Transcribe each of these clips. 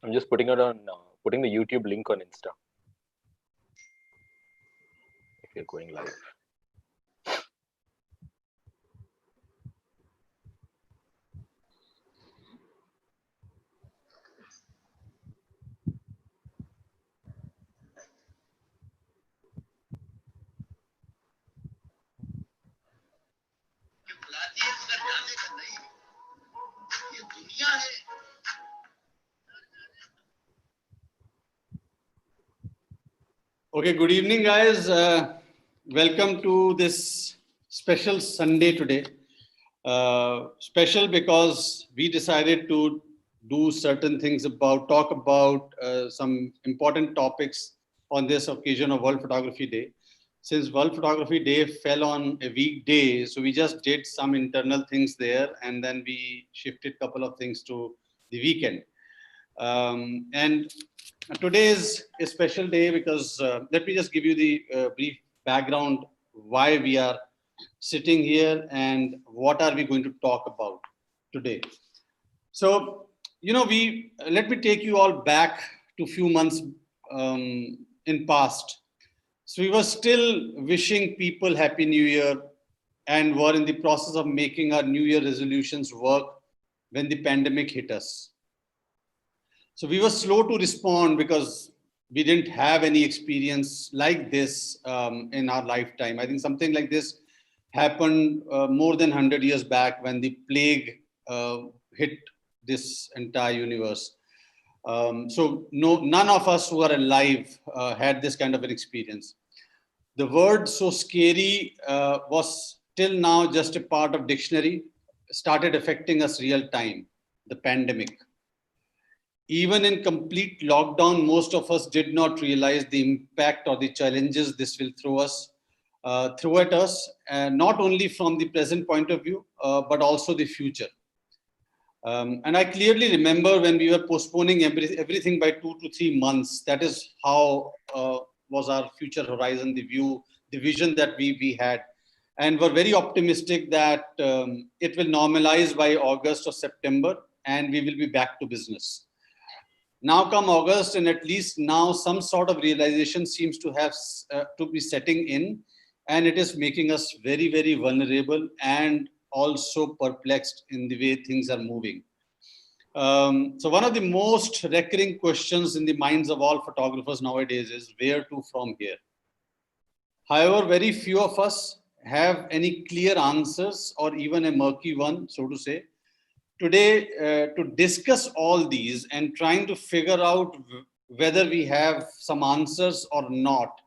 I'm just putting it on, putting the YouTube link on Insta. If you're going live. Okay, good evening, guys. Welcome to this special Sunday today. Special because we decided to do certain things talk about some important topics on this occasion of World Photography Day. Since World Photography Day fell on a weekday, so we just did some internal things there, and then we shifted a couple of things to the weekend. And today is a special day because let me just give you the brief background why we are sitting here and what are we going to talk about today. So, let me take you all back to a few months in past. So we were still wishing people Happy New Year and were in the process of making our New Year resolutions work when the pandemic hit us. So we were slow to respond because we didn't have any experience like this in our lifetime. I think something like this happened more than 100 years back when the plague hit this entire universe. So none of us who are alive had this kind of an experience. The word so scary was till now just a part of dictionary, started affecting us real time, the pandemic. Even in complete lockdown, most of us did not realize the impact or the challenges this will throw at us, not only from the present point of view, but also the future. And I clearly remember when we were postponing everything by 2 to 3 months. That is how was our future horizon, the vision that we had. And were very optimistic that it will normalize by August or September and we will be back to business. Now come August, and at least now some sort of realization seems to have to be setting in, and it is making us very, very vulnerable and also perplexed in the way things are moving. So one of the most recurring questions in the minds of all photographers nowadays is where to from here. However, very few of us have any clear answers or even a murky one, so to say. Today, to discuss all these and trying to figure out whether we have some answers or not,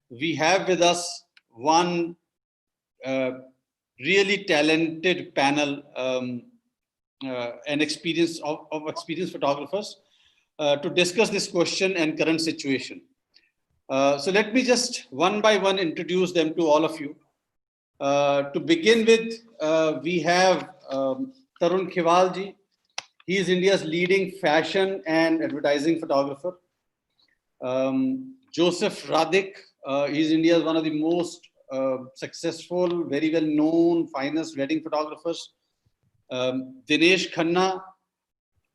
we have with us one really talented panel and experienced photographers to discuss this question and current situation. So let me just one by one introduce them to all of you. To begin with, we have Tarun Khiwal ji. He is India's leading fashion and advertising photographer. Joseph Radhik, he is India's one of the most successful, very well known, finest wedding photographers. Dinesh Khanna,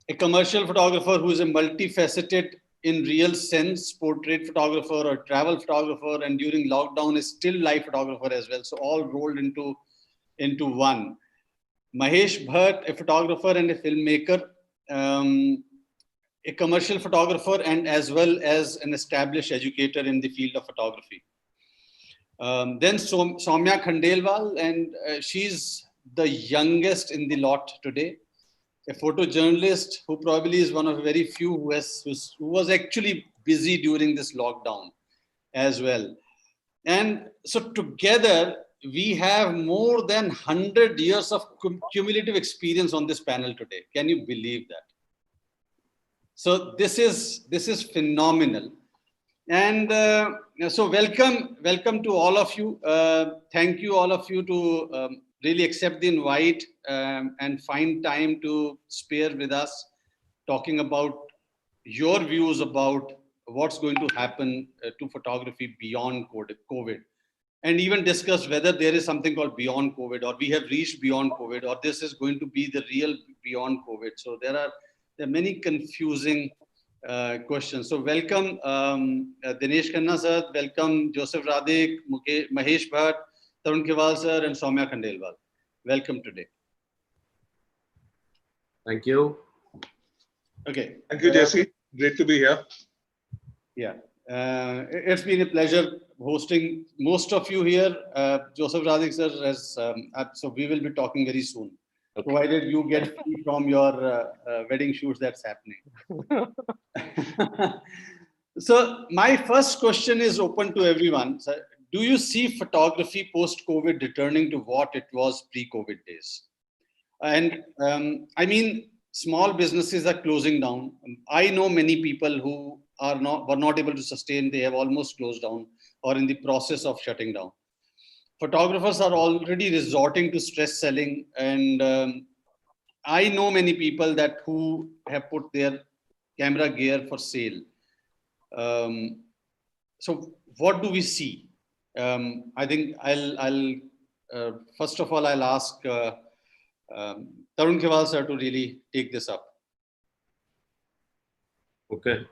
a commercial photographer who is a multifaceted, in real sense, portrait photographer or travel photographer, and during lockdown is still live photographer as well. So all rolled into one. Mahesh Bhat, a photographer and a filmmaker, a commercial photographer, and as well as an established educator in the field of photography. Then Saumya Khandelwal, and she's the youngest in the lot today, a photojournalist who probably is one of very few who was actually busy during this lockdown as well. And so together, we have more than 100 years of cumulative experience on this panel today. Can you believe that? So this is phenomenal. And so welcome to all of you. Thank you all of you to really accept the invite and find time to spare with us, talking about your views about what's going to happen to photography beyond COVID. And even discuss whether there is something called beyond COVID, or we have reached beyond COVID, or this is going to be the real beyond COVID. So there there are many confusing questions. So welcome Dinesh Khanna sir, welcome Joseph Radhik, Mahesh Bhat, Tarun Khiwal sir, and Saumya Khandelwal. Welcome today. Thank you. Okay. Thank you, Jassi. Great to be here. Yeah. It's been a pleasure hosting most of you here. Joseph Radhik sir, so we will be talking very soon, provided you get free from your wedding shoots that's happening. So my first question is open to everyone. So, do you see photography post-COVID returning to what it was pre-COVID days? And I mean, small businesses are closing down. I know many people who were not able to sustain. They have almost closed down or in the process of shutting down. Photographers are already resorting to stress selling, and I know many people who have put their camera gear for sale. So what do we see? I think I'll first of all I'll ask Tarun Khiwal sir to really take this up. Okay.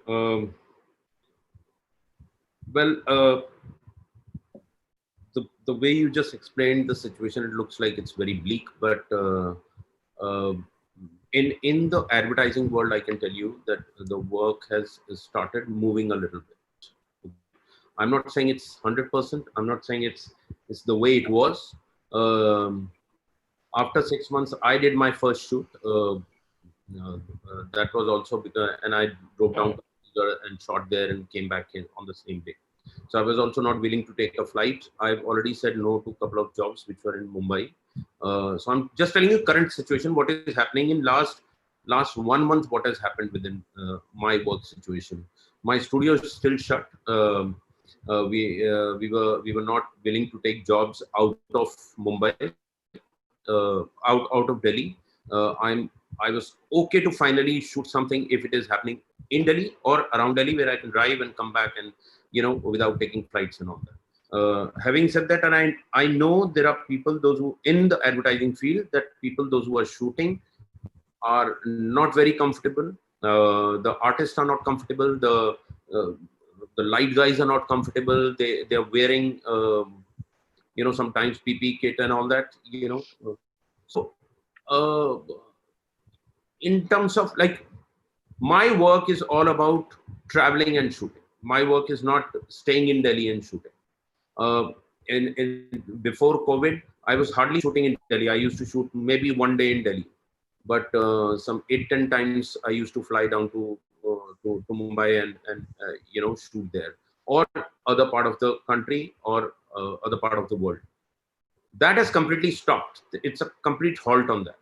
The way you just explained the situation, it looks like it's very bleak. But in the advertising world, I can tell you that the work has started moving a little bit. I'm not saying it's 100%. I'm not saying it's the way it was. After 6 months, I did my first shoot. That was also because, and I drove down and shot there and came back in on the same day. So I was also not willing to take a flight. I've already said no to a couple of jobs which were in Mumbai. So I'm just telling you current situation, what is happening in last 1 month, what has happened within my work situation. My studio is still shut. We were not willing to take jobs out of Mumbai, out of Delhi. I was okay to finally shoot something if it is happening in Delhi or around Delhi, where I can drive and come back and without taking flights and all that. Having said that, and I know there are people, those who in the advertising field, those who are shooting are not very comfortable. The artists are not comfortable. The light guys are not comfortable. They are wearing sometimes PP kit and all that. So in terms of my work is all about traveling and shooting. My work is not staying in Delhi and shooting. Before COVID, I was hardly shooting in Delhi. I used to shoot maybe one day in Delhi, but some 8-10 times I used to fly down to Mumbai and shoot there, or other part of the country or other part of the world. That has completely stopped. It's a complete halt on that.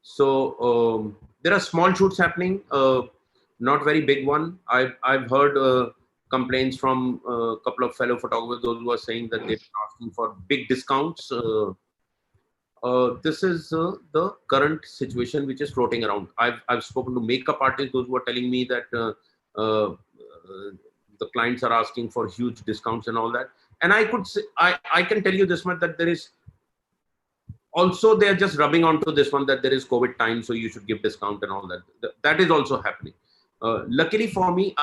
So there are small shoots happening, not very big one. I've heard complaints from a couple of fellow photographers, those who are saying that they're asking for big discounts. This is the current situation which is floating around. I've spoken to makeup artists, those who are telling me that the clients are asking for huge discounts and all that. And I could say, I can tell you this much, that there is also, they are just rubbing onto this one that there is COVID time, so you should give discount and all that. That is also happening. Luckily for me,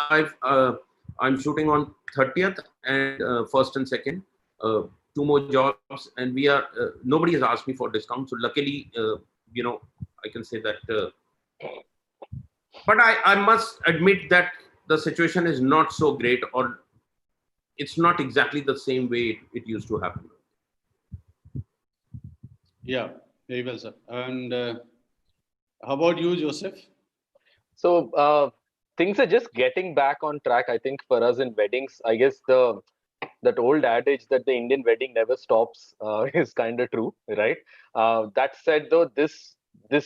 I'm shooting on 30th and 1st and 2nd, 2 more jobs, and we are nobody has asked me for discount. So luckily, I can say that. But I must admit that the situation is not so great, or it's not exactly the same way it used to happen. Yeah, very well, sir. And how about you, Joseph? So things are just getting back on track. I think for us in weddings, I guess that old adage that the Indian wedding never stops is kind of true, right? That said, though, this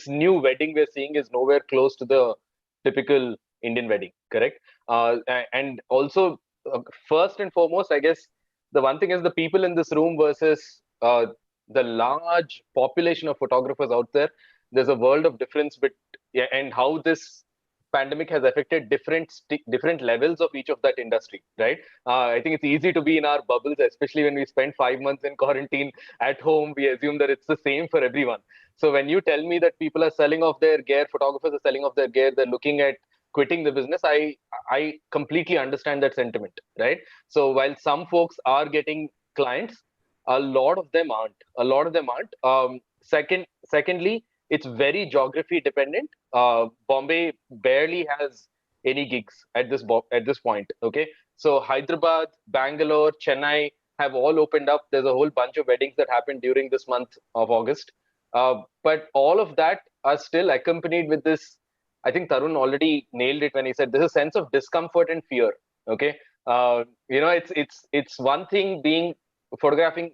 new wedding we're seeing is nowhere close to the typical Indian wedding, correct? And also, first and foremost, I guess the one thing is the people in this room versus the large population of photographers out there. There's a world of difference, and how this pandemic has affected different levels of each of that industry, right? I think it's easy to be in our bubbles, especially when we spend 5 months in quarantine at home. We assume that it's the same for everyone. So when you tell me that people are selling off their gear, photographers are selling off their gear, they're looking at quitting the business, I completely understand that sentiment, right? So while some folks are getting clients, a lot of them aren't. A lot of them aren't. Secondly, it's very geography dependent. Bombay barely has any gigs at this point. Okay, so Hyderabad, Bangalore, Chennai have all opened up. There's a whole bunch of weddings that happened during this month of August, but all of that are still accompanied with this. I think Tarun already nailed it when he said there's a sense of discomfort and fear. Okay, it's one thing being photographing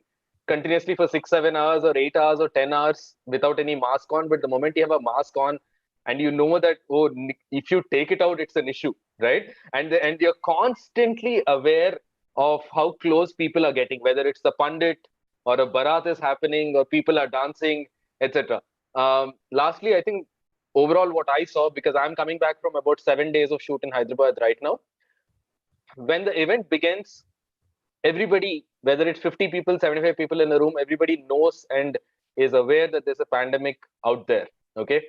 continuously for 6 7 hours or 8 hours or 10 hours without any mask on, but the moment you have a mask on and you know that, oh, if you take it out it's an issue, right? And you're constantly aware of how close people are getting, whether it's the pundit or a barat is happening or people are dancing, etc. Lastly, I think overall what I saw, because I'm coming back from about 7 days of shoot in Hyderabad right now, when the event begins, everybody, whether it's 50 people, 75 people in a room, everybody knows and is aware that there's a pandemic out there. Okay.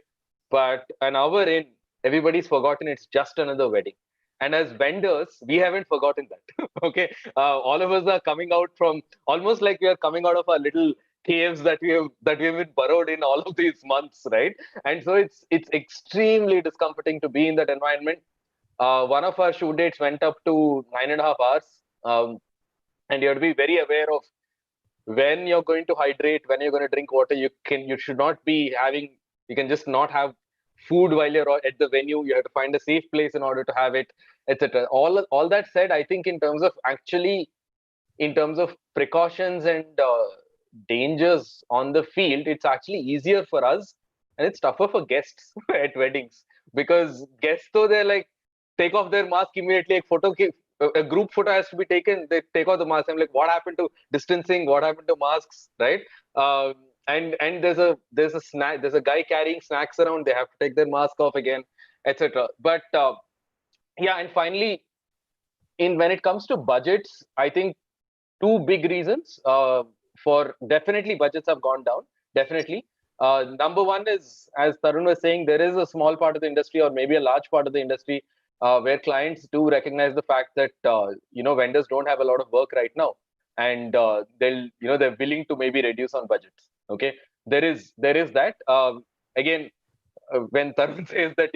But an hour in, everybody's forgotten it's just another wedding. And as vendors, we haven't forgotten that. Okay. All of us are coming out from almost like we are coming out of our little caves that we've been burrowed in all of these months, right? And so it's extremely discomforting to be in that environment. One of our shoot dates went up to 9.5 hours. And you have to be very aware of when you're going to hydrate, when you're going to drink water. You should not be having, you can just not have food while you're at the venue. You have to find a safe place in order to have it, etc. All that said, I think in terms of precautions and dangers on the field, it's actually easier for us and it's tougher for guests at weddings, because guests, though, they're like, take off their mask immediately. A group photo has to be taken, they take off the mask. I'm like, what happened to distancing? What happened to masks, right? And there's a guy carrying snacks around, they have to take their mask off again, etc. But yeah, and finally, when it comes to budgets, I think two big reasons for definitely budgets have gone down, definitely. Number one is, as Tarun was saying, there is a small part of the industry, or maybe a large part of the industry, where clients do recognize the fact that vendors don't have a lot of work right now, and they're willing to maybe reduce on budgets. Okay, there is that. Again, when Tarun says that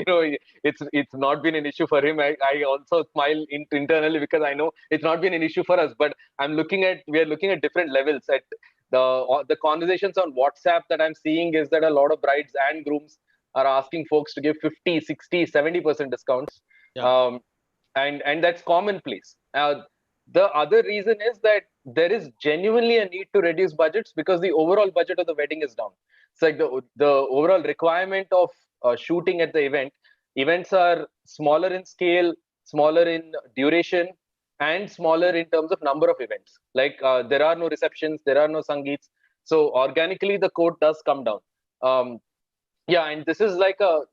it's not been an issue for him, I also smile internally, because I know it's not been an issue for us. But we are looking at different levels. At the conversations on WhatsApp that I'm seeing is that a lot of brides and grooms are asking folks to give 50, 60, 70% discounts. Yeah. And that's commonplace. The other reason is that there is genuinely a need to reduce budgets, because the overall budget of the wedding is down. It's like the overall requirement of shooting at the events are smaller in scale, smaller in duration, and smaller in terms of number of events. Like there are no receptions, there are no sangeets, so organically the quote does come down. Yeah, and this is like a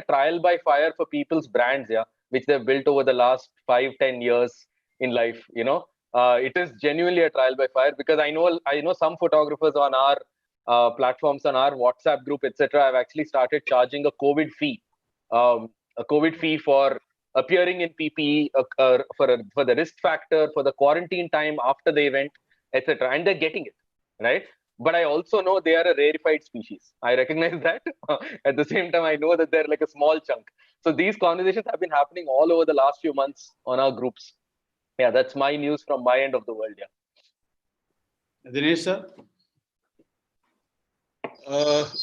trial by fire for people's brands, yeah, which they've built over the last 5-10 years in life. It is genuinely a trial by fire, because I know some photographers on our platforms, on our WhatsApp group, etc. have actually started charging a COVID fee, for appearing in PPE, for the risk factor, for the quarantine time after the event, etc. And they're getting it, right? But I also know they are a rarefied species. I recognize that. At the same time, I know that they're like a small chunk. So these conversations have been happening all over the last few months on our groups. Yeah, that's my news from my end of the world. Yeah. Dinesh, sir?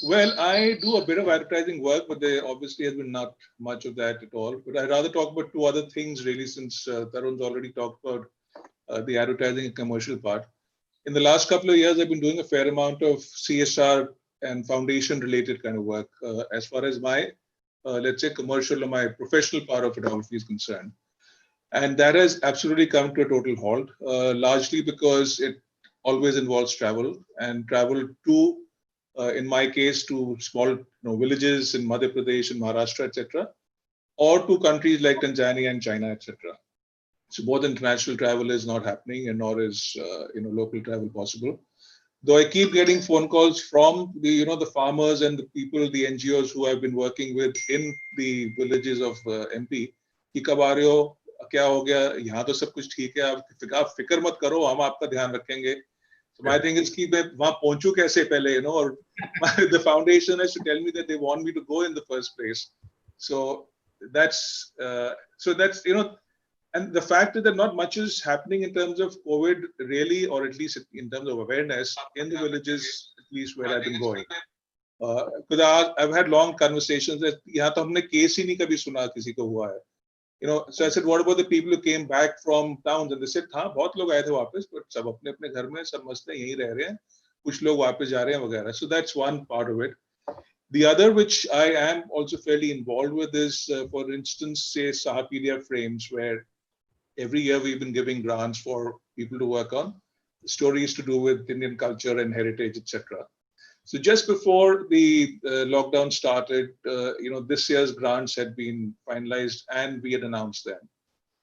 Well, I do a bit of advertising work, but there obviously has been not much of that at all. But I'd rather talk about two other things, really, since Tarun's already talked about the advertising and commercial part. In the last couple of years, I've been doing a fair amount of CSR and foundation-related kind of work as far as my, let's say, commercial or my professional part of photography is concerned. And that has absolutely come to a total halt, largely because it always involves travel, and travel to, in my case, to small villages in Madhya Pradesh and Maharashtra, etc. or to countries like Tanzania and China, etc. So both international travel is not happening, and nor is local travel possible. Though I keep getting phone calls from the the farmers and the people, the NGOs who I've been working with in the villages of MP, कि कब आ रहे हो, क्या हो गया, यहाँ तो सब कुछ ठीक है, आप फिक्र मत करो, हम आपका ध्यान रखेंगे. So my thing is कि मैं वहाँ पहुँचूं कैसे पहले, or the foundation has to tell me that they want me to go in the first place. So that's and the fact is that not much is happening in terms of COVID really, or at least in terms of awareness in the villages, at least where I've been going. Because I've had long conversations that यहाँ तो हमने case ही नहीं कभी सुना किसी को हुआ है. So I said, what about the people who came back from towns? And they said, हाँ बहुत लोग आए थे वापस, but सब अपने अपने घर में सब मस्त हैं, यहीं रह रहे हैं, कुछ लोग वापस जा रहे हैं वगैरह. So that's one part of it. The other, which I am also fairly involved with, is, for instance, say Sahapedia frames, where every year we've been giving grants for people to work on stories to do with Indian culture and heritage, etc. So just before the lockdown started, this year's grants had been finalized and we had announced them.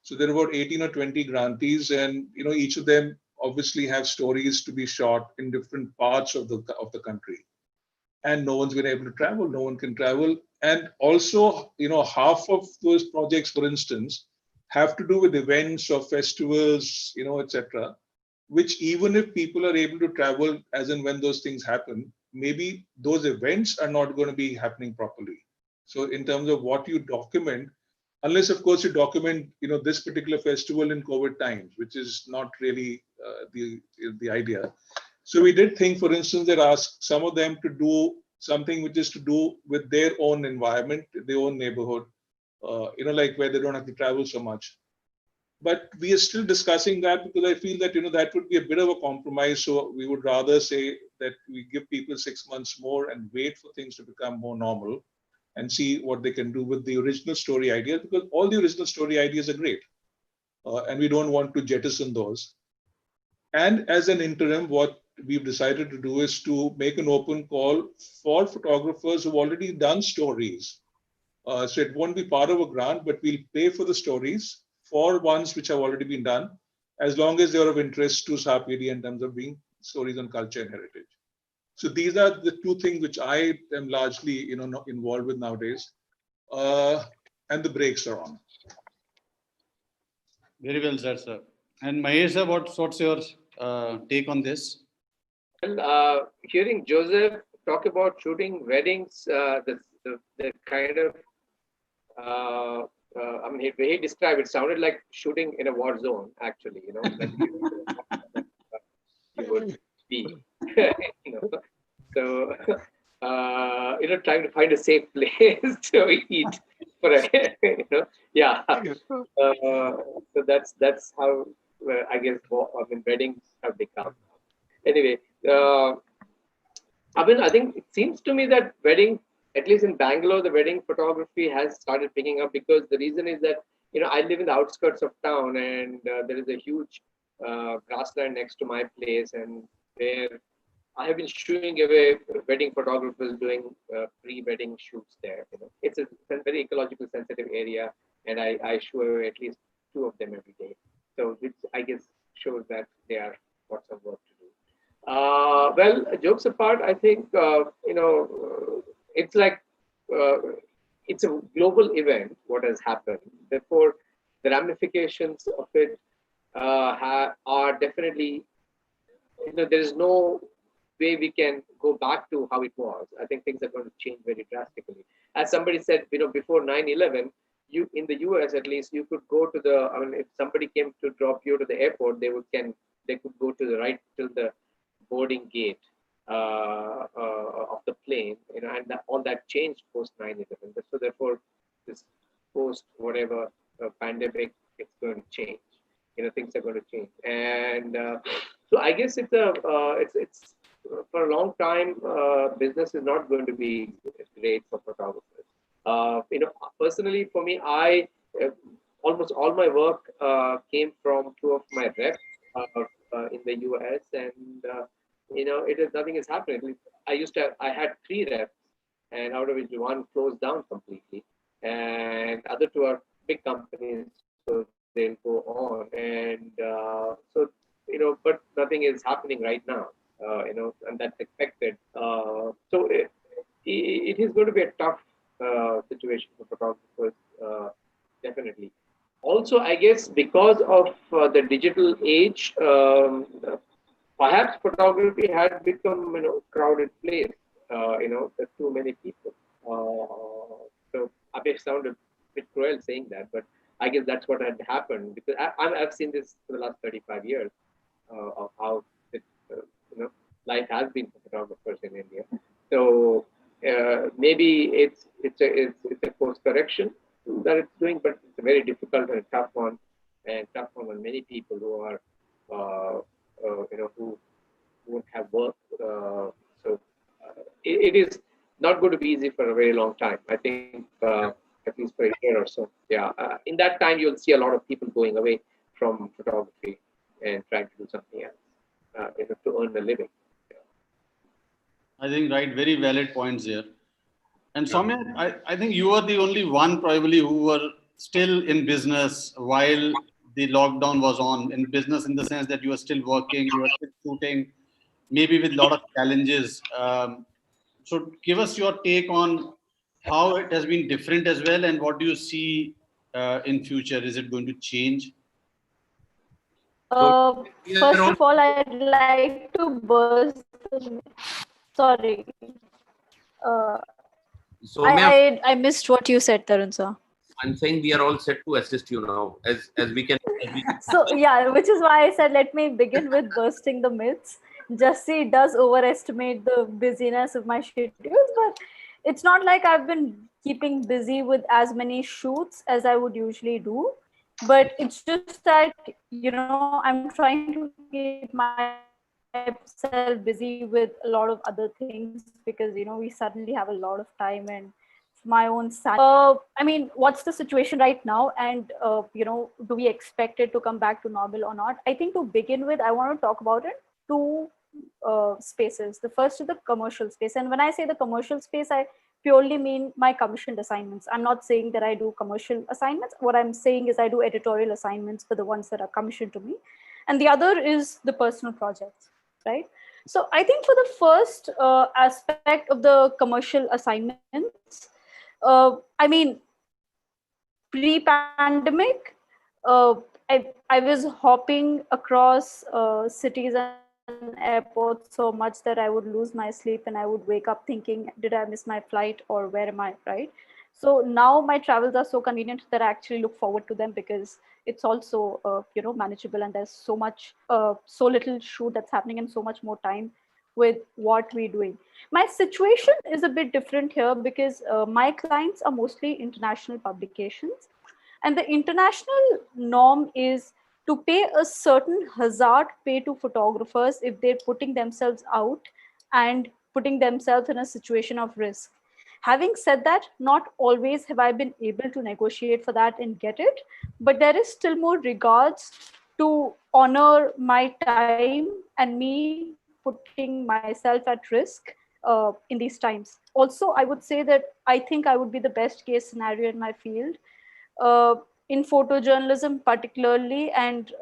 So there were about 18 or 20 grantees, and each of them obviously have stories to be shot in different parts of the country. And no one's been able to travel. No one can travel. And also, half of those projects, for instance, have to do with events or festivals, etc., which even if people are able to travel as and when those things happen, maybe those events are not going to be happening properly. So in terms of what you document, unless of course you document, this particular festival in COVID times, which is not really the idea. So we did think, for instance, that ask some of them to do something which is to do with their own environment, their own neighborhood, like where they don't have to travel so much. But we are still discussing that, because I feel that, that would be a bit of a compromise. So we would rather say that we give people 6 months more and wait for things to become more normal and see what they can do with the original story ideas, because all the original story ideas are great. And we don't want to jettison those. And as an interim, what we've decided to do is to make an open call for photographers who've already done stories. So it won't be part of a grant, but we'll pay for the stories for ones which have already been done, as long as they're of interest to Sahapedia in terms of being stories on culture and heritage. So these are the two things which I am largely, involved with nowadays. And the brakes are on. Very well said, sir. And Mahesh, sir, what's your take on this? Well, hearing Joseph talk about shooting weddings, the kind of, he described it, sounded like shooting in a war zone, actually, that you would be, So, trying to find a safe place to eat for yeah. So that's how I guess weddings have become. Anyway, I think it seems to me that wedding, at least in Bangalore, the wedding photography has started picking up, because the reason is that I live in the outskirts of town, and there is a huge grassland next to my place, and where I have been shooing away wedding photographers doing pre-wedding shoots there. It's a very ecological sensitive area, and I show away at least 2 of them every day. So which I guess shows that they are lots of work to do. Well, jokes apart, I think it's like it's a global event. What has happened? Therefore, the ramifications of it are definitely. There is no way we can go back to how it was. I think things are going to change very drastically. As somebody said, before 9/11, in the US at least, you could go to the. If somebody came to drop you to the airport, they could go to the right till the boarding gate of the plane, and all that changed post 9/11. So therefore, this post whatever pandemic, it's going to change. Things are going to change, and so I guess it's for a long time, business is not going to be great for photographers. Personally, for me, I almost all my work came from 2 of my reps in the US, and nothing is happening. I had 3 reps, and out of which 1 closed down completely. and other two are big companies, so they'll go on. And but nothing is happening right now, and that's expected. It is going to be a tough situation for photographers, definitely. Also, I guess because of the digital age, perhaps photography had become crowded place. There's too many people. So I may sound a bit cruel saying that, but I guess that's what had happened because I've seen this for the last 35 years of how it, life has been for photographers in India. So maybe it's a course correction that it's doing, but it's a very difficult and tough one, on many people who are who won't have work. It is not going to be easy for a very long time. I think at least for a year or so. Yeah, in that time you'll see a lot of people going away from photography and trying to do something else to earn a living. I think very valid points here. And Saumya, I think you are the only one probably who were still in business while the lockdown was on. In business, in the sense that you are still working, you are still shooting, maybe with a lot of challenges. So give us your take on how it has been different as well, and what do you see in future? Is it going to change? So First of all, I'd like to burst the sorry. Uh, I missed what you said, Tarun sir. I'm saying we are all set to assist you now, as we can. So yeah, which is why I said let me begin with bursting the myths. Jassi does overestimate the busyness of my schedules, but it's not like I've been keeping busy with as many shoots as I would usually do. But it's just that, I'm trying to keep myself busy with a lot of other things because, we suddenly have a lot of time and my own sanity. What's the situation right now? And, do we expect it to come back to normal or not? I think to begin with, I want to talk about it. Two spaces. The first is the commercial space. And when I say the commercial space, I purely mean my commissioned assignments. I'm not saying that I do commercial assignments. What I'm saying is I do editorial assignments for the ones that are commissioned to me. And the other is the personal projects, right? So I think for the first aspect of the commercial assignments, pre-pandemic, I was hopping across cities and airports so much that I would lose my sleep and I would wake up thinking, did I miss my flight or where am I, right? So now my travels are so convenient that I actually look forward to them because it's also, manageable, and there's so little shoot that's happening and so much more time with what we're doing. My situation is a bit different here because my clients are mostly international publications. And the international norm is to pay a certain hazard pay to photographers if they're putting themselves out and putting themselves in a situation of risk. Having said that, not always have I been able to negotiate for that and get it, but there is still more regards to honor my time and me putting myself at risk in these times. Also, I would say that I think I would be the best case scenario in my field. Uh, in photojournalism, particularly, and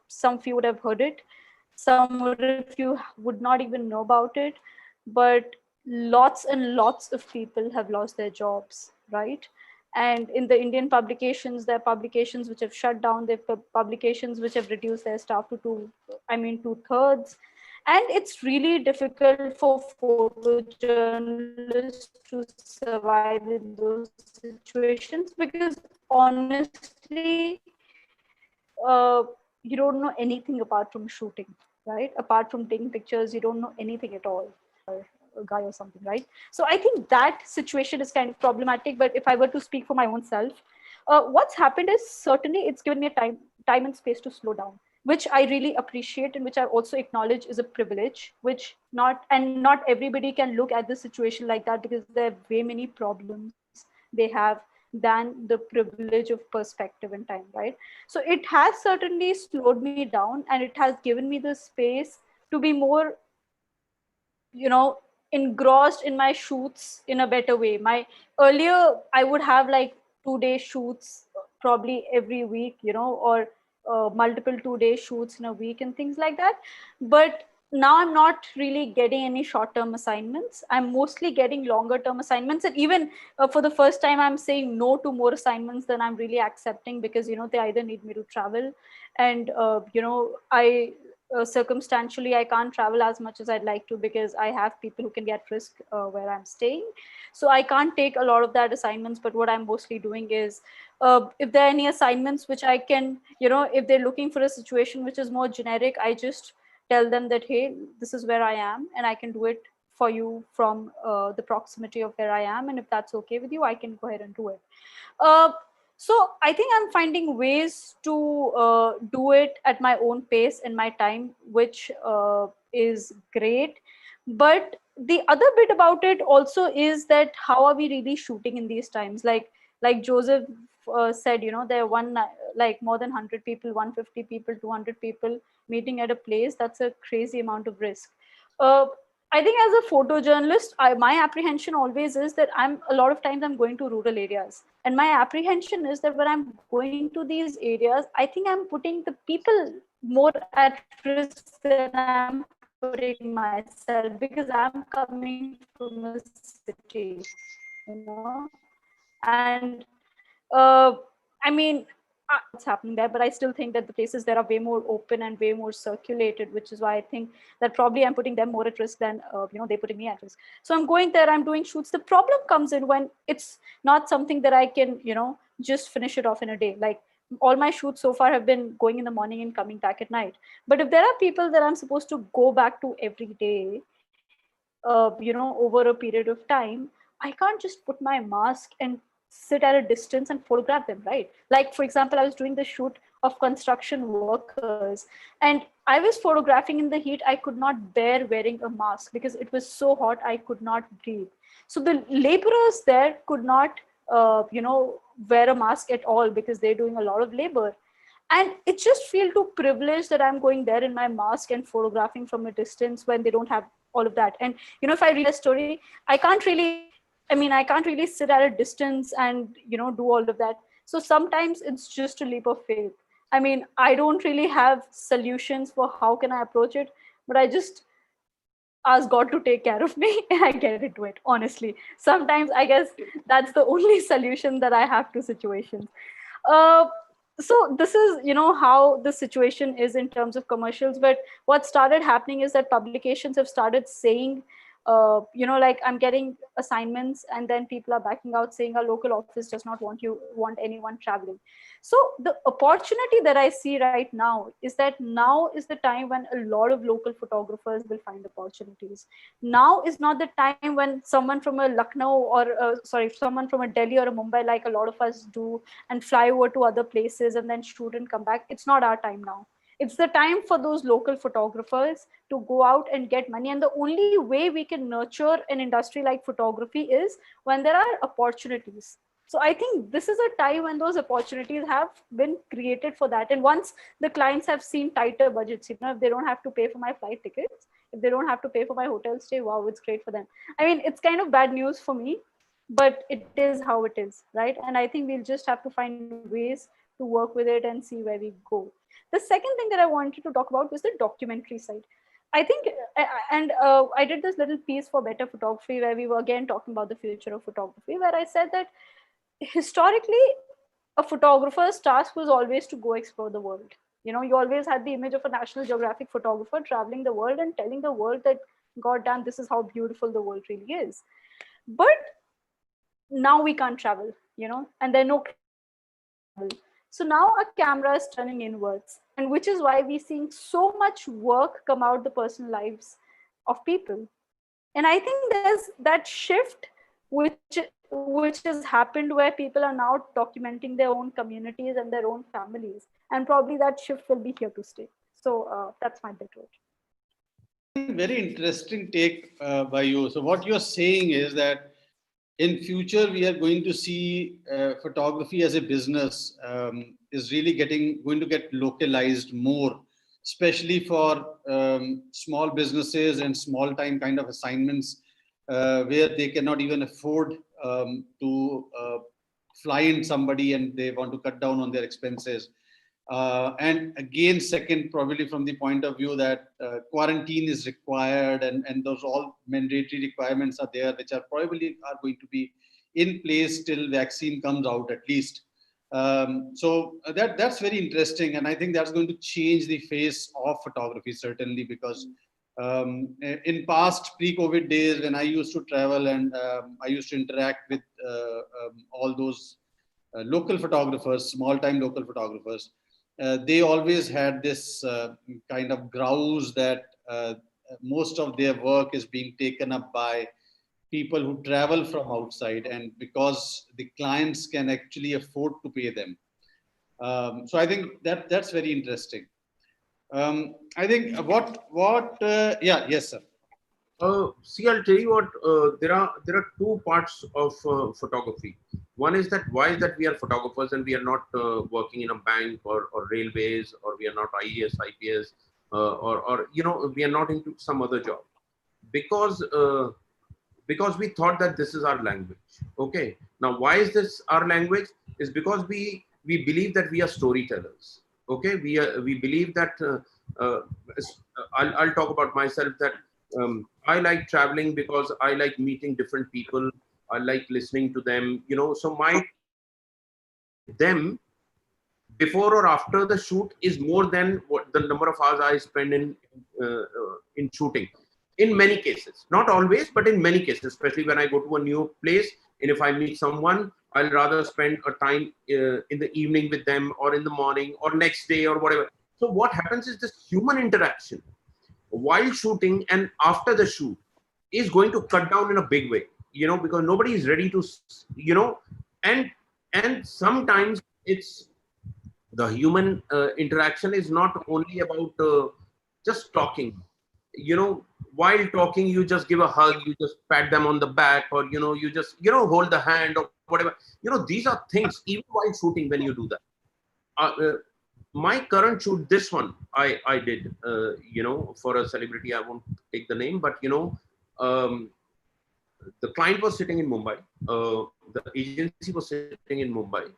some few would have heard it, some of you would not even know about it, but lots and lots of people have lost their jobs, right? And in the Indian publications, there are publications which have shut down, there are publications which have reduced their staff to two-thirds. And it's really difficult for photojournalists to survive in those situations because honestly, you don't know anything apart from shooting, right? Apart from taking pictures, you don't know anything at all. A guy or something, right? So I think that situation is kind of problematic. But if I were to speak for my own self, what's happened is certainly it's given me a time and space to slow down, which I really appreciate and which I also acknowledge is a privilege, which not everybody can look at the situation like that because there are way many problems they have than the privilege of perspective and time, right? So it has certainly slowed me down and it has given me the space to be more, engrossed in my shoots in a better way. My earlier I would have like 2-day shoots probably every week, or multiple 2-day shoots in a week and things like that. But now I'm not really getting any short-term assignments. I'm mostly getting longer-term assignments, and even for the first time, I'm saying no to more assignments than I'm really accepting, because they either need me to travel, and I circumstantially I can't travel as much as I'd like to, because I have people who can get risk where I'm staying. So I can't take a lot of that assignments. But what I'm mostly doing is, if there are any assignments which I can, if they're looking for a situation which is more generic, I just tell them that, hey, this is where I am and I can do it for you from the proximity of where I am, and if that's okay with you, I can go ahead and do it. uh, so I think I'm finding ways to do it at my own pace in my time, which is great. But the other bit about it also is that how are we really shooting in these times? Like Joseph said, there are like more than 100 people, 150 people, 200 people meeting at a place. That's a crazy amount of risk. uh, I think as a photojournalist, my apprehension always is that a lot of times I'm going to rural areas, and my apprehension is that when I'm going to these areas, I think I'm putting the people more at risk than I'm putting myself, because I'm coming from a city, and I mean, what's happening there, but I still think that the places there are way more open and way more circulated, which is why I think that probably I'm putting them more at risk than they putting me at risk. So I'm going there, I'm doing shoots. The problem comes in when it's not something that I can just finish it off in a day. Like, all my shoots so far have been going in the morning and coming back at night. But if there are people that I'm supposed to go back to every day, over a period of time, I can't just put my mask and sit at a distance and photograph them, right? Like, for example, I was doing the shoot of construction workers, and I was photographing in the heat. I could not bear wearing a mask because it was so hot, I could not breathe. So the laborers there could not, wear a mask at all, because they're doing a lot of labor. And it just feel too privileged that I'm going there in my mask and photographing from a distance when they don't have all of that. And if I read a story, I can't really sit at a distance and do all of that. So sometimes it's just a leap of faith. I mean, I don't really have solutions for how can I approach it, but I just ask God to take care of me and I get into it, honestly. Sometimes I guess that's the only solution that I have to situations. Uh, so this is, how the situation is in terms of commercials. But what started happening is that publications have started saying, like, I'm getting assignments, and then people are backing out saying our local office does not want anyone traveling. So the opportunity that I see right now is that now is the time when a lot of local photographers will find opportunities. Now is not the time when someone from a Lucknow or someone from a Delhi or a Mumbai, like a lot of us do, and fly over to other places and then shoot and come back. It's not our time now. It's the time for those local photographers to go out and get money. And the only way we can nurture an industry like photography is when there are opportunities. So I think this is a time when those opportunities have been created for that. And once the clients have seen tighter budgets, if they don't have to pay for my flight tickets, if they don't have to pay for my hotel stay, wow, it's great for them. I mean, it's kind of bad news for me, but it is how it is, right? And I think we'll just have to find ways to work with it and see where we go. The second thing that I wanted to talk about was the documentary side. I think, and I did this little piece for Better Photography where we were again talking about the future of photography, where I said that historically, a photographer's task was always to go explore the world. You always had the image of a National Geographic photographer traveling the world and telling the world that, God damn, this is how beautiful the world really is. But now we can't travel, and there are no cameras to travel. So now our camera is turning inwards, and which is why we're seeing so much work come out the personal lives of people. And I think there's that shift which has happened where people are now documenting their own communities and their own families, and probably that shift will be here to stay. So that's my bit of it. Very interesting take by you. So what you're saying is that in future we are going to see photography as a business is really going to get localized more, especially for small businesses and small time kind of assignments where they cannot even afford to fly in somebody and they want to cut down on their expenses. And again, second, probably from the point of view that quarantine is required, and those all mandatory requirements are there, which are probably are going to be in place till vaccine comes out at least. So that's very interesting, and I think that's going to change the face of photography certainly, because in past pre-COVID days when I used to travel and I used to interact with all those local photographers, small-time local photographers, they always had this kind of grouse that most of their work is being taken up by people who travel from outside, and because the clients can actually afford to pay them. So I think that's very interesting. I think yeah, yes, sir. See, I'll tell you what. There are two parts of photography. One is that why is that we are photographers and we are not working in a bank or railways, or we are not IES, IPS, or we are not into some other job, because we thought that this is our language. Okay, now why is this our language? Is because we believe that we are storytellers. Okay, we believe that uh, I'll talk about myself, that I like traveling because I like meeting different people. I like listening to them. So my them before or after the shoot is more than what the number of hours I spend in shooting. In many cases, not always, but in many cases, especially when I go to a new place, and if I meet someone, I'll rather spend a time in the evening with them, or in the morning, or next day, or whatever. So what happens is this human interaction while shooting and after the shoot is going to cut down in a big way, because nobody is ready to, and sometimes it's the human interaction is not only about just talking. While talking, you just give a hug, you just pat them on the back, or you just hold the hand or whatever. These are things even while shooting when you do that. My current shoot, this one I did, for a celebrity. I won't take the name, but um, the client was sitting in Mumbai. The agency was sitting in Mumbai,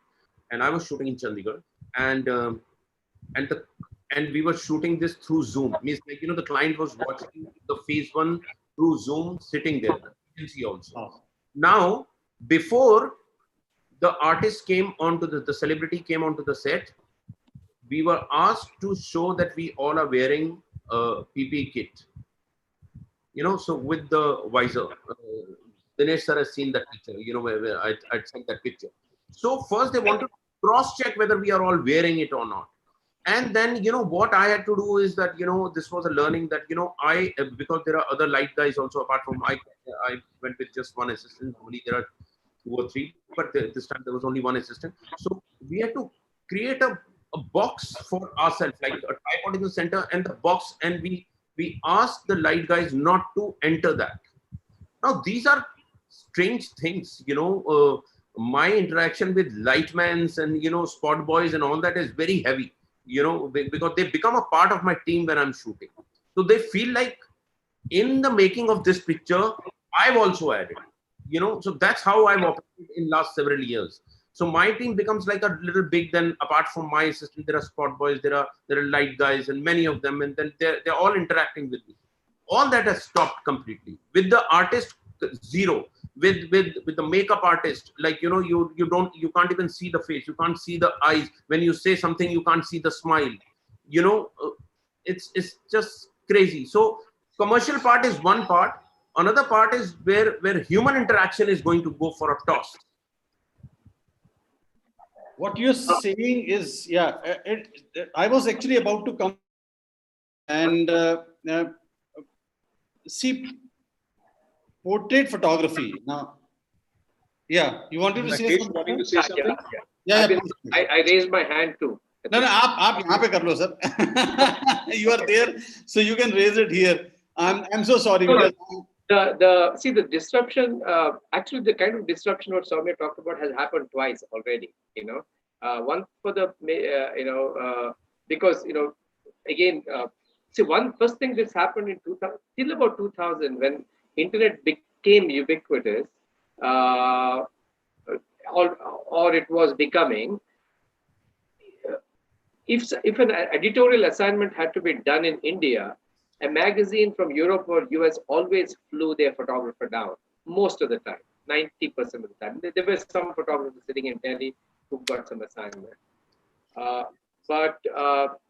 and I was shooting in Chandigarh, and and the and we were shooting this through Zoom. Means, like, the client was watching the phase one through Zoom, sitting there. The agency also. Oh. Now, before the artist came onto the celebrity came onto the set, we were asked to show that we all are wearing a PPE kit. So with the visor. Dinesh sir has seen that picture, where I'd sent that picture. So first they wanted to cross-check whether we are all wearing it or not. And then, what I had to do is that, this was a learning that, because there are other light guys also, apart from I went with just one assistant. Normally there are two or three, but this time there was only one assistant. So we had to create a box for ourselves, like a tripod in the center and the box, and we asked the light guys not to enter that. Now, these are strange things, my interaction with lightmans and, spot boys and all that is very heavy, because they become a part of my team when I'm shooting. So they feel like in the making of this picture, I've also added, so that's how I've operated in last several years. So my team becomes like a little big. Then apart from my assistant, there are spot boys, there are light guys, and many of them, and then they're all interacting with me. All that has stopped completely. With the artist, zero. With the makeup artist, like, you can't even see the face, you can't see the eyes. When you say something, you can't see the smile. It's just crazy. So commercial part is one part. Another part is where human interaction is going to go for a toss. What you're saying is, yeah, I was actually about to come and see portrait photography. Now, yeah, you wanted to say Mahesh, something? wanting to say something? Yeah, yeah. I raised my hand too. No, आप यहाँ पे कर लो, sir. You are there, so you can raise it here. I'm so sorry. No, because the disruption, actually the kind of disruption what Saumya talked about has happened twice already. One for the because again, see, first thing this happened in 2000 till about 2000 when internet became ubiquitous. or it was becoming, if an editorial assignment had to be done in India, a magazine from Europe or US always flew their photographer down most of the time, 90% of the time. There were some photographers sitting in Delhi who got some assignment. Uh, but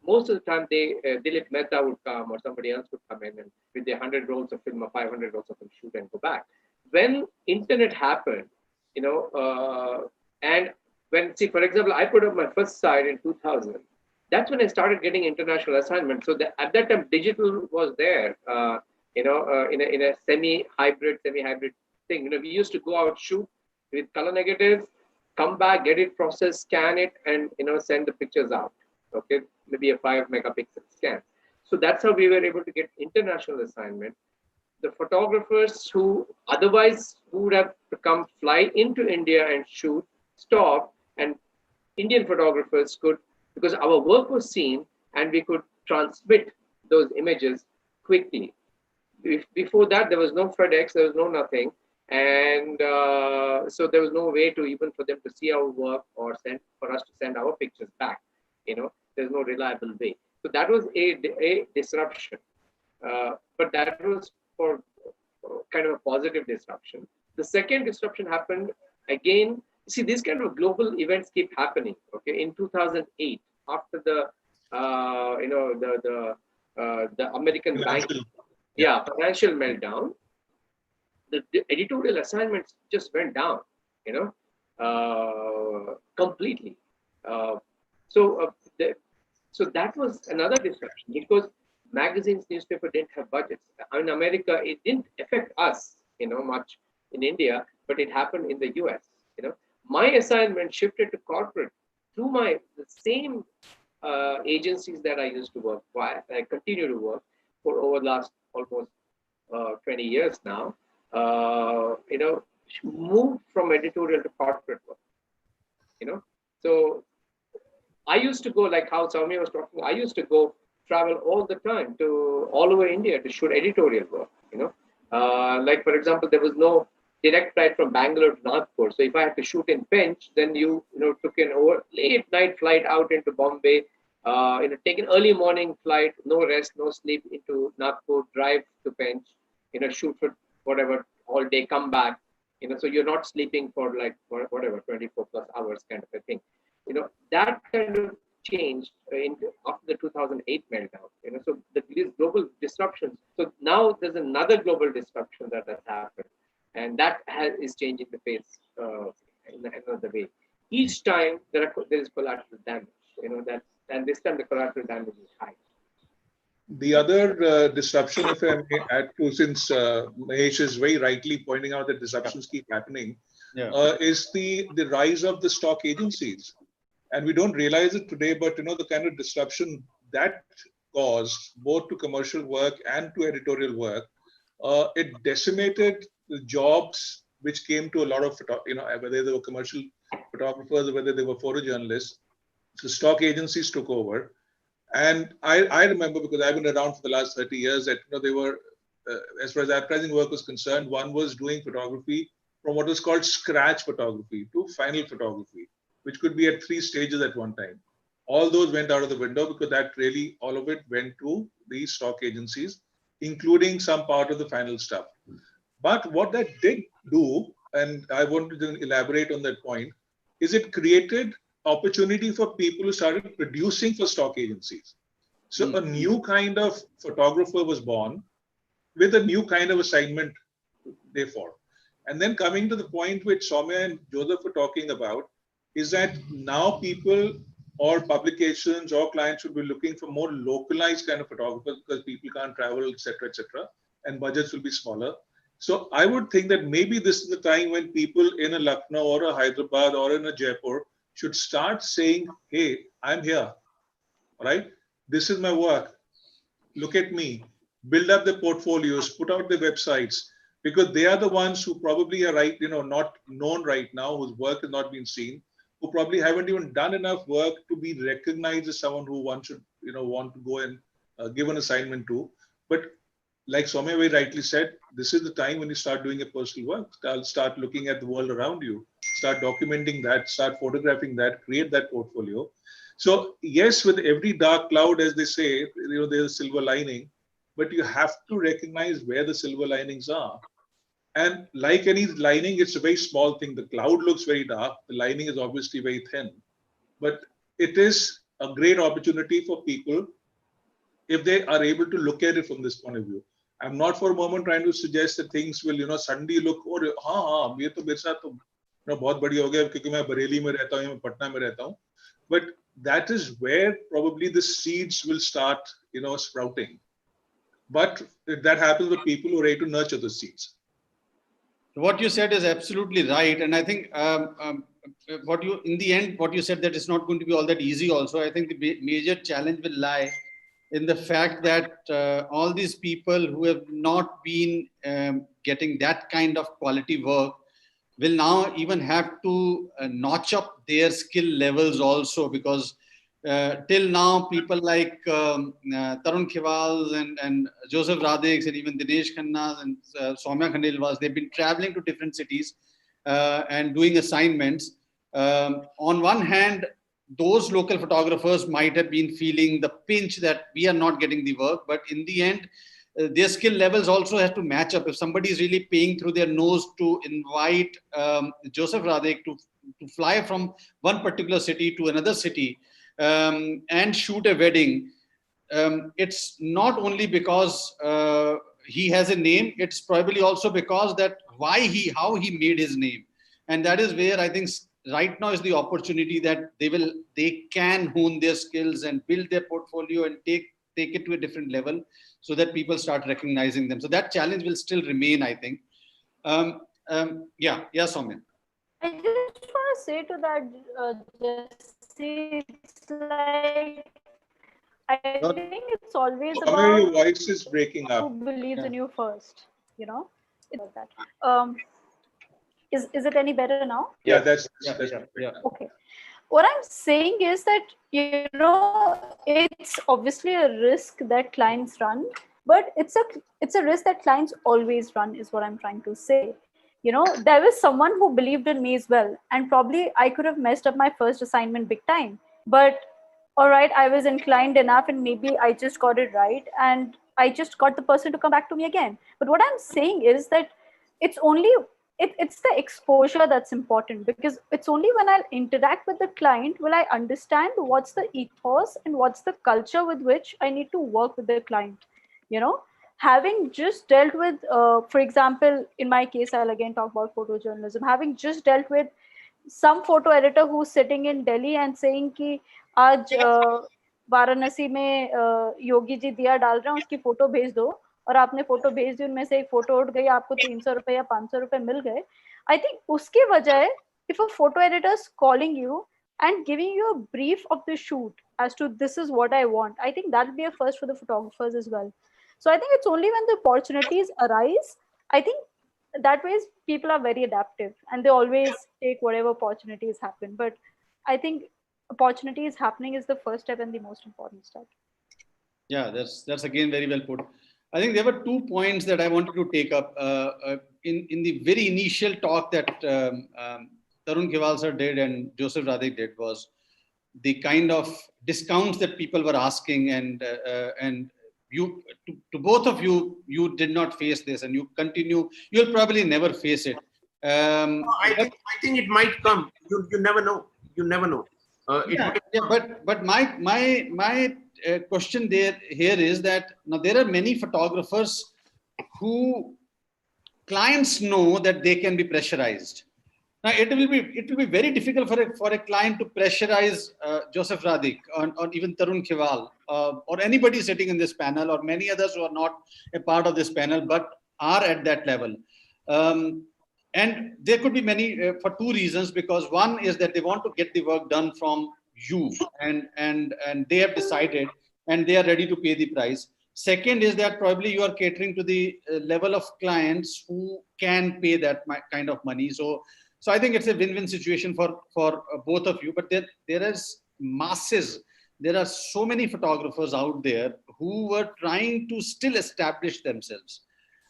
most of the time, Dilip Mehta would come or somebody else would come in and with their 100 rolls of film or 500 rolls of film shoot and go back. When internet happened, and see, for example, I put up my first site in 2000. That's when I started getting international assignments. So at that time, digital was there, in a semi-hybrid thing. We used to go out, shoot with color negatives, come back, get it processed, scan it, and send the pictures out. Okay, maybe a 5 megapixel scan. So that's how we were able to get international assignment. The photographers who otherwise would have to come fly into India and shoot, stop, and Indian photographers could, because our work was seen and we could transmit those images quickly. Before that, there was no FedEx, there was no nothing. And so there was no way to even for them to see our work or for us to send our pictures back. There's no reliable way. So that was a disruption. But that was for kind of a positive disruption. The second disruption happened again. See, these kind of global events keep happening. Okay, in 2008, after the the American bank, financial meltdown, the editorial assignments just went down, completely. So that was another disruption because magazines, newspaper didn't have budgets. In America, it didn't affect us, much in India, but it happened in the US. My assignment shifted to corporate through the same agencies that I used to work for. I continue to work for over the last almost 20 years now. Moved from editorial to corporate work. So I used to go, like how Saumya was talking, I used to go travel all the time to all over India to shoot editorial work. Like for example, there was no direct flight from Bangalore to Nagpur. So if I had to shoot in Pench, then you took an late night flight out into Bombay, take an early morning flight, no rest, no sleep into Nagpur, drive to Pench, shoot for whatever all day, come back. So you're not sleeping for like whatever 24 plus hours kind of a thing. That kind of changed after the 2008 meltdown. So these global disruptions. So now there's another global disruption that has happened, and that is changing the face in another way. Each time there is collateral damage. And this time the collateral damage is high. The other disruption, if I may add to, since Mahesh is very rightly pointing out that disruptions keep happening, is the rise of the stock agencies. And we don't realize it today, but the kind of disruption that caused both to commercial work and to editorial work, it decimated the jobs which came to a lot of, whether they were commercial photographers or whether they were photojournalists. So stock agencies took over. And I remember, because I've been around for the last 30 years, that they were, as far as advertising work was concerned, one was doing photography from what was called scratch photography to final photography, which could be at 3 stages at one time. All those went out of the window because that really, all of it went to the stock agencies, including some part of the final stuff. But what that did do, and I want to elaborate on that point, is it created opportunity for people who started producing for stock agencies. So a new kind of photographer was born with a new kind of assignment, therefore. And then coming to the point which Saumya and Joseph were talking about, is that now people or publications or clients should be looking for more localized kind of photographers because people can't travel, etc., and budgets will be smaller. So I would think that maybe this is the time when people in a Lucknow or a Hyderabad or in a Jaipur should start saying, hey, I'm here, right? This is my work. Look at me. Build up the portfolios, put out the websites, because they are the ones who probably are not known right now, whose work has not been seen, who probably haven't even done enough work to be recognized as someone who one should, want to go and give an assignment to. But like Saumya very rightly said, this is the time when you start doing your personal work. Start looking at the world around you, start documenting that, start photographing that, create that portfolio. So yes, with every dark cloud, as they say, there's a silver lining, but you have to recognize where the silver linings are. And like any lining, it's a very small thing. The cloud looks very dark. The lining is obviously very thin, but it is a great opportunity for people if they are able to look at it from this point of view. I'm not for a moment trying to suggest that things will, suddenly look, oh, हाँ, ये तो मेरे साथ तो, बहुत बढ़िया हो गया क्योंकि मैं बरेली में रहता हूँ, मैं पटना में रहता हूँ. But that is where probably the seeds will start, sprouting. But that happens with people who are ready to nurture the seeds. What you said is absolutely right, and I think what you said that it's not going to be all that easy. Also, I think the major challenge will lie in the fact that all these people who have not been getting that kind of quality work will now even have to notch up their skill levels also, because till now people like Tarun Khiwal and Joseph Radhik and even Dinesh Khanna and Saumya Khandelwal, they've been traveling to different cities and doing assignments. On one hand, those local photographers might have been feeling the pinch that we are not getting the work, but in the end, their skill levels also have to match up. If somebody is really paying through their nose to invite Joseph Radhik to fly from one particular city to another city and shoot a wedding, it's not only because he has a name, it's probably also because that how he made his name. And that is where I think right now is the opportunity that they can hone their skills and build their portfolio and take it to a different level so that people start recognizing them. So that challenge will still remain, I think. Yeah, Saumya. I just want to say to that, Jassi, it's like, I think it's always Saumya, your about voice is breaking up. who believes in you first. It's about that. Is it any better now? Yeah, that's Okay. What I'm saying is that, it's obviously a risk that clients run, but it's a risk that clients always run, is what I'm trying to say. There was someone who believed in me as well, and probably I could have messed up my first assignment big time, but all right, I was inclined enough and maybe I just got it right and I just got the person to come back to me again. But what I'm saying is that it's only it's the exposure that's important, because it's only when I'll interact with the client will I understand what's the ethos and what's the culture with which I need to work with the client. Having just dealt with, for example, in my case, I'll again talk about photojournalism, having just dealt with some photo editor who's sitting in Delhi and saying कि आज वाराणसी में योगी जी दिया डाल रहे हैं, उसकी photo भेज दो, और आपने फोटो भेज दी, उनमें से एक फोटो उठ गई, आपको 300 रुपए या 500 रुपए मिल गए. I think उसके बजाय if a photo editor is calling you and giving you a brief of the shoot as to this is what I want, I think that will be a first for the photographers as well. So I think it's only when the opportunities arise, I think that way people are very adaptive and they always take whatever opportunities happen. But I think opportunities happening is the first step and the most important step. Yeah, that's again very well put. I think there were 2 points that I wanted to take up in the very initial talk that Tarun Khiwal sir did and Joseph Radhik did, was the kind of discounts that people were asking, and you to both of you did not face this, and you'll probably never face it. I think it might come. You never know. But my question here is that now there are many photographers who clients know that they can be pressurized. Now it will be very difficult for a client to pressurize Joseph Radhik or even Tarun Khiwal or anybody sitting in this panel, or many others who are not a part of this panel but are at that level. And there could be many for 2 reasons, because one is that they want to get the work done from you, and they have decided and they are ready to pay the price. Second is that probably you are catering to the level of clients who can pay that kind of money. So I think it's a win-win situation for both of you. But there is masses there are so many photographers out there who were trying to still establish themselves.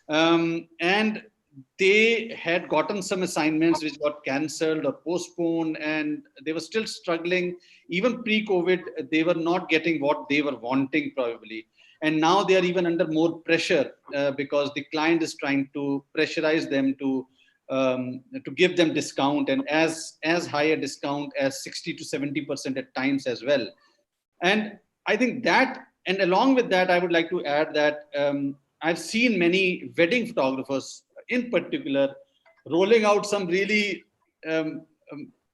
And they had gotten some assignments which got cancelled or postponed, and they were still struggling. Even pre-COVID, they were not getting what they were wanting probably. And now they are even under more pressure because the client is trying to pressurize them to give them discount, and as high a discount as 60 to 70% at times as well. And I think that, and along with that, I would like to add that I've seen many wedding photographers in particular rolling out some really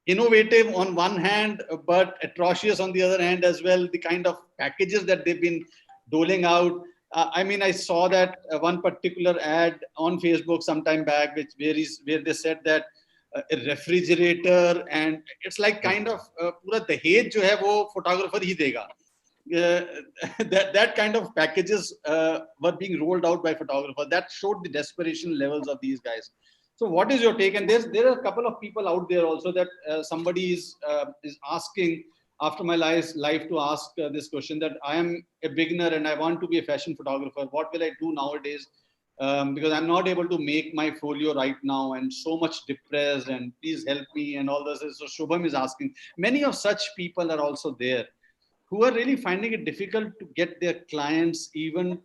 innovative on one hand, but atrocious on the other hand as well, the kind of packages that they've been doling out. I mean, I saw that one particular ad on Facebook sometime back, where they said that a refrigerator, and it's like kind of पूरा दहेज जो है वो photographer ही देगा. That kind of packages were being rolled out by photographers. That showed the desperation levels of these guys. So what is your take? And there are a couple of people out there also that somebody is asking after my life to ask this question, that I am a beginner and I want to be a fashion photographer. What will I do nowadays? Because I'm not able to make my folio right now and so much depressed, and please help me and all this. So Shubham is asking. Many of such people are also there who are really finding it difficult to get their clients, even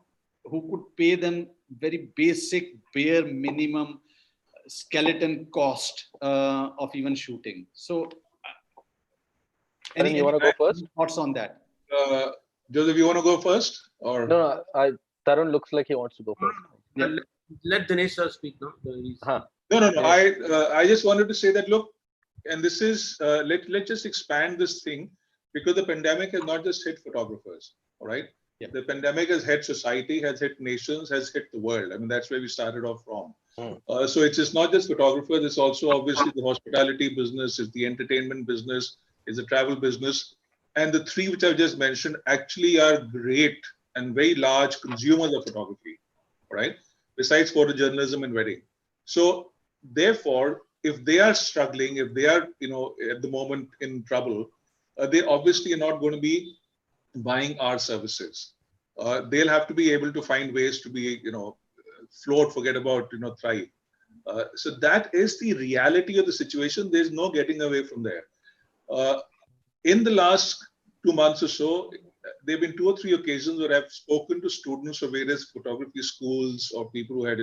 who could pay them very basic, bare minimum skeleton cost of even shooting. So any you want to go first? thoughts on that? Joseph, you want to go first? Or No, Tarun looks like he wants to go first. Yeah. Let Dinesh sir speak now. No. Yeah. I just wanted to say that, look, and this is let's just expand this thing, because the pandemic has not just hit photographers, all right? Yeah. The pandemic has hit society, has hit nations, has hit the world. I mean, that's where we started off from. So it's just not just photographers, it's also obviously the hospitality business, it's the entertainment business, it's the travel business. And the three which I've just mentioned actually are great and very large consumers of photography, right? Besides photojournalism and wedding. So therefore, if they are struggling, if they are, at the moment in trouble, they obviously are not going to be buying our services. They'll have to be able to find ways to be, float, forget about, thrive. So that is the reality of the situation. There's no getting away from there. In the last 2 months or so, there have been 2 or 3 occasions where I've spoken to students of various photography schools, or people who had,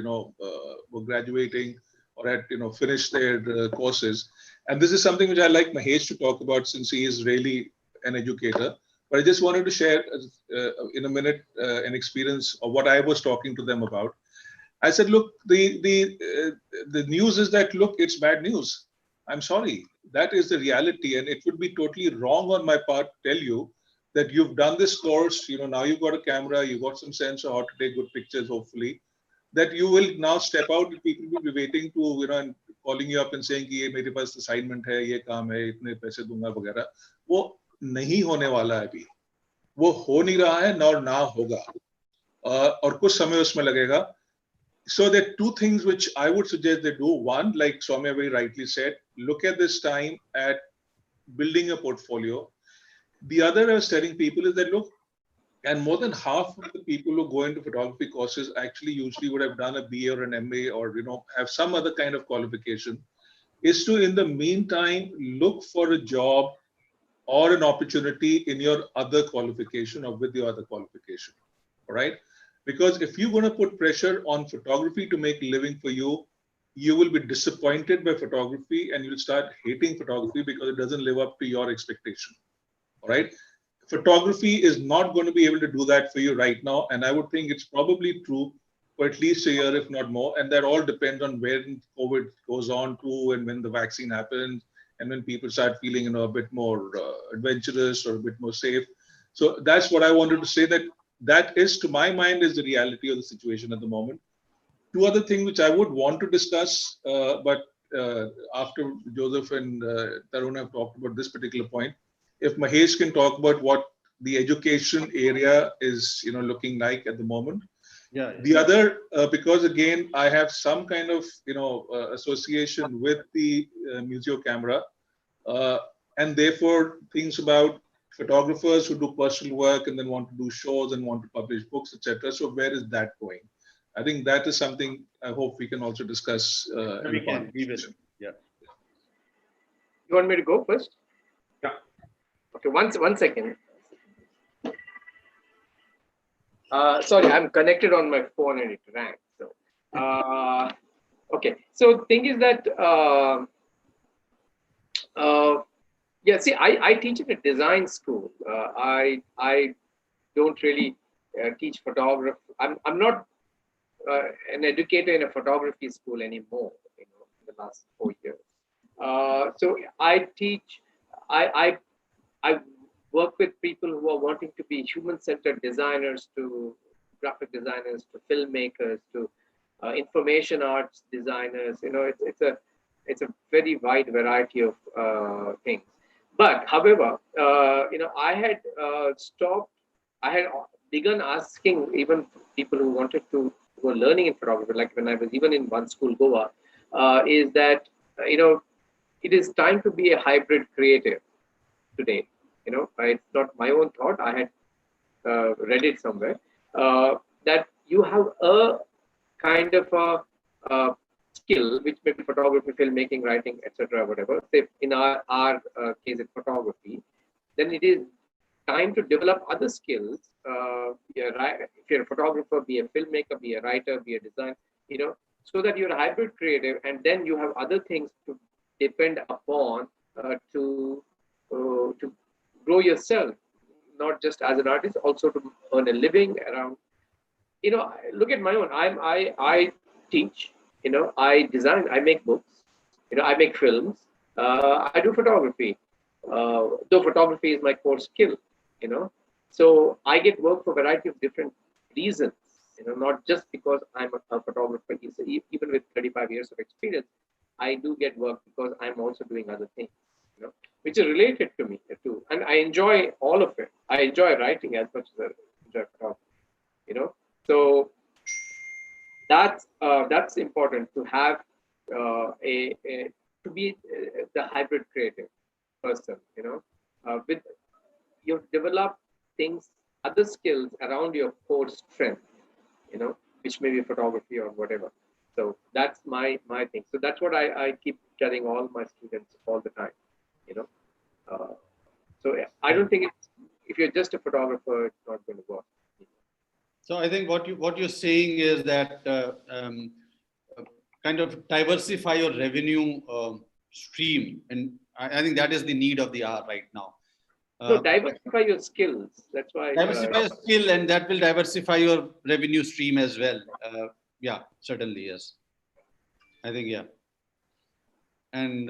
were graduating or had, finished their courses. And this is something which I like Mahesh to talk about, since he is really an educator. But I just wanted to share in a minute an experience of what I was talking to them about. I said, look, the news is that, look, it's bad news. I'm sorry. That is the reality. And it would be totally wrong on my part to tell you that you've done this course, now you've got a camera, you've got some sense of how to take good pictures, hopefully, that you will now step out and people will be waiting to, and calling you up and saying, कि ये मेरे पास assignment है, ये काम है, इतने पैसे दूंगा वगैरह. वो नहीं होने वाला है अभी. वो हो नहीं रहा है, ना होगा. और कुछ समय उसमें लगेगा. So there are 2 things which I would suggest they do. One, like Saumya very rightly said, look at this time at building a portfolio. The other I was telling people is that, look, and more than half of the people who go into photography courses actually usually would have done a BA or an MA, or have some other kind of qualification, is to, in the meantime, look for a job or an opportunity in your other qualification or with your other qualification. All right? Because if you're going to put pressure on photography to make a living for you, you will be disappointed by photography and you'll start hating photography because it doesn't live up to your expectation. All right? Photography is not going to be able to do that for you right now. And I would think it's probably true for at least a year, if not more. And that all depends on when COVID goes on to, and when the vaccine happens, and when people start feeling, a bit more adventurous or a bit more safe. So that's what I wanted to say, that is, to my mind, is the reality of the situation at the moment. 2 other things which I would want to discuss, but after Joseph and Tarun have talked about this particular point, if Mahesh can talk about what the education area is, looking like at the moment. Yeah. The other, because again, I have some kind of, association with the Museo camera, and therefore things about photographers who do personal work and then want to do shows and want to publish books, etc. So where is that going? I think that is something I hope we can also discuss. We can. We will. Yeah. You want me to go first? Yeah. Okay, one second. Sorry, I'm connected on my phone and it rang. So, okay. So, thing is that, yeah. See, I teach in a design school. I don't really teach photography. I'm not an educator in a photography school anymore. In the last 4 years. So I teach. I work with people who are wanting to be human-centered designers, to graphic designers, to filmmakers, to information arts designers. It's a very wide variety of things. But however, I had stopped. I had begun asking even people who wanted to who were learning in photography, like when I was even in one school, Goa, is that it is time to be a hybrid creative today. It's not my own thought. I had read it somewhere that you have a kind of a skill, which may be photography, filmmaking, writing, etc., whatever. Say in our case, in photography, then it is time to develop other skills. If you're a photographer, be a filmmaker, be a writer, be a designer, so that you're a hybrid creative, and then you have other things to depend upon to grow yourself, not just as an artist, also to earn a living around. Look at my own. I teach. I design. I make books. I make films. I do photography. Though photography is my core skill. So I get work for a variety of different reasons. Not just because I'm a photographer. Even with 35 years of experience, I do get work because I'm also doing other things. Which is related to me too, and I enjoy all of it. I enjoy writing as much as I enjoy photography. So that's important to have to be the hybrid creative person. With you develop things, other skills around your core strength. Which may be photography or whatever. So that's my thing. So that's what I keep telling all my students all the time. So I don't think if you're just a photographer, it's not going to work. So I think what you're saying is that kind of diversify your revenue stream, and I think that is the need of the hour right now. So diversify your skills. That's why diversify your skill, and that will diversify your revenue stream as well. Yeah, certainly, yes. I think, yeah. And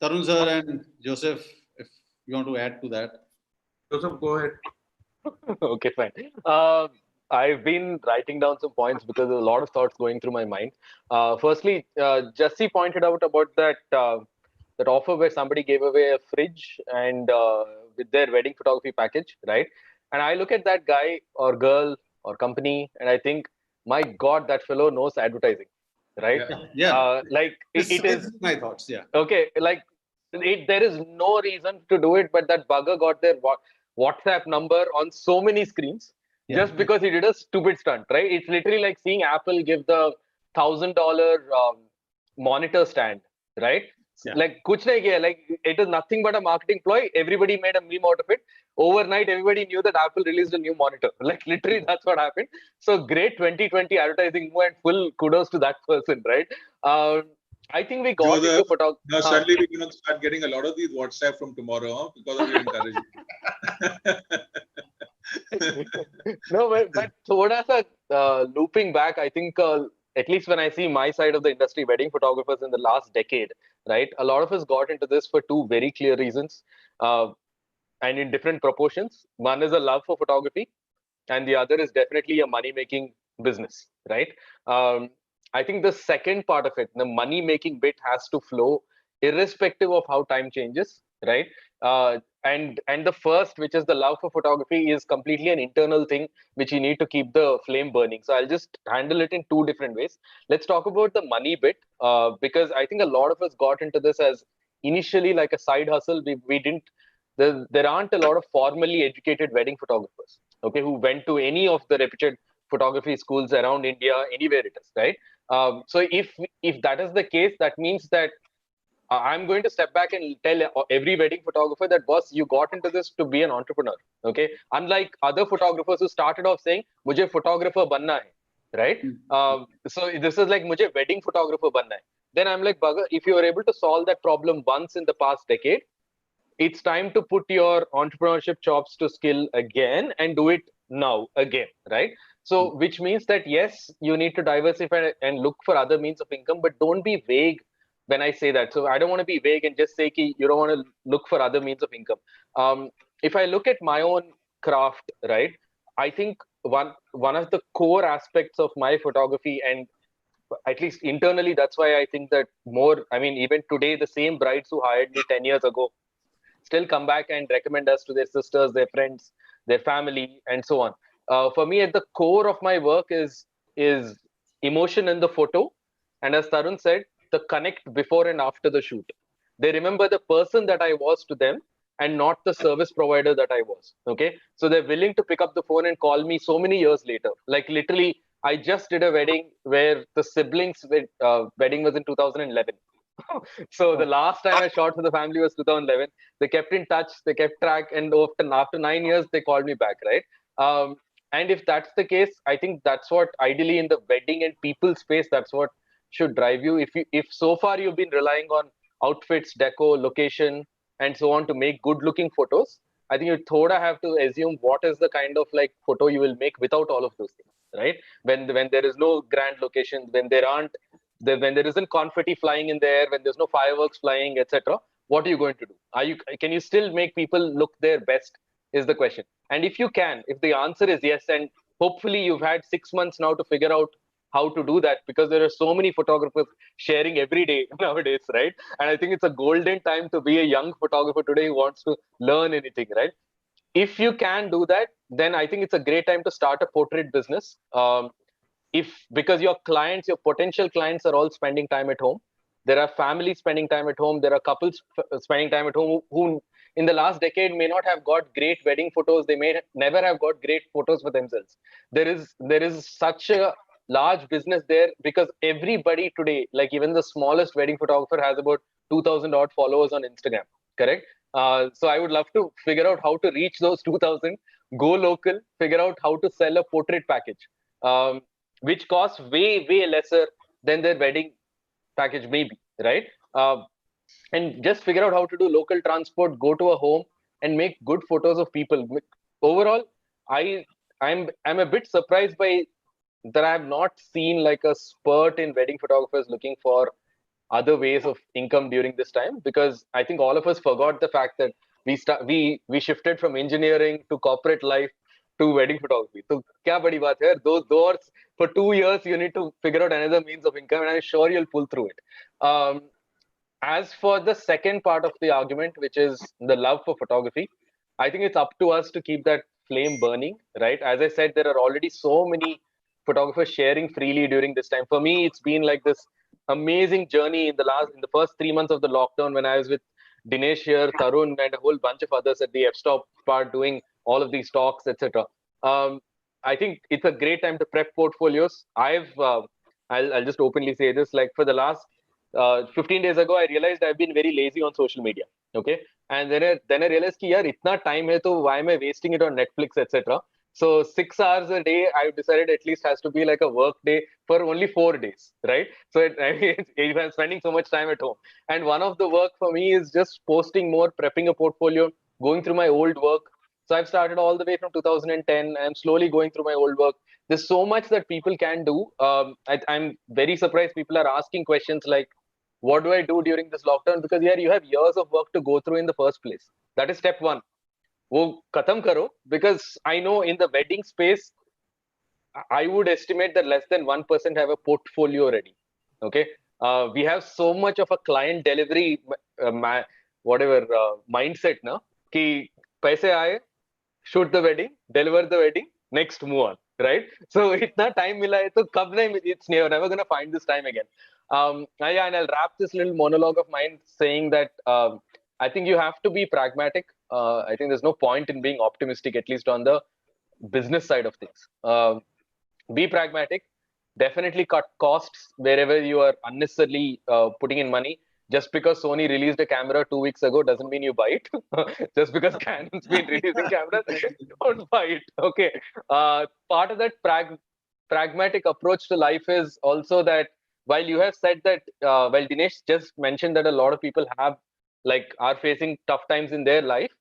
Tarun sir and Joseph, if you want to add to that. Joseph, go ahead. Okay, fine. I've been writing down some points because there's a lot of thoughts going through my mind. Firstly, Jassi pointed out about that offer where somebody gave away a fridge and with their wedding photography package, right? And I look at that guy or girl or company, and I think, my God, that fellow knows advertising, right? Yeah. It is my thoughts. Yeah. okay. There is no reason to do it, but that bugger got their WhatsApp number on so many screens just because he did a stupid stunt, right? It's literally like seeing Apple give the $1,000 monitor stand, right? Yeah. Like, kuch nahi kiya. Like, it is nothing but a marketing ploy. Everybody made a meme out of it. Overnight, everybody knew that Apple released a new monitor. Like, literally, that's what happened. So great 2020 advertising move, and full kudos to that person, right? I think we got into photography. Now suddenly we're going to start getting a lot of these WhatsApp from tomorrow, because of your encouragement. No, but thoda sa, looping back, I think at least when I see my side of the industry, wedding photographers in the last decade, right? A lot of us got into this for two very clear reasons, and in different proportions. One is a love for photography, and the other is definitely a money-making business, right? I think the second part of it, the money-making bit, has to flow irrespective of how time changes, right? And the first, which is the love for photography, is completely an internal thing which you need to keep the flame burning. So I'll just handle it in two different ways. Let's talk about the money bit, because I think a lot of us got into this as initially like a side hustle. We didn't there aren't a lot of formally educated wedding photographers, okay, who went to any of the reputed photography schools around India, anywhere it is, right? So if that is the case, that means that I'm going to step back and tell every wedding photographer that, boss, you got into this to be an entrepreneur. Okay. Unlike other photographers who started off saying, "Mujhe photographer banna hai," right? So this is like, "Mujhe wedding photographer banna hai." Then I'm like, Bugger, if you were able to solve that problem once in the past decade, it's time to put your entrepreneurship chops to skill again and do it now again, right? So which means that yes, you need to diversify and look for other means of income, but don't be vague when I say that. So I don't want to be vague and just say ki you don't want to look for other means of income. If I look at my own craft, right, I think one of the core aspects of my photography, and at least internally, that's why I think that more, I mean, even today, the same brides who hired me 10 years ago still come back and recommend us to their sisters, their friends, their family, and so on. For me, at the core of my work is emotion in the photo, and as Tarun said, the connect before and after the shoot. They remember the person that I was to them, and not the service provider that I was. Okay, so they're willing to pick up the phone and call me so many years later. Like literally, I just did a wedding where the siblings' wedding was in 2011. So the last time I shot for the family was 2011. They kept in touch, they kept track, and after 9 years, they called me back, right? And if that's the case, I think that's what ideally in the wedding and people space, that's what should drive you. If so far you've been relying on outfits, deco, location, and so on to make good looking photos, I think you thoda have to assume what is the kind of like photo you will make without all of those things, right? When there is no grand location, when there aren't when there isn't confetti flying in the air, when there's no fireworks flying, etc., what are you going to do? Can you still make people look their best? Is the question. And if you can, if the answer is yes, and hopefully you've had 6 months now to figure out how to do that, because there are so many photographers sharing every day nowadays, right? And I think it's a golden time to be a young photographer today who wants to learn anything, right? If you can do that, then I think it's a great time to start a portrait business. If because your clients, your potential clients are all spending time at home, there are families spending time at home, there are couples spending time at home who in the last decade may not have got great wedding photos, they may never have got great photos for themselves. There is such a large business there, because everybody today, like even the smallest wedding photographer, has about 2000 odd followers on Instagram, correct? So I would love to figure out how to reach those 2000, go local, figure out how to sell a portrait package, which costs way lesser than their wedding package maybe, right? And just figure out how to do local transport, go to a home and make good photos of people. Overall, I'm a bit surprised by that I have not seen like a spurt in wedding photographers looking for other ways of income during this time, because I think all of us forgot the fact that we shifted from engineering to corporate life to wedding photography. So kya badi baat hai? Those doors for 2 years you need to figure out another means of income, and I'm sure you'll pull through it. As for the second part of the argument, which is the love for photography, I think it's up to us to keep that flame burning, right? As I said, there are already so many photographers sharing freely during this time. For me, it's been like this amazing journey in the first 3 months of the lockdown, when I was with Dinesh here, Tarun, and a whole bunch of others at the F-Stop part doing all of these talks, etc. I think it's a great time to prep portfolios. I'll just openly say this, like for the last 15 days ago, I realized I've been very lazy on social media. Okay. And then I realized ki yaar, itna time hai, to why am I wasting it on Netflix, etc. So 6 hours a day, I've decided at least has to be like a work day for only 4 days, right? So I mean, if I'm spending so much time at home, and one of the work for me is just posting more, prepping a portfolio, going through my old work. So I've started all the way from 2010. I'm slowly going through my old work. There's so much that people can do. I'm very surprised people are asking questions like, what do I do during this lockdown? Because yeah, you have years of work to go through in the first place. That is step one. वो खत्म करो, because I know in the wedding space, I would estimate that less than 1% have a portfolio ready. Okay, we have so much of a client delivery, mindset ना कि पैसे आए, shoot the wedding, deliver the wedding, next move on, right? So itna time mila hai, to kab nahi, it's never gonna find this time again. Yeah, and I'll wrap this little monologue of mine saying that I think you have to be pragmatic. I think there's no point in being optimistic, at least on the business side of things. Be pragmatic. Definitely cut costs wherever you are unnecessarily putting in money. Just because Sony released a camera 2 weeks ago doesn't mean you buy it. Just because Canon's been releasing cameras, don't buy it. Okay. Part of that pragmatic approach to life is also that while you have said that, while Dinesh just mentioned that a lot of people are facing tough times in their life,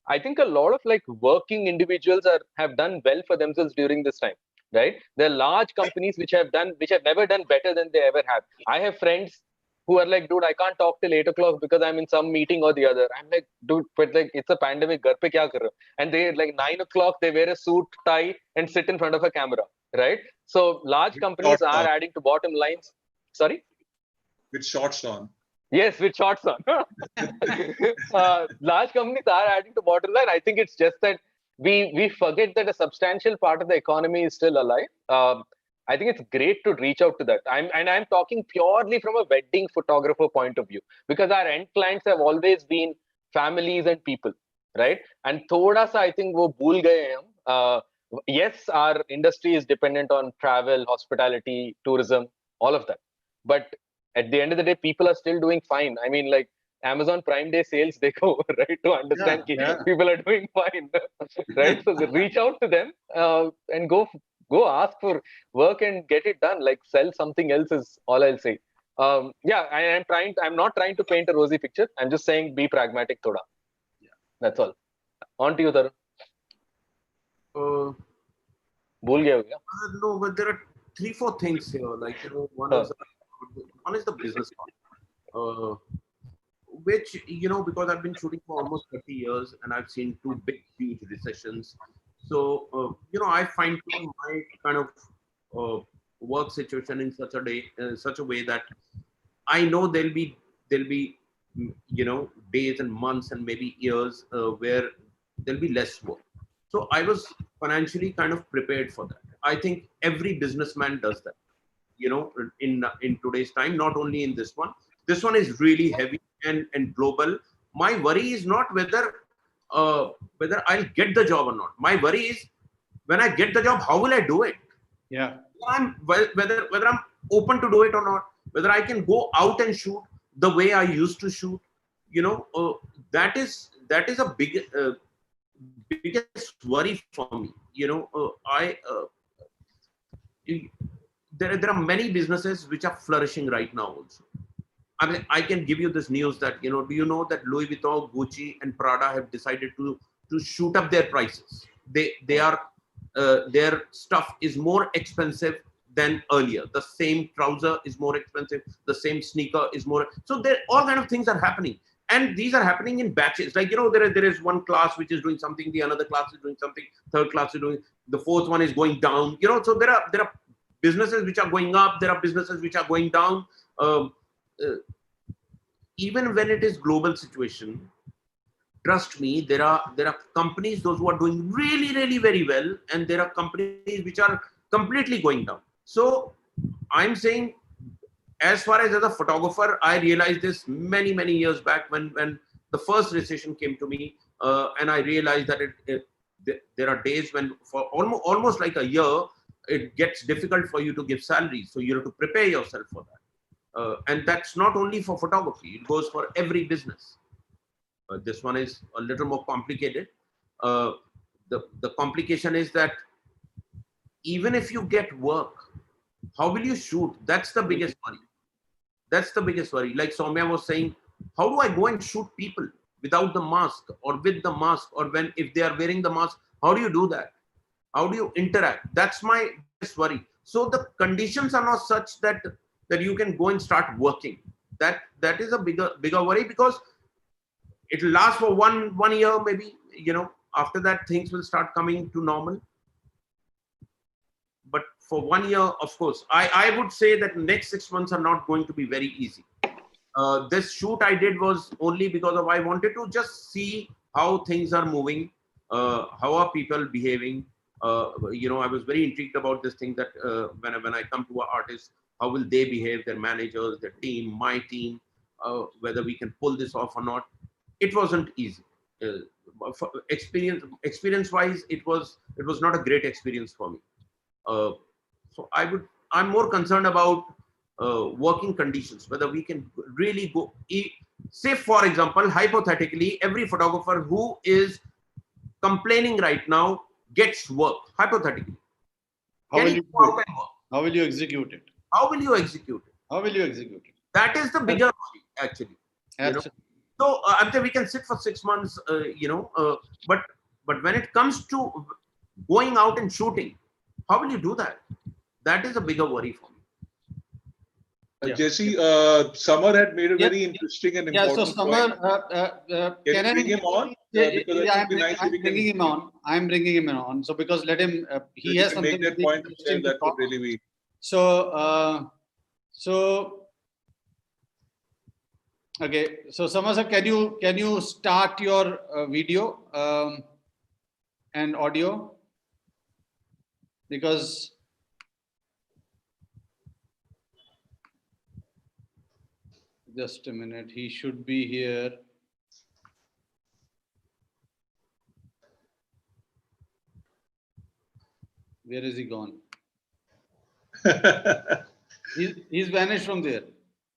I think a lot of working individuals have done well for themselves during this time, right? There are large companies which have never done better than they ever have. I have friends who are like, dude, I can't talk till 8 o'clock because I'm in some meeting or the other. I'm like, dude, but it's a pandemic, ghar pe kya kar rahe ho? And they 9 o'clock, they wear a suit, tie, and sit in front of a camera, right? So large companies Shorts are on. adding to bottom lines. Sorry? With shorts on. Yes, with shorts on. Large companies are adding to bottom line. I think it's just that we forget that a substantial part of the economy is still alive. I think it's great to reach out to that. I'm talking purely from a wedding photographer point of view, because our end clients have always been families and people, right? And thoda sa I think wo bhul gaye hain hum. Yes, our industry is dependent on travel, hospitality, tourism, all of that. But at the end of the day, people are still doing fine. I mean, Amazon Prime Day sales, they go, right, to understand people are doing fine, right? So reach out to them and go ask for work and get it done. Sell something else is all I'll say. I'm not trying to paint a rosy picture. I'm just saying be pragmatic, thoda. Yeah. That's all. On to you, Tarun. Bhul gaya ho kya? No, but there are 3-4 things here. One is the business part, which because I've been shooting for almost 30 years and I've seen 2 big, huge recessions. So I find my kind of work situation in such a way that I know there'll be days and months and maybe years where there'll be less work. So I was financially kind of prepared for that. I think every businessman does that, in today's time, not only in this one. This one is really heavy and global. My worry is not whether I'll get the job or not. My worry is when I get the job, how will I do it? Yeah. Whether I'm open to do it or not, whether I can go out and shoot the way I used to shoot, that is a biggest worry for me. There are many businesses which are flourishing right now also. I mean, I can give you this news that, do you know that Louis Vuitton, Gucci, and Prada have decided to shoot up their prices? They are their stuff is more expensive than earlier. The same trouser is more expensive. The same sneaker is more. So there all kind of things are happening, and these are happening in batches. There is one class which is doing something, the another class is doing something, third class is doing, the fourth one is going down. So there are businesses which are going up. There are businesses which are going down. Even when it is global situation, trust me, there are companies, those who are doing really, really very well, and there are companies which are completely going down. So I'm saying, as a photographer, I realized this many, many years back when the first recession came to me, and I realized that there are days when for almost like a year, it gets difficult for you to give salaries. So you have to prepare yourself for that. And that's not only for photography, it goes for every business. This one is a little more complicated. The complication is that even if you get work, how will you shoot? That's the biggest worry. That's the biggest worry. Like Saumya was saying, how do I go and shoot people without the mask or with the mask, or if they are wearing the mask, how do you do that? How do you interact? That's my biggest worry. So the conditions are not such that you can go and start working. That is a bigger worry, because it will last for one year, maybe, after that things will start coming to normal. But for 1 year, of course, I would say that next 6 months are not going to be very easy. This shoot I did was only because I wanted to just see how things are moving, how are people behaving. I was very intrigued about this thing that when I come to an artist, how will they behave, their managers, their team, my team, whether we can pull this off or not. It wasn't easy. experience wise, it was not a great experience for me. So I'm more concerned about working conditions, whether we can really go. Say, for example, hypothetically, every photographer who is complaining right now gets work. Hypothetically, How will you go do out it? and work? How will you execute it? How will you execute it? How will you execute it? That is the bigger worry, actually. Absolutely. So I'm saying we can sit for 6 months, but when it comes to going out and shooting, how will you do that? That is a bigger worry for me. Jassi, Samar had made a very interesting and important so Samar, point. Can you bring him on? Because I think it'd be nice if we can bringing him on. I'm bringing him on. So because let him, he has something make that point interesting that to talk. would really be. Okay. So Samar sir, can you start your video and audio? Because just a minute, he should be here. Where is he gone? He's vanished from there.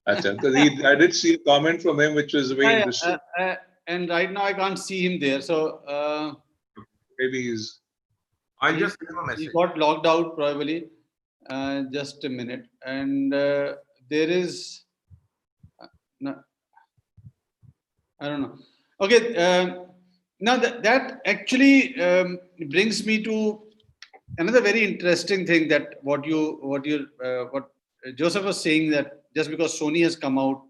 Because I did see a comment from him, which was very interesting. And right now I can't see him there. So maybe he's. I'll just send him a message. He got logged out probably. Just a minute. And there is. No, I don't know. Okay. Now that actually brings me to another very interesting thing, that what Joseph was saying, that just because Sony has come out,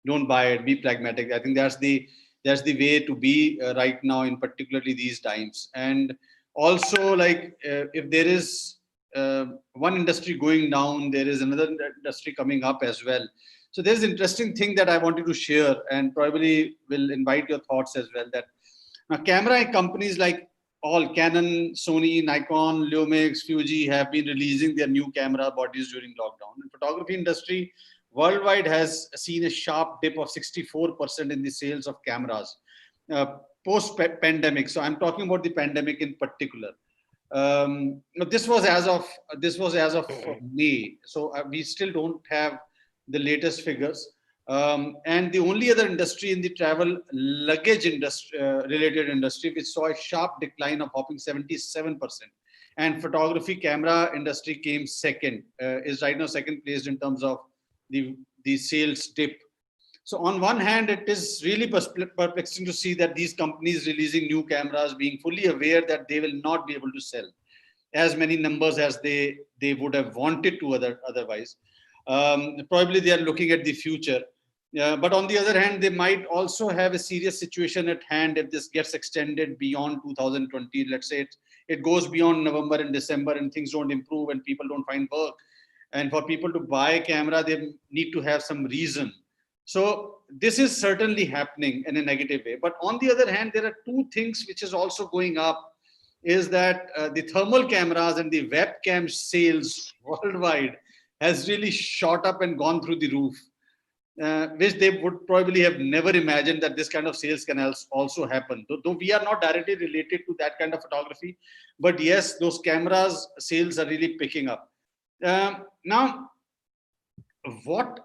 don't buy it, be pragmatic. I think that's the way to be right now, in particularly these times. And also, like, if there is one industry going down, there is another industry coming up as well. So there's an interesting thing that I wanted to share, and probably will invite your thoughts as well. That now camera companies like all Canon, Sony, Nikon, Lumix, Fuji have been releasing their new camera bodies during lockdown. And photography industry worldwide has seen a sharp dip of 64% in the sales of cameras post-pandemic. So I'm talking about the pandemic in particular. This was as of May. So we still don't have the latest figures. And the only other industry in the travel luggage industry related industry which saw a sharp decline of whopping 77%, and photography camera industry came second, is right now second placed in terms of the sales dip. So on one hand, it is really perplexing to see that these companies releasing new cameras being fully aware that they will not be able to sell as many numbers as they would have wanted to otherwise. Probably they are looking at the future. But on the other hand, they might also have a serious situation at hand if this gets extended beyond 2020. Let's say it goes beyond November and December and things don't improve and people don't find work. And for people to buy a camera, they need to have some reason. So this is certainly happening in a negative way. But on the other hand, there are two things which is also going up, is that the thermal cameras and the webcam sales worldwide has really shot up and gone through the roof. Which they would probably have never imagined that this kind of sales can also happen. Though we are not directly related to that kind of photography, but yes, those cameras sales are really picking up. Now, what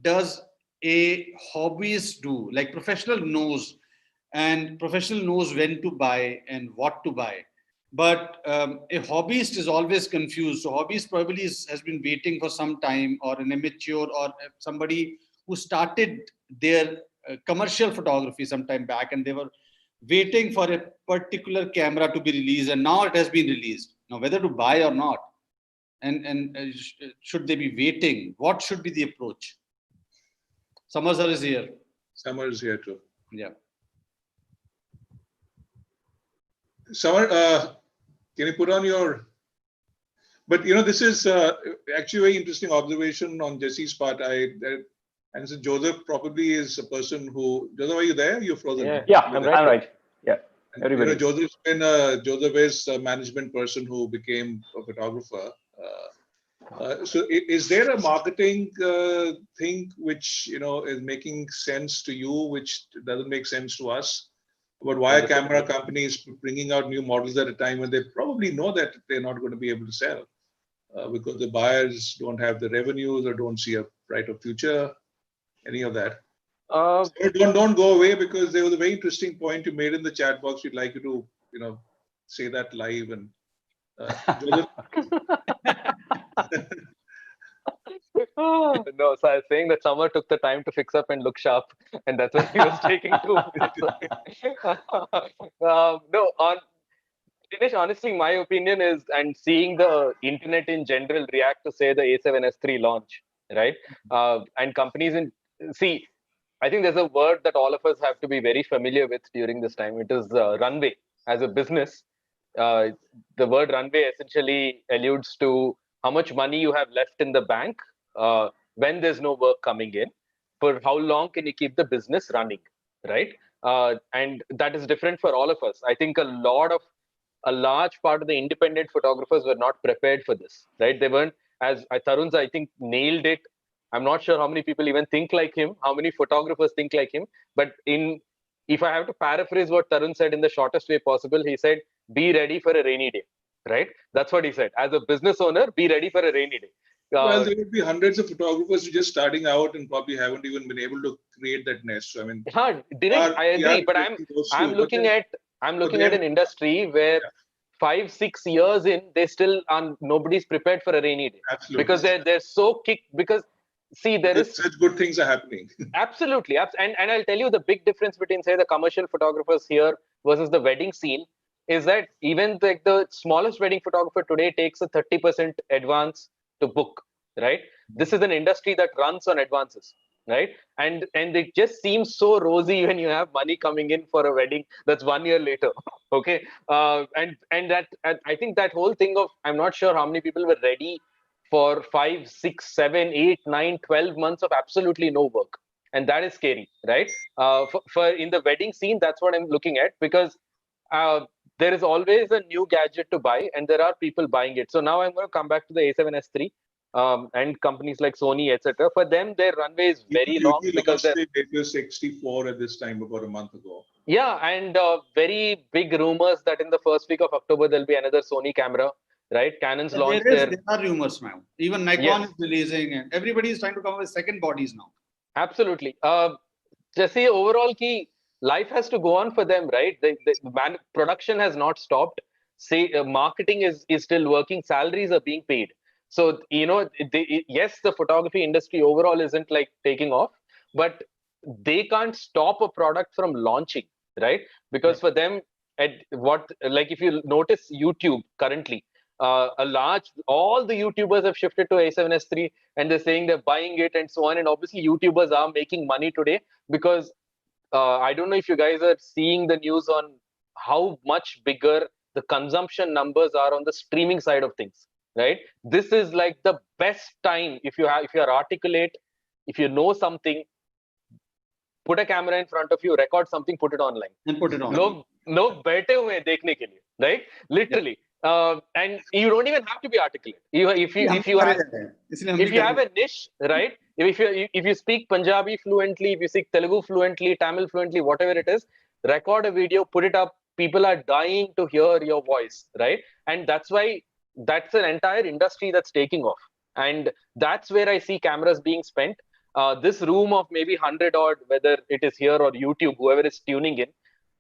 does a hobbyist do? Like professional knows when to buy and what to buy. But a hobbyist is always confused. So hobbyist probably has been waiting for some time, or an amateur, or somebody who started their commercial photography some time back, and they were waiting for a particular camera to be released, and now it has been released. Now, whether to buy or not, and should they be waiting? What should be the approach? Samar sir is here. Samar is here too. Yeah. Samar, can you put on your? But this is actually a very interesting observation on Jassi's part. And so Joseph probably is a person who. Joseph, are you there? You're frozen. Yeah, I'm right. Yeah, everybody. Joseph is a management person who became a photographer. So is there a marketing thing which is making sense to you, which doesn't make sense to us? But why are camera companies bringing out new models at a time when they probably know that they're not going to be able to sell because the buyers don't have the revenues or don't see a brighter future, any of that? So don't go away, because there was a very interesting point you made in the chat box. We'd like you to, say that live and. No, so I was saying that Summer took the time to fix up and look sharp, and that's what he was taking to. No, on Dinesh, honestly, my opinion is, and seeing the internet in general react to say the A7S III launch, right? And companies see, I think there's a word that all of us have to be very familiar with during this time. It is runway. As a business, the word runway essentially alludes to how much money you have left in the bank when there's no work coming in. For how long can you keep the business running, right? And that is different for all of us. I think a large part of the independent photographers were not prepared for this, right? They weren't, as Tarun's, I think, nailed it. I'm not sure how many people even think like him, how many photographers think like him. But if I have to paraphrase what Tarun said in the shortest way possible, he said, be ready for a rainy day, right? That's what he said. As a business owner, be ready for a rainy day. Well, there would be hundreds of photographers who just starting out and probably haven't even been able to create that nest. So, I mean, Dinesh, I agree, but I'm looking at an industry where 5-6 years in, they still are, nobody's prepared for a rainy day. Absolutely. Because they're so kicked, because see, such good things are happening. Absolutely. And I'll tell you the big difference between, say, the commercial photographers here versus the wedding scene is that even the smallest wedding photographer today takes a 30% advance to book, right? This is an industry that runs on advances, right? And it just seems so rosy when you have money coming in for a wedding that's 1 year later. Okay. And I think that whole thing of, I'm not sure how many people were ready for 5, 6, 7, 8, 9, 12 months of absolutely no work. And that is scary, right? For in the wedding scene, that's what I'm looking at, because there is always a new gadget to buy, and there are people buying it. So now I'm going to come back to the A7S III and companies like Sony, etc. For them, their runway is very long because they were 64 at this time about a month ago. Yeah, and very big rumors that in the first week of October there'll be another Sony camera. Right, Canon's launched there are rumors now. Even Nikon is releasing, and everybody is trying to come up with second bodies now. Absolutely. Jassi, overall, life has to go on for them, right? The production has not stopped. Marketing is still working. Salaries are being paid. So, yes, the photography industry overall isn't like taking off, but they can't stop a product from launching, right? Because for them, if you notice YouTube currently, all the YouTubers have shifted to A7S III, and they're saying they're buying it and so on. And obviously YouTubers are making money today because I don't know if you guys are seeing the news on how much bigger the consumption numbers are on the streaming side of things, right? This is like the best time if you are articulate, if you know something, put a camera in front of you, record something, put it online. And put it on. No better way dekhne ke liye, right? Literally. And you don't even have to be articulate. If you have a niche, right? If you speak Punjabi fluently, if you speak Telugu fluently, Tamil fluently, whatever it is, record a video, put it up. People are dying to hear your voice, right? And that's why that's an entire industry that's taking off. And that's where I see cameras being spent. This room of maybe 100 odd, whether it is here or YouTube, whoever is tuning in,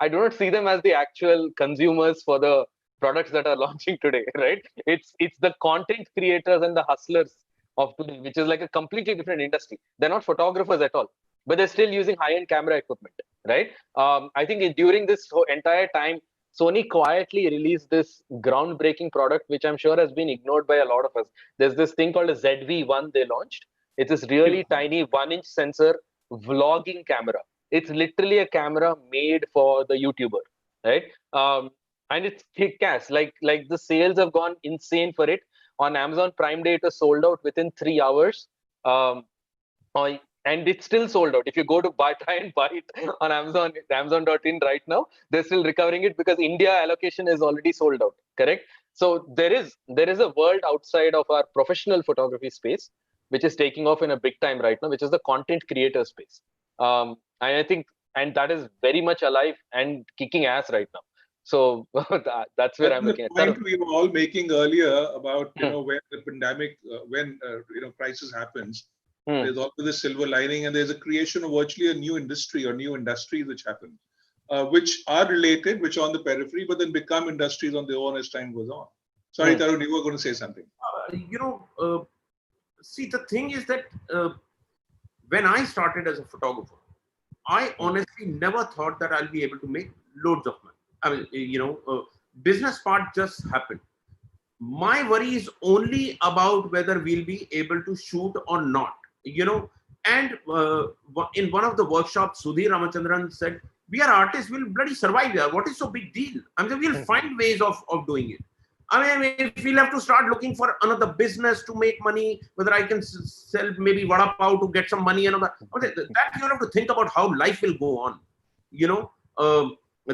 I do not see them as the actual consumers for the products that are launching today, right? It's the content creators and the hustlers of today, which is like a completely different industry. They're not photographers at all, but they're still using high-end camera equipment, right? I think during this entire time, Sony quietly released this groundbreaking product, which I'm sure has been ignored by a lot of us. There's this thing called a ZV-1 they launched. It's this really tiny 1-inch sensor vlogging camera. It's literally a camera made for the YouTuber, right? And it's kick-ass. Like the sales have gone insane for it. On Amazon Prime Day, it was sold out within 3 hours. And it's still sold out. If you go to try and buy it on Amazon.in right now, they're still recovering it because India allocation is already sold out, correct? So there is a world outside of our professional photography space, which is taking off in a big time right now, which is the content creator space. And I think, and that is very much alive and kicking ass right now. So that's where I I'm think looking the at. point we were all making earlier about, Hmm. when the pandemic, when crisis happens, Hmm. there's also this silver lining, and there's a creation of virtually a new industry or new industries which happen, which are related, which are on the periphery, but then become industries on their own as time goes on. Sorry, Hmm. Tarun, you were going to say something. See, the thing is that when I started as a photographer, I honestly never thought that I'll be able to make loads of money. I mean, business part just happened. My worry is only about whether we'll be able to shoot or not. And in one of the workshops, Sudhir Ramachandran said, "We are artists, we'll bloody survive here. What is so big deal? I mean, we'll find ways of doing it." I mean, if we'll have to start looking for another business to make money, whether I can sell maybe vada pav to get some money and all that, that you have to think about how life will go on. You know,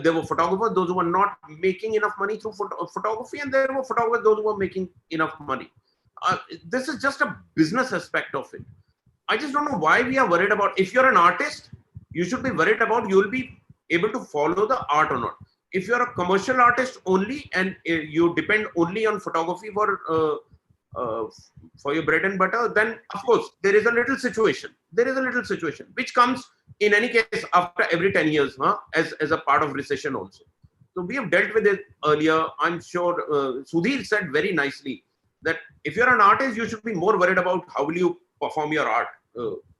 there were photographers, those who were not making enough money through photography, and there were photographers, those who were making enough money. This is just a business aspect of it. I just don't know why we are worried about. If you're an artist, you should be worried about you'll be able to follow the art or not. If you're a commercial artist only and you depend only on photography uh, for your bread and butter, then of course there is a little situation. There is a little situation which comes in any case after every 10 years, as a part of recession also. So we have dealt with it earlier. I'm sure Sudhir said very nicely that if you're an artist, you should be more worried about how will you perform your art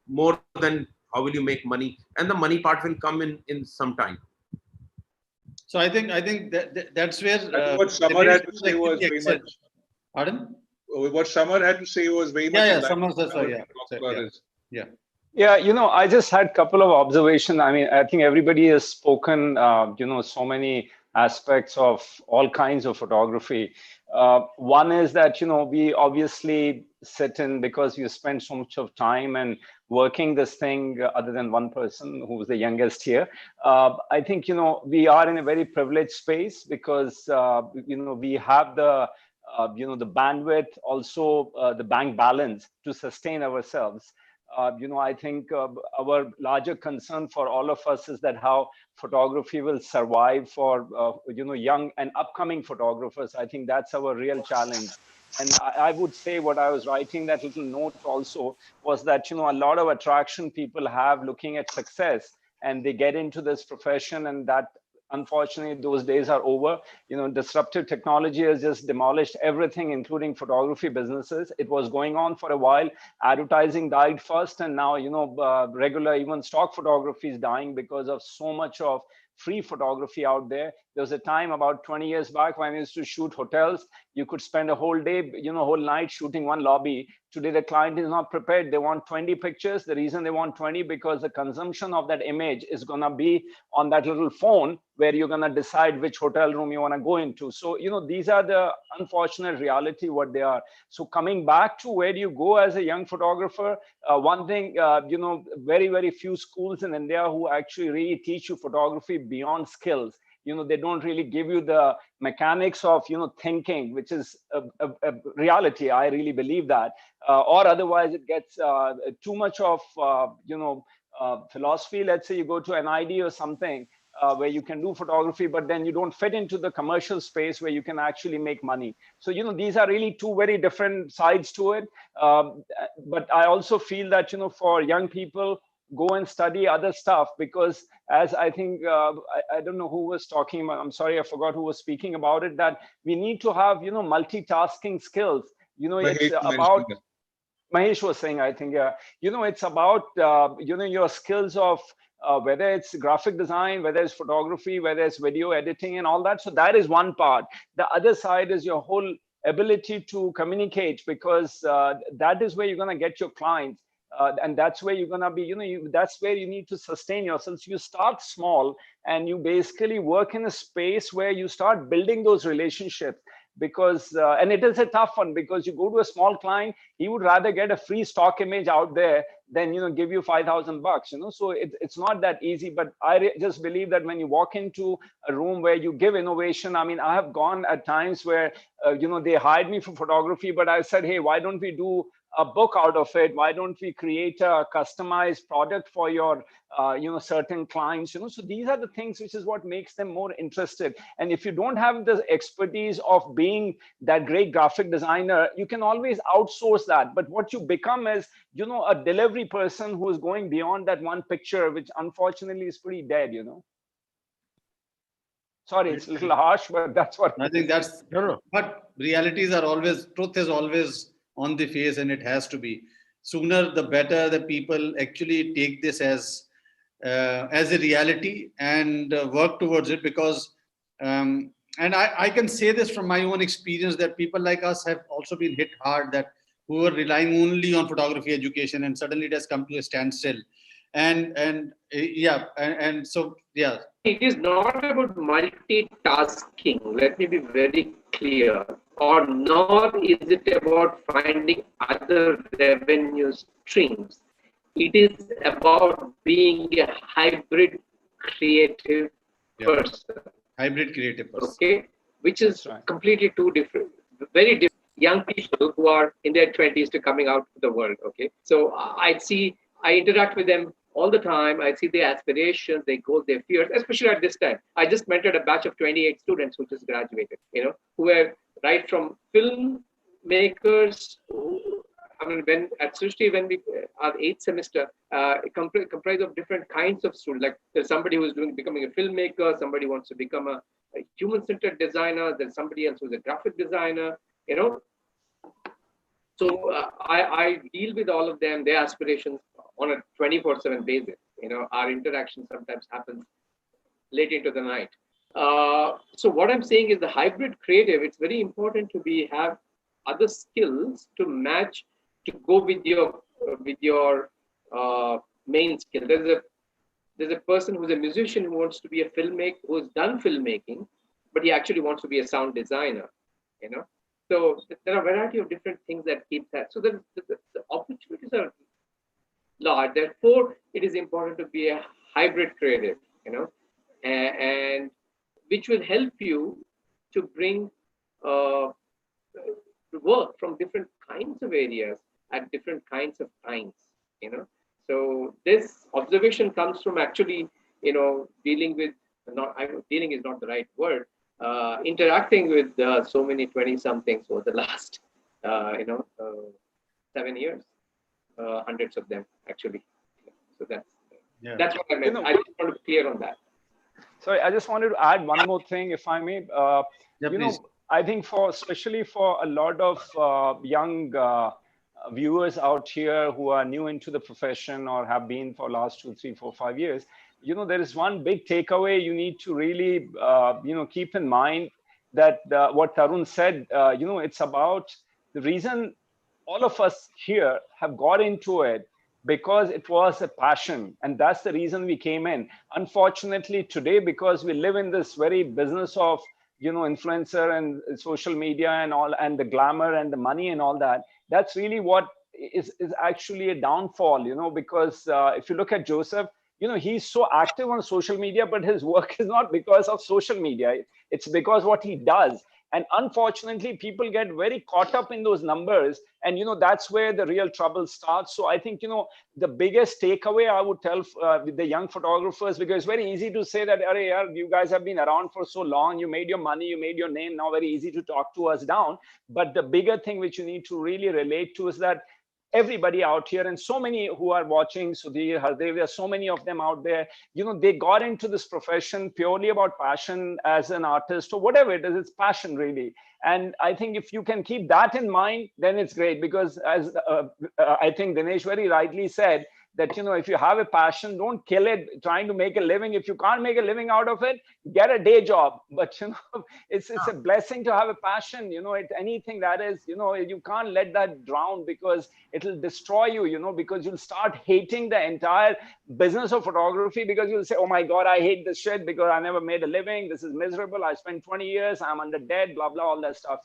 more than how will you make money, and the money part will come in some time. So I think that's where I think what Samar Dinesh had to say was actually very excelled. much. Pardon? What Samar had to say was very much. Yeah, in line Samar with says so. what Yeah, we talked about is- yeah. Yeah, I just had a couple of observations. I mean, I think everybody has spoken, so many aspects of all kinds of photography. One is that, we obviously sit in because you spend so much of time and working this thing, other than one person who's the youngest here. I think, we are in a very privileged space because, we have the bandwidth, also the bank balance to sustain ourselves. I think our larger concern for all of us is that how photography will survive for, young and upcoming photographers. I think that's our real challenge. And I would say what I was writing that little note also was that, a lot of attraction people have looking at success, and they get into this profession, and that unfortunately those days are over. Disruptive technology has just demolished everything, including photography businesses. It was going on for a while. Advertising died first, and now regular, even stock photography is dying because of so much of free photography out there. There was a time about 20 years back when I used to shoot hotels. You could spend a whole day, whole night shooting one lobby. Today, the client is not prepared. They want 20 pictures. The reason they want 20, because the consumption of that image is going to be on that little phone where you're going to decide which hotel room you want to go into. So, these are the unfortunate reality, what they are. So coming back to where do you go as a young photographer, one thing, very, very few schools in India who actually really teach you photography beyond skills. They don't really give you the mechanics of, thinking, which is a reality. I really believe that. Or otherwise it gets too much of, philosophy. Let's say you go to an ID or something where you can do photography, but then you don't fit into the commercial space where you can actually make money. So, these are really two very different sides to it. But I also feel that, for young people, go and study other stuff, because as I think, I don't know who was talking about, I'm sorry, I forgot who was speaking about it, that we need to have, multitasking skills. It's Mahesh about, mentioned it. Mahesh was saying, I think, it's about, your skills of whether it's graphic design, whether it's photography, whether it's video editing and all that. So that is one part. The other side is your whole ability to communicate, because that is where you're going to get your clients. And that's where you're going to be, that's where you need to sustain yourself. So you start small and you basically work in a space where you start building those relationships. Because and it is a tough one, because you go to a small client, he would rather get a free stock image out there than give you $5,000. So it's not that easy. But I just believe that when you walk into a room where you give innovation, I mean, I have gone at times where they hired me for photography, but I said, hey, why don't we do a book out of it? Why don't we create a customized product for your certain clients? So these are the things which is what makes them more interested. And if you don't have the expertise of being that great graphic designer, you can always outsource that. But what you become is a delivery person who is going beyond that one picture, which unfortunately is pretty dead. Sorry, it's a little harsh, but that's what I think that's No. but realities are always, truth is always on the face, and it has to be. Sooner the better the people actually take this as a reality and work towards it, because and I can say this from my own experience, that people like us have also been hit hard, that who were relying only on photography education, and suddenly it has come to a standstill. And so yeah. It is not about multitasking. Let me be very clear. Or nor is it about finding other revenue streams. It is about being a hybrid creative person. Hybrid creative person. Okay, which is completely two different, very different young people who are in their 20s to coming out to the world. Okay, so I interact with them all the time. I see their aspirations, their goals, their fears, especially at this time. I just mentored a batch of 28 students who just graduated, who were right from film makers. I mean, when at Srishti, when we our 8th semester, comprised of different kinds of students. Like there's somebody who's becoming a filmmaker, somebody wants to become a human-centered designer, there's somebody else who's a graphic designer, So I deal with all of them, their aspirations on a 24/7 basis. Our interaction sometimes happens late into the night. So what I'm saying is the hybrid creative, it's very important to have other skills to match, to go with your main skill. There's a person who's a musician who wants to be a filmmaker, who's done filmmaking, but he actually wants to be a sound designer, So there are a variety of different things that keep that. So the opportunities are large. Therefore, it is important to be a hybrid creative, and which will help you to bring work from different kinds of areas at different kinds of times, So this observation comes from actually, dealing with, dealing is not the right word, interacting with so many 20-somethings over the last, 7 years, hundreds of them actually. So that's what I meant. I just want to be clear on that. Sorry, I just wanted to add one more thing, if I may. Please. I think especially for a lot of young viewers out here who are new into the profession or have been for last 2, 3, 4, 5 years, there is one big takeaway you need to really, keep in mind, that what Tarun said, it's about the reason all of us here have got into it, because it was a passion, and that's the reason we came in. Unfortunately today, because we live in this very business of influencer and social media and all, and the glamour and the money and all that, that's really what is actually a downfall, because if you look at Joseph, he's so active on social media, but his work is not because of social media. It's because what he does. And unfortunately, people get very caught up in those numbers, and that's where the real trouble starts. So I think the biggest takeaway I would tell with the young photographers, because it's very easy to say that, you guys have been around for so long, you made your money, you made your name, now very easy to talk to us down. But the bigger thing which you need to really relate to is that everybody out here, and so many who are watching, Sudhir, Hardev, there are so many of them out there, they got into this profession purely about passion as an artist, or whatever it is, it's passion really. And I think if you can keep that in mind, then it's great, because as I think Dinesh very rightly said, that if you have a passion, don't kill it trying to make a living. If you can't make a living out of it, get a day job. But it's a blessing to have a passion. Anything that is, you can't let that drown, because it'll destroy you. Because you'll start hating the entire business of photography, because you'll say, oh my God, I hate this shit because I never made a living, this is miserable, I spent 20 years, I'm under debt, blah blah, all that stuff.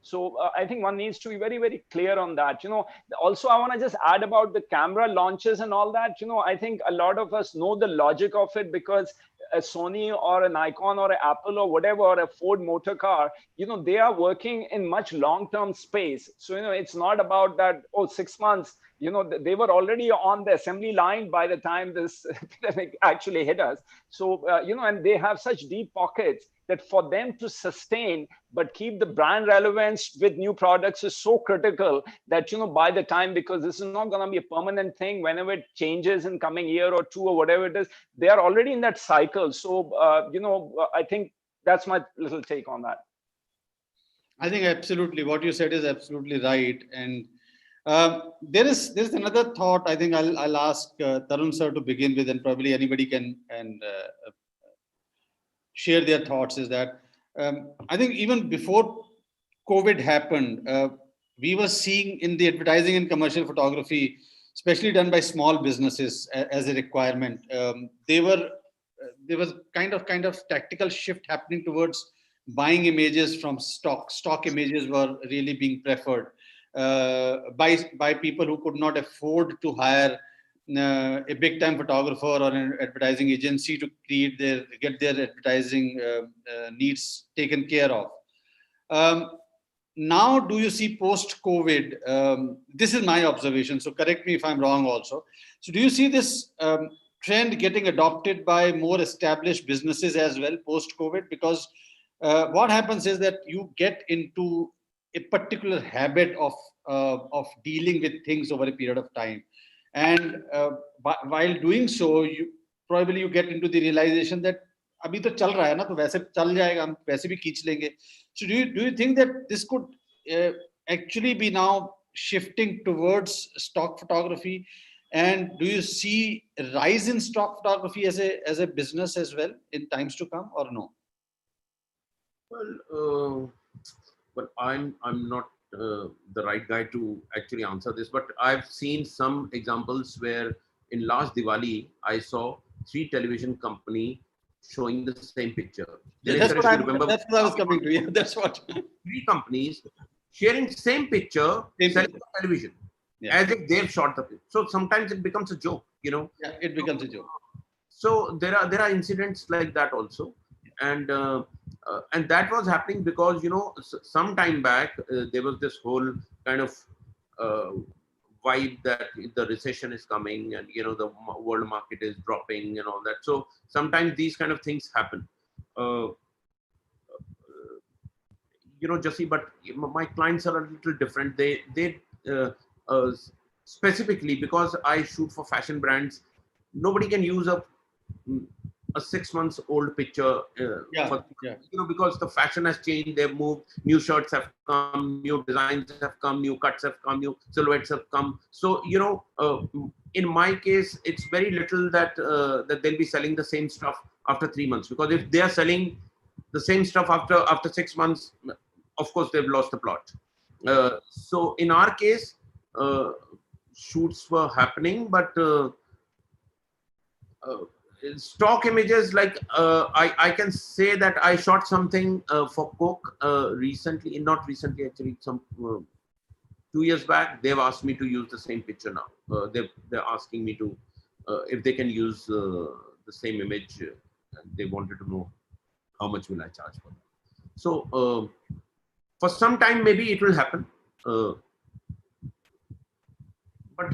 So I think one needs to be very, very clear on that. Also I want to just add about the camera launches and all that. I think a lot of us know the logic of it, because a Sony or a Nikon or an Apple or whatever, or a Ford motor car, they are working in much long-term space. So, it's not about that, 6 months, they were already on the assembly line by the time this epidemic actually hit us. So, and they have such deep pockets that for them to sustain but keep the brand relevance with new products is so critical that, by the time, because this is not going to be a permanent thing, whenever it changes in coming year or two or whatever it is, they are already in that cycle. So, I think that's my little take on that. I think absolutely what you said is absolutely right. And there's another thought. I think I'll ask Tarun sir to begin with, and probably anybody can share their thoughts. Is that I think even before COVID happened, we were seeing in the advertising and commercial photography, especially done by small businesses as a requirement. There was kind of tactical shift happening towards buying images from stock. Stock images were really being preferred by people who could not afford to hire a big time photographer or an advertising agency to get their advertising needs taken care of. Now, do you see post COVID? This is my observation, so correct me if I'm wrong also. So do you see this trend getting adopted by more established businesses as well post COVID? Because what happens is that you get into a particular habit of dealing with things over a period of time. And while doing so, you get into the realization that अभी तो चल रहा है ना, तो वैसे चल जाएगा, हम वैसे भी खींच लेंगे. So do you think that this could actually be now shifting towards stock photography? And do you see a rise in stock photography as a business as well in times to come, or no? Well, I'm not the right guy to actually answer this, but I've seen some examples where in last Diwali I saw 3 television company showing the same picture. That's what I was coming to. Yeah, that's what. 3 companies sharing same picture, selling the television, as if they've shot the picture. So sometimes it becomes a joke, Yeah, it becomes a joke. So there are incidents like that also, and that was happening because some time back there was this whole kind of vibe that the recession is coming and the world market is dropping and all that. So sometimes these kind of things happen. Jassi, but my clients are a little different. They specifically because I shoot for fashion brands, nobody can use a 6 months old picture because the fashion has changed. They've moved, new shirts have come, new designs have come, new cuts have come, new silhouettes have come. So in my case it's very little that they'll be selling the same stuff after 3 months, because if they are selling the same stuff after 6 months, of course they've lost the plot. So in our case shoots were happening, but stock images, like I can say that I shot something for Coke recently, not recently actually, some 2 years back. They've asked me to use the same picture now. They're asking me to if they can use the same image. They wanted to know how much will I charge for that. So for some time maybe it will happen. But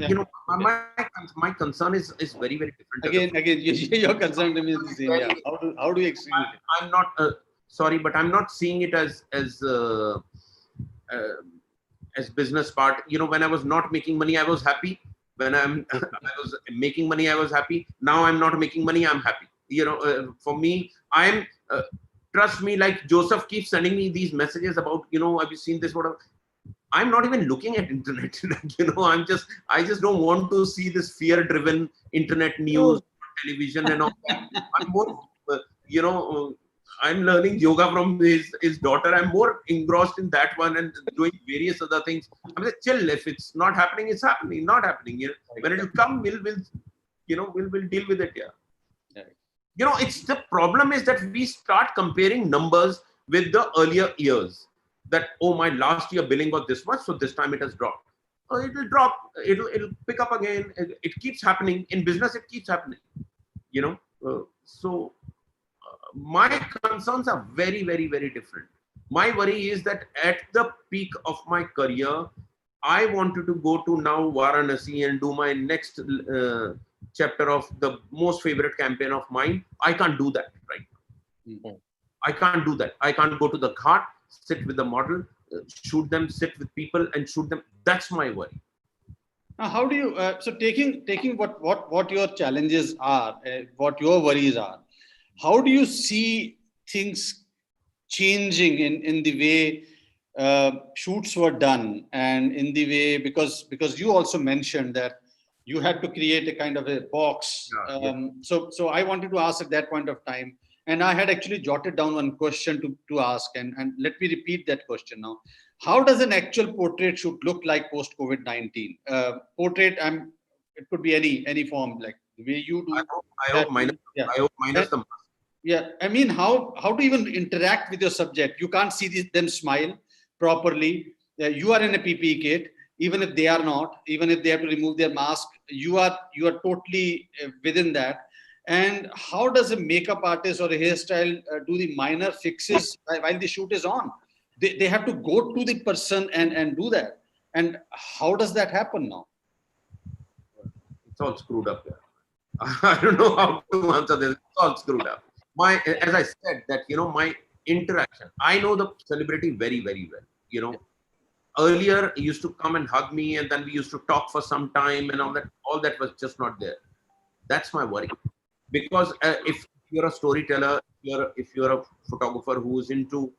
my concern is very, very different. Again, your concern to me is the same. Yeah. How do you explain it? I'm not sorry, but I'm not seeing it as business part. When I was not making money, I was happy. When I was making money, I was happy. Now I'm not making money, I'm happy. For me, I'm trust me. Like Joseph keeps sending me these messages about have you seen this? Whatever. I'm not even looking at internet. I just don't want to see this fear-driven internet news, television, and all that. I'm more, I'm learning yoga from his daughter. I'm more engrossed in that one and doing various other things. I'm like, chill. If it's not happening, it's happening. Not happening. When it will come, we'll deal with it. Yeah. It's the problem is that we start comparing numbers with the earlier years. That, oh, my last year billing was this much, so this time it has dropped. It will drop, it'll pick up again. It keeps happening. In business, it keeps happening. So my concerns are very, very, very different. My worry is that at the peak of my career, I wanted to go to now Varanasi and do my next chapter of the most favorite campaign of mine. I can't do that right now. I can't do that. I can't go to the Ghat, sit with the model, shoot them, sit with people and shoot them. That's my worry. Now, how do you, so taking what your challenges are, what your worries are, how do you see things changing in the way shoots were done, and in the way, because you also mentioned that you had to create a kind of a box. So I wanted to ask at that point of time, and I had actually jotted down one question to ask, and let me repeat that question now. How does an actual portrait shoot look like post COVID-19? Portrait, it could be any form, like the way you do. I hope minus the mask. Yeah, I mean, how to even interact with your subject? You can't see them smile properly. You are in a PPE kit, even if they are not. Even if they have to remove their mask, you are totally within that. And how does a makeup artist or a hairstyle do the minor fixes while the shoot is on? They have to go to the person and do that. And how does that happen now? It's all screwed up there. I don't know how to answer this. It's all screwed up. As I said, that my interaction. I know the celebrity very, very well. Earlier he used to come and hug me, and then we used to talk for some time, and all that was just not there. That's my worry. Because if you're a storyteller, if you're a photographer who is into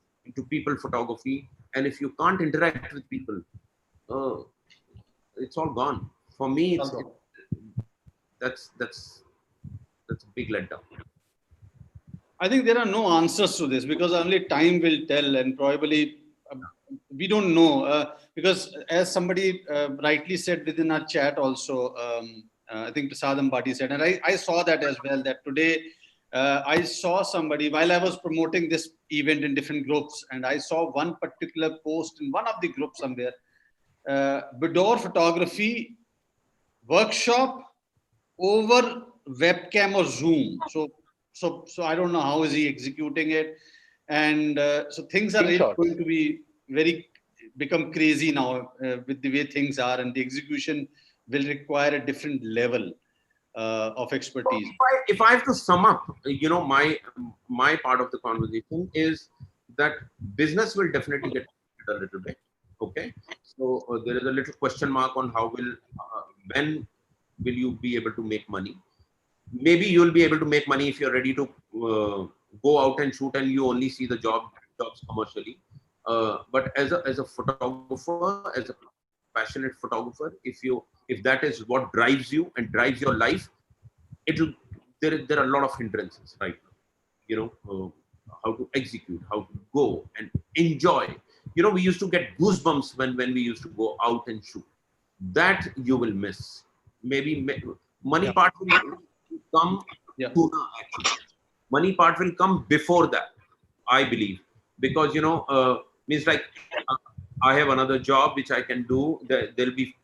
people photography, and if you can't interact with people, it's all gone. For me, that's a big letdown. I think there are no answers to this, because only time will tell, and probably we don't know. Because as somebody rightly said within our chat also, I think Prasad Ambati said, and I saw that as well, that today I saw somebody, while I was promoting this event in different groups, and I saw one particular post in one of the groups somewhere, Bidor photography workshop over webcam or Zoom. So I don't know how is he executing it, and so things are really going to be become crazy now with the way things are, and the execution will require a different level of expertise. If I have to sum up, my part of the conversation is that business will definitely get a little bit. Okay, so there is a little question mark on when will you be able to make money. Maybe you'll be able to make money if you're ready to go out and shoot and you only see the jobs commercially. But as a photographer, as a passionate photographer, if that is what drives you and drives your life, there are a lot of hindrances right now. How to execute, how to go and enjoy. We used to get goosebumps when we used to go out and shoot. That you will miss. Maybe money part will come sooner, actually. Money part will come before that, I believe, because means like I have another job which I can do. There'll be,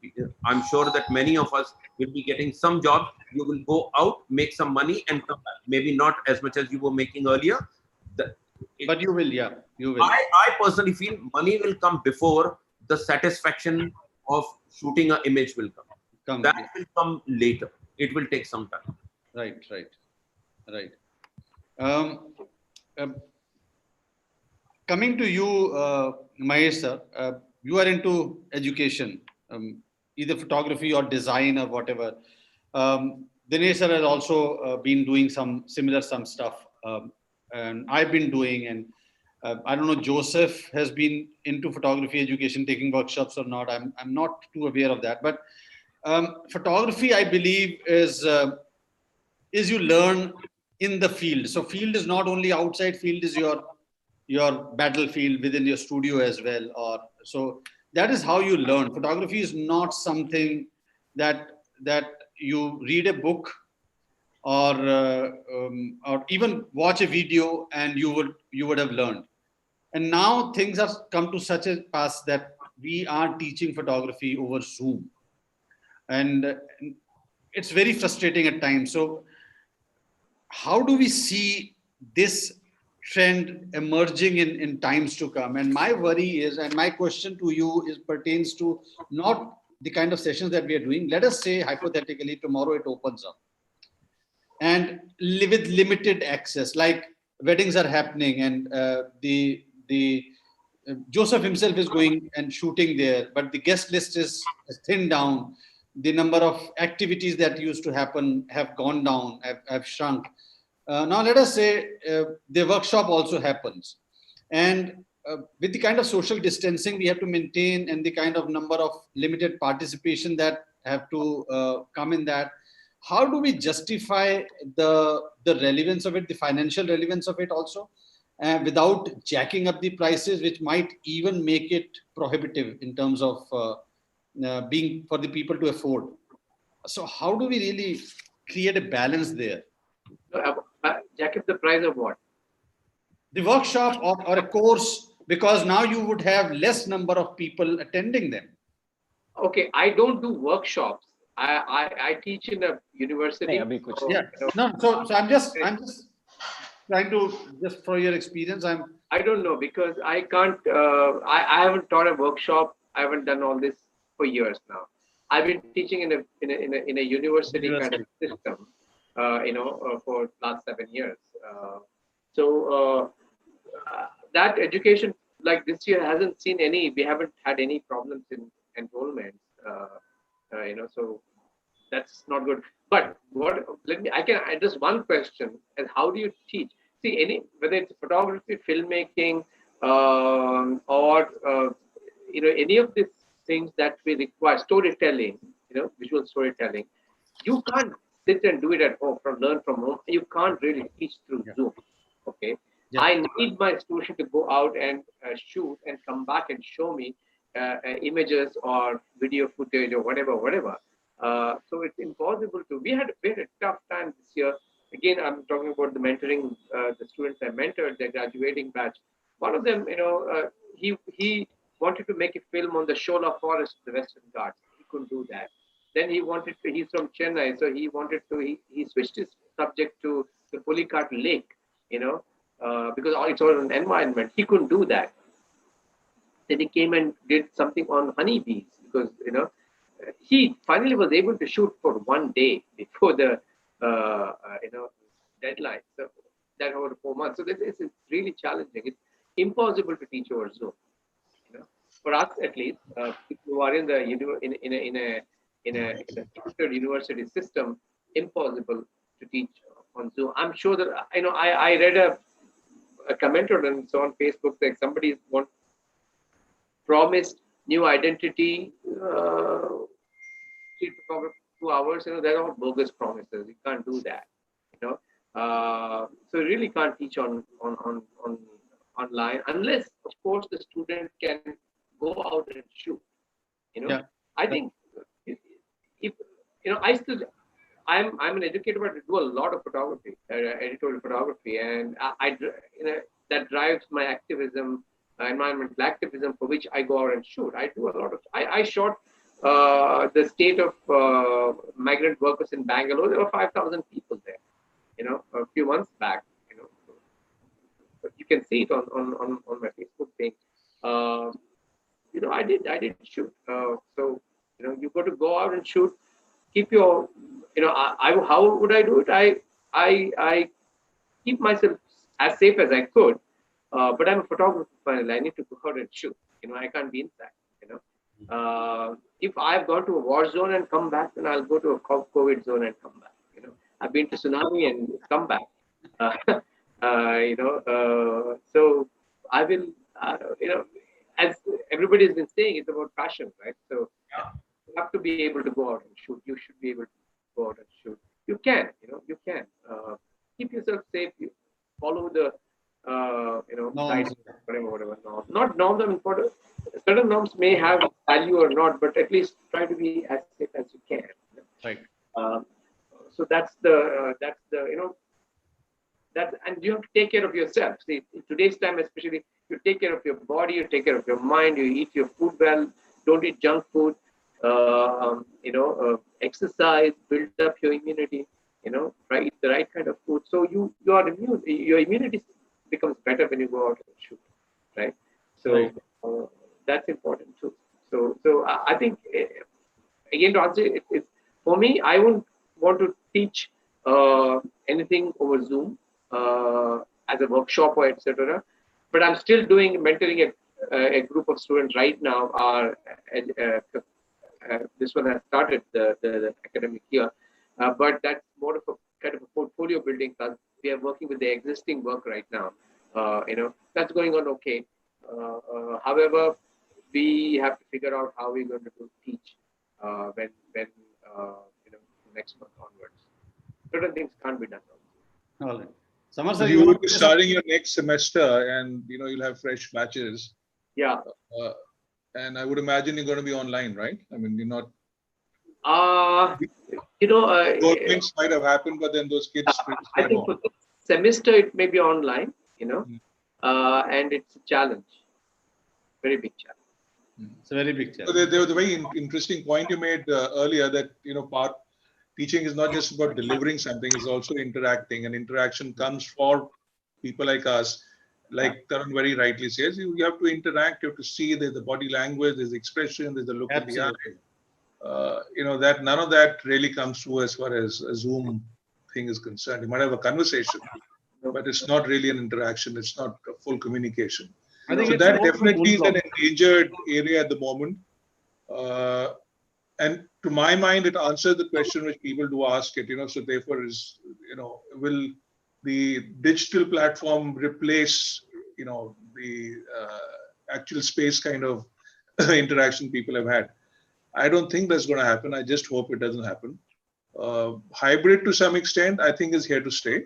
I'm sure that many of us will be getting some job. You will go out, make some money, and come back. Maybe not as much as you were making earlier. But you will, you will. I personally feel money will come before the satisfaction of shooting an image will come. That will come later. It will take some time. Right. Coming to you, Mahesh sir, you are into education, either photography or design or whatever. Dinesh sir has also been doing some stuff, and I've been doing, and I don't know, Joseph has been into photography education, taking workshops or not. I'm not too aware of that, but photography, I believe, is you learn in the field. So field is not only outside, field is your battlefield within your studio as well. Or so that is how you learn. Photography is not something that you read a book or even watch a video and you would have learned. And now things have come to such a pass that we are teaching photography over Zoom, and it's very frustrating at times. So how do we see this trend emerging in times to come. And my worry is, and my question to you is pertains to not the kind of sessions that we are doing. Let us say hypothetically tomorrow it opens up and with limited access, like weddings are happening, and the Joseph himself is going and shooting there, but the guest list is thinned down. The number of activities that used to happen have gone down, have shrunk. Now, let us say the workshop also happens. And with the kind of social distancing we have to maintain and the kind of number of limited participation that have to come in that, how do we justify the relevance of it, the financial relevance of it also, without jacking up the prices, which might even make it prohibitive in terms of being for the people to afford? So how do we really create a balance there? Jack up the price of what? The workshop or a course, because now you would have less number of people attending them. Okay, I don't do workshops. I teach in a university. Yeah. No. So I'm just trying to, just for your experience. I don't know, because I can't. I haven't taught a workshop. I haven't done all this for years now. I've been teaching in a university kind of system. For last 7 years. That education, like this year, hasn't seen any. We haven't had any problems in enrollment. So that's not good. But what? I can address one question: and how do you teach? See, whether it's photography, filmmaking, or any of these things that we require, storytelling, visual storytelling, you can't sit and do it at home, learn from home. You can't really teach through Zoom. Okay. Yeah. I need my student to go out and shoot and come back and show me images or video footage or whatever. So it's impossible to. We had a tough time this year. Again, I'm talking about the mentoring, the students I mentored, the graduating batch. One of them, he wanted to make a film on the Shola Forest, the Western Ghats. He couldn't do that. Then he's from Chennai, so he switched his subject to the Pulicat Lake, because it's all an environment. He couldn't do that. Then he came and did something on honeybees, because, he finally was able to shoot for 1 day before the, deadline. So that over 4 months. So this is really challenging. It's impossible to teach over Zoom. For us at least, people who are in a structured university system, impossible to teach on Zoom. I'm sure that I read a comment on Facebook that somebody promised new identity 2 hours. They're all bogus promises. You can't do that. So you really can't teach on online unless, of course, the student can go out and shoot. I think if I'm an educator, but I do a lot of photography, editorial photography, and that drives my activism, environmental activism, for which I go out and shoot. I do a lot of. I shot the state of migrant workers in Bangalore. There were 5,000 people there. A few months back. But you can see it on my Facebook page. I did shoot. So you got to go out and shoot. Keep your, how would I do it? I keep myself as safe as I could. But I'm a photographer. Finally, I need to go out and shoot. I can't be inside. If I've gone to a war zone and come back, then I'll go to a COVID zone and come back. I've been to tsunami and come back. So I will, as everybody has been saying, it's about passion, right? So you have to be able to go out and shoot. You should be able to go out and shoot. You can, you can. Keep yourself safe. You follow the, norms. whatever norms. Not norms are important. Certain norms may have value or not, but at least try to be as safe as you can. Right. So that's the and you have to take care of yourself. See, in today's time, especially, you take care of your body, you take care of your mind, you eat your food well, don't eat junk food, exercise, build up your immunity, eat the right kind of food. So you are immune. Your immunity becomes better when you go out and shoot, right? So Right. that's important too. So I think again to answer it, for me, I wouldn't want to teach anything over Zoom as a workshop or etc. But I'm still doing mentoring a group of students right now. This one has started the academic year, but that's more of a kind of a portfolio building class. We are working with the existing work right now. That's going on okay. However, we have to figure out how we're going to teach when next month onwards. Certain things can't be done. All right. Samar So sir, you you will want be to say starting your next semester, and you'll have fresh batches. Yeah. And I would imagine you're going to be online, right? I mean, you're not. Governments might have happened, but then those kids I think for this semester it may be online, and it's a challenge, very big challenge. It's a very big challenge. So there was a very interesting point you made earlier that part teaching is not just about delivering something; it's also interacting, and interaction comes for people like us. Like Tarun very rightly says, you have to interact. You have to see there's the body language, there's the expression, there's the look in the eye. That none of that really comes through as far as a Zoom thing is concerned. You might have a conversation, but it's not really an interaction. It's not a full communication. I think So it's that more definitely is of a an endangered area at the moment. And to my mind, it answers the question which people do ask it. So therefore, will the digital platform replace, the actual space kind of interaction people have had? I don't think that's going to happen. I just hope it doesn't happen. Hybrid to some extent, I think, is here to stay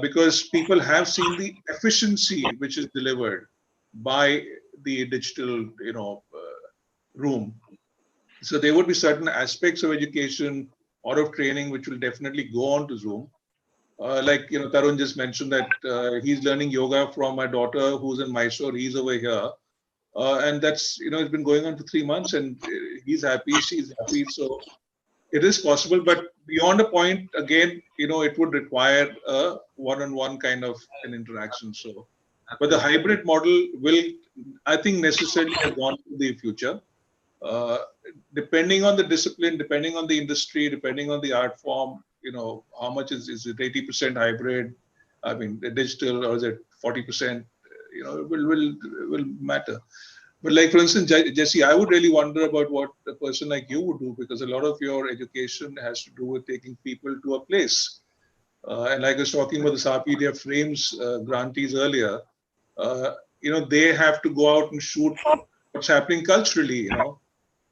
because people have seen the efficiency which is delivered by the digital, room. So there would be certain aspects of education or of training which will definitely go on to Zoom. Like Tarun just mentioned that he's learning yoga from my daughter who's in Mysore. He's over here. And that's, it's been going on for 3 months and he's happy, she's happy. So it is possible, but beyond a point, again, it would require a one-on-one kind of an interaction. So, but the hybrid model will, I think, necessarily have gone to the future. Depending on the discipline, depending on the industry, depending on the art form, how much is it 80% hybrid? I mean, digital, or is it 40%? It will matter. But like, for instance, Jassi, I would really wonder about what a person like you would do, because a lot of your education has to do with taking people to a place. And like I was talking about the Sapidia Frames grantees earlier, they have to go out and shoot what's happening culturally,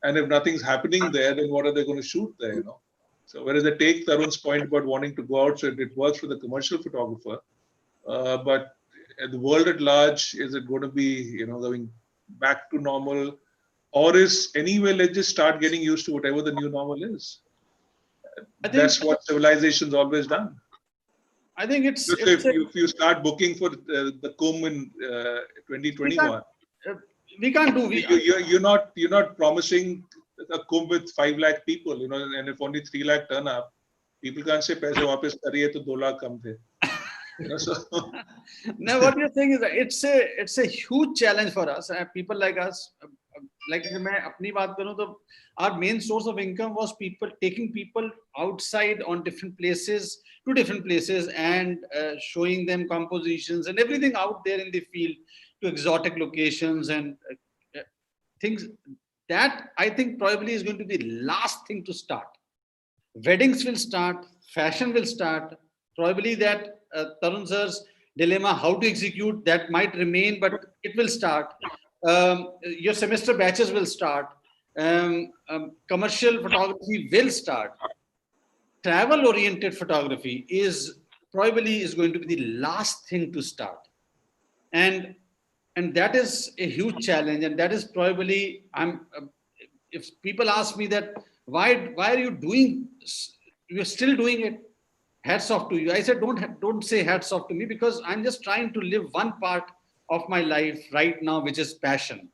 and if nothing's happening there, then what are they going to shoot there, So whereas I take Tarun's point about wanting to go out, so it works for the commercial photographer, but the world at large, is it going to be, going back to normal, or is anyway, let's just start getting used to whatever the new normal is? That's what civilization's always done. I think it's if you start booking for the Kumbh in 2021, we can't do. You're not promising a Kumbh with 5 lakh people, and if only 3 lakh turn up, people can't say paise wapas kariye to 2 lakh kam the. So. Now, what you're saying is that it's a huge challenge for us. People like us, like मैं अपनी बात करूँ तो our main source of income was taking people outside on different places to different places and showing them compositions and everything out there in the field to exotic locations and things. That I think probably is going to be the last thing to start. Weddings will start, fashion will start. Probably that Tarun sir's dilemma, how to execute, that might remain, but it will start. Your semester batches will start. Commercial photography will start. Travel-oriented photography is probably going to be the last thing to start. And that is a huge challenge. And that is probably, if people ask me that, why are you doing, you're still doing it, hats off to you. I said, don't say hats off to me, because I'm just trying to live one part of my life right now, which is passion.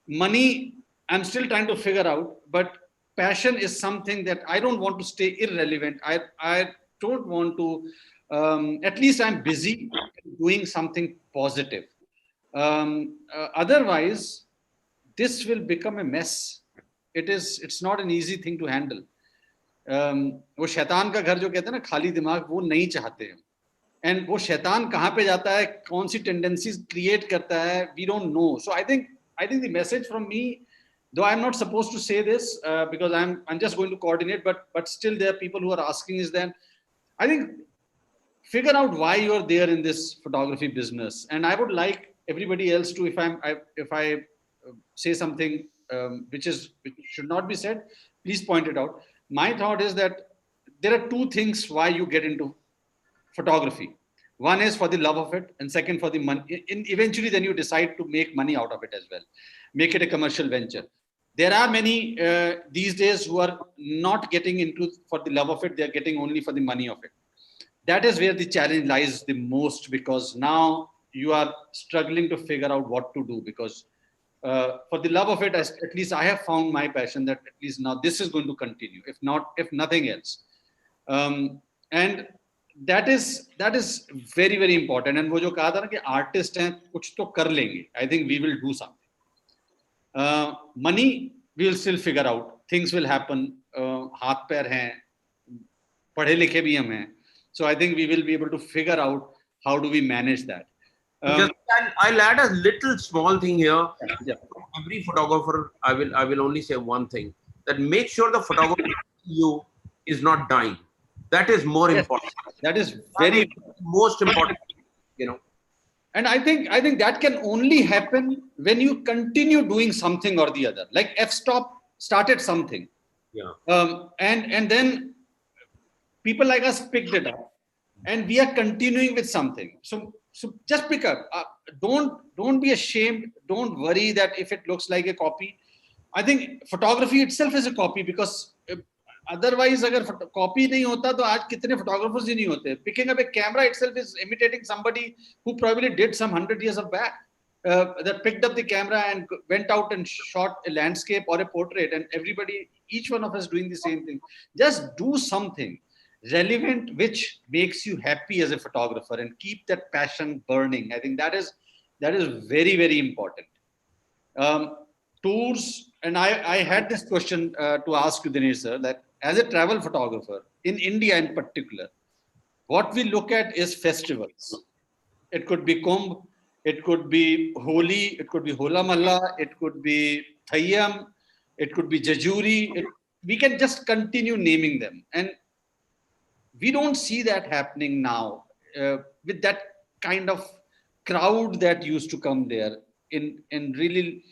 Money, I'm still trying to figure out, but passion is something that I don't want to stay irrelevant. I don't want to at least I'm busy doing something positive. Otherwise, this will become a mess. It's not an easy thing to handle. वो शैतान का घर जो कहते हैं ना, खाली दिमाग वो नहीं चाहते हैं. And वो शैतान कहाँ पे जाता है, कौन सी tendencies create करता है, we don't know. So I think the message from me, though I'm not supposed to say this because I'm just going to coordinate, but still there are people who are asking, is that I think figure out why you're there in this photography business. And I would like everybody else to, if I say something which should not be said, please point it out. My thought is that there are two things why you get into photography. One is for the love of it, and second for the money. Eventually, then you decide to make money out of it as well. Make it a commercial venture. There are many these days who are not getting into for the love of it. They are getting only for the money of it. That is where the challenge lies the most, because now you are struggling to figure out what to do, because for the love of it, at least I have found my passion, that at least now this is going to continue, if nothing else. And that is very, very important. And वो जो कहा था ना कि artist हैं, कुछ तो कर लेंगे. I think we will do something. Money we will still figure out. Things will happen. हाथ पैर हैं, पढ़े लिखे भी हम हैं. So I think we will be able to figure out how do we manage that. I'll add a little small thing here. Yeah. For every photographer, I will only say one thing: that make sure the photographer you is not dying. That is more important. That is very most important. And I think that can only happen when you continue doing something or the other. Like F-Stop started something. Yeah. And then people like us picked it up, and we are continuing with something. So just pick up. Don't be ashamed. Don't worry that if it looks like a copy. I think photography itself is a copy, because otherwise, अगर copy नहीं होता तो आज कितने photographers ही नहीं होते. Picking up a camera itself is imitating somebody who probably did some 100 years of back. That picked up the camera and went out and shot a landscape or a portrait, and each one of us doing the same thing. Just do something relevant which makes you happy as a photographer, and keep that passion burning. I think that is very, very important. Tours, and I had this question to ask you, Dinesh sir, that as a travel photographer in India in particular, what we look at is festivals. It could be Kumbh, it could be Holi, it could be Hola Malla, it could be Thayyam, it could be Jajuri. We can just continue naming them. And we don't see that happening now with that kind of crowd that used to come there in really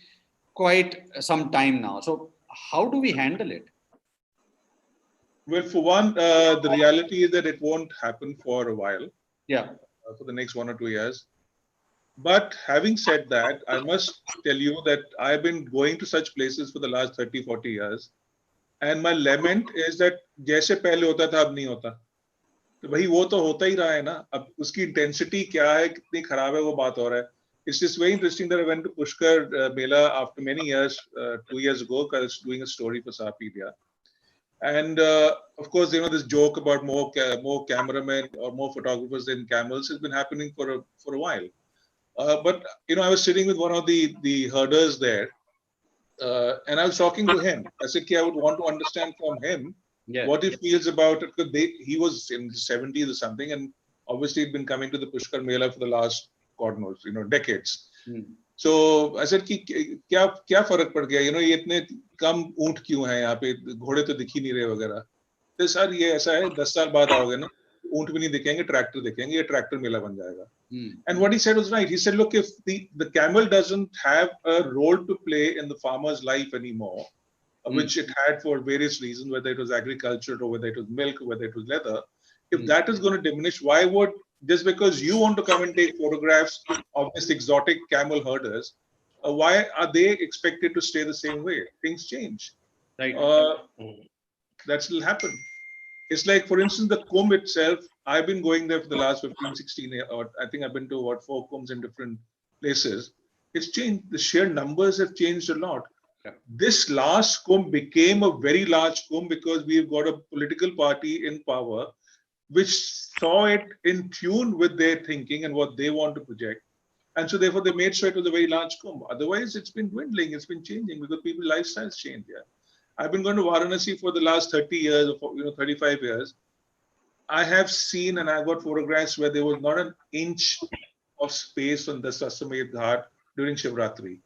quite some time now. So how do we handle it? Well, for one, the reality is that it won't happen for a while. Yeah. For the next 1 or 2 years. But having said that, I must tell you that I've been going to such places for the last 30, 40 years. And my lament is that जैसे पहले होता था अब नहीं होता. तो भाई वो तो होता ही रहा है ना. अब उसकी intensity क्या है, कितनी खराब है, वो बात हो रहा है. It's just very interesting that I went to Pushkar Mela after many years, 2 years ago, because I was doing a story for Sapedia. And of course, this joke about more cameramen or more photographers than camels has been happening for a while. But I was sitting with one of the herders there, and I was talking to him. I said, I would want to understand from him what he feels about it, because he was in the 70s or something, and obviously he'd been coming to the Pushkar Mela for the last, God knows, decades. So I said, क्या फर्क पड़ गया? ये इतने कम ऊंट क्यों हैं यहाँ पे? घोड़े तो दिख ही नहीं रहे वगैरह. तो सर ये ऐसा है, 10 साल बाद आओगे ना, ऊंट भी नहीं दिखेंगे, ट्रैक्टर दिखेंगे, ये ट्रैक्टर मेला बन जाएगा. And what he said was right. He said, look, if the camel doesn't have a role to play in the farmer's life anymore, which it had for various reasons, whether it was agriculture or whether it was milk or whether it was leather, if that is going to diminish, why would, just because you want to come and take photographs of this exotic camel herders, why are they expected to stay the same way? Things change. Right. That still happen. It's like, for instance, the Kumbh itself, I've been going there for the last 15, 16 years, or I think I've been to 4 Kumbhs in different places. It's changed. The sheer numbers have changed a lot. Yeah. This last Kumbh became a very large Kumbh because we've got a political party in power which saw it in tune with their thinking and what they want to project. And so therefore they made sure it was a very large comb. Otherwise, it's been dwindling, it's been changing because people's lifestyles change. Yeah. I've been going to Varanasi for the last 30 years, or 35 years. I have seen and I got photographs where there was not an inch of space on the Sasamaya Ghat during Shivratri.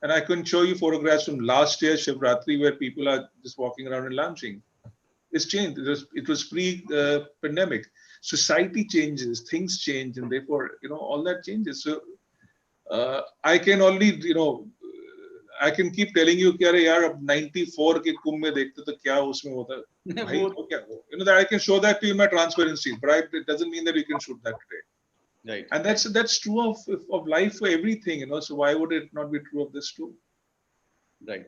And I can show you photographs from last year's Shivratri where people are just walking around and lounging. It's changed. It was pre-pandemic. Society changes, things change, and therefore, all that changes. So I can only, I can keep telling you कि अरे यार अब 94 के कुंभ में देखते तो क्या उसमें होता भाई वो क्या हो that I can show that to you in my transparency, but it doesn't mean that you can shoot that today. Right. And that's true of life for everything, so why would it not be true of this too? Right.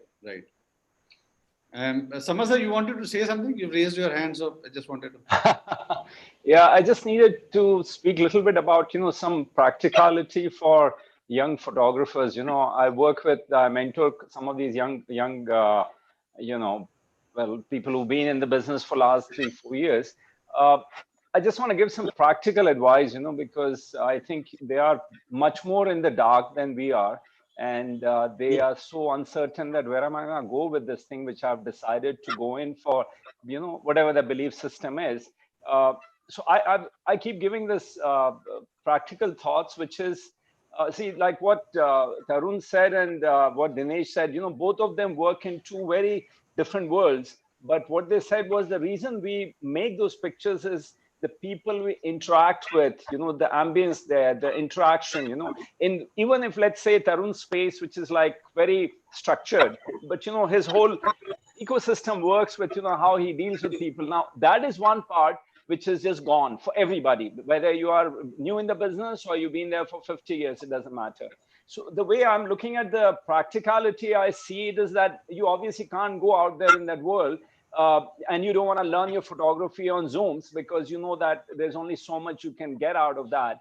And Saumya, you wanted to say something? You raised your hand, so I just wanted to. Yeah, I just needed to speak a little bit about, some practicality for young photographers. I work with, I mentor some of these young, people who've been in the business for last 3-4 years. I just want to give some practical advice, because I think they are much more in the dark than we are. And they are so uncertain that where am I going to go with this thing, which I've decided to go in for, whatever the belief system is. So I keep giving this practical thoughts, which is, see, like what Tarun said and what Dinesh said, both of them work in two very different worlds. But what they said was the reason we make those pictures is the people we interact with, the ambience there, the interaction, even if, let's say, Tarun's space, which is like very structured, but, his whole ecosystem works with, how he deals with people. Now, that is one part which is just gone for everybody, whether you are new in the business or you've been there for 50 years, it doesn't matter. So the way I'm looking at the practicality, I see it is that you obviously can't go out there in that world and you don't want to learn your photography on Zooms because you know that there's only so much you can get out of that.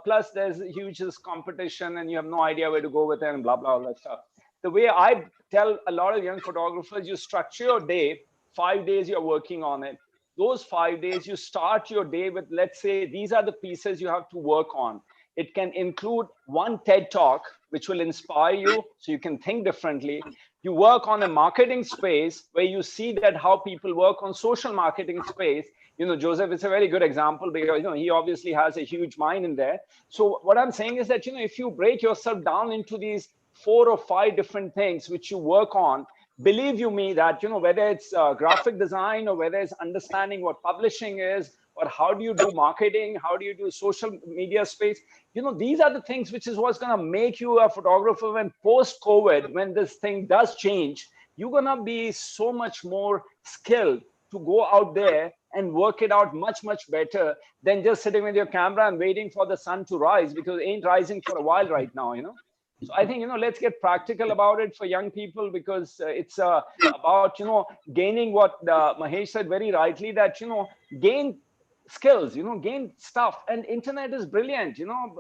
Plus, there's huge competition and you have no idea where to go with it and blah, blah, all that stuff. The way I tell a lot of young photographers, you structure your day, 5 days you're working on it. Those 5 days, you start your day with, let's say, these are the pieces you have to work on. It can include one TED talk, which will inspire you so you can think differently. You work on a marketing space where you see that how people work on social marketing space. Joseph is a very good example because, he obviously has a huge mind in there. So what I'm saying is that, if you break yourself down into these 4 or 5 different things which you work on, believe you me that, whether it's graphic design or whether it's understanding what publishing is, or how do you do marketing, how do you do social media space, these are the things which is what's going to make you a photographer when post-COVID, when this thing does change, you're going to be so much more skilled to go out there and work it out much, much better than just sitting with your camera and waiting for the sun to rise, because it ain't rising for a while right now, So I think, let's get practical about it for young people, because it's about, gaining what Mahesh said very rightly, that, gain skills, gain stuff. And internet is brilliant.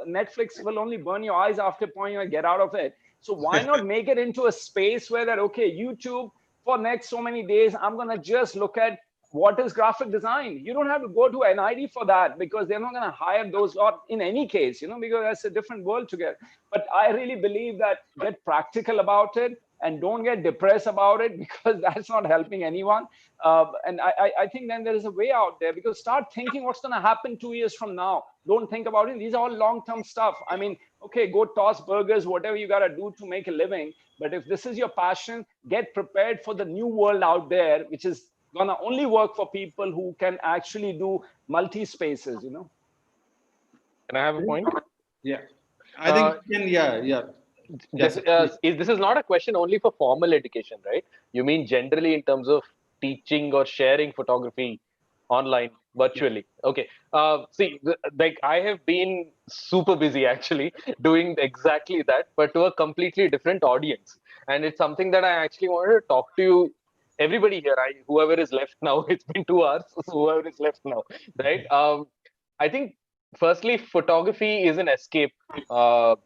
Netflix will only burn your eyes after a point, get out of it. So why not make it into a space where that, okay, YouTube, for next so many days, I'm going to just look at what is graphic design. You don't have to go to NID for that, because they're not going to hire those, or in any case, because that's a different world to get. But I really believe that get practical about it and don't get depressed about it, because that's not helping anyone. And I think then there is a way out there, because start thinking what's going to happen 2 years from now. Don't think about it. These are all long-term stuff. I mean, okay, go toss burgers, whatever you got to do to make a living. But if this is your passion, get prepared for the new world out there, which is going to only work for people who can actually do multi-spaces, Can I have a point? Yeah. I think you can, yeah. This is not a question only for formal education, right? You mean generally in terms of teaching or sharing photography online, virtually? Okay. See, like I have been super busy actually doing exactly that, but to a completely different audience. And it's something that I actually wanted to talk to you, everybody here, whoever is left now. It's been 2 hours, so whoever is left now, right? I think firstly, photography is an escape for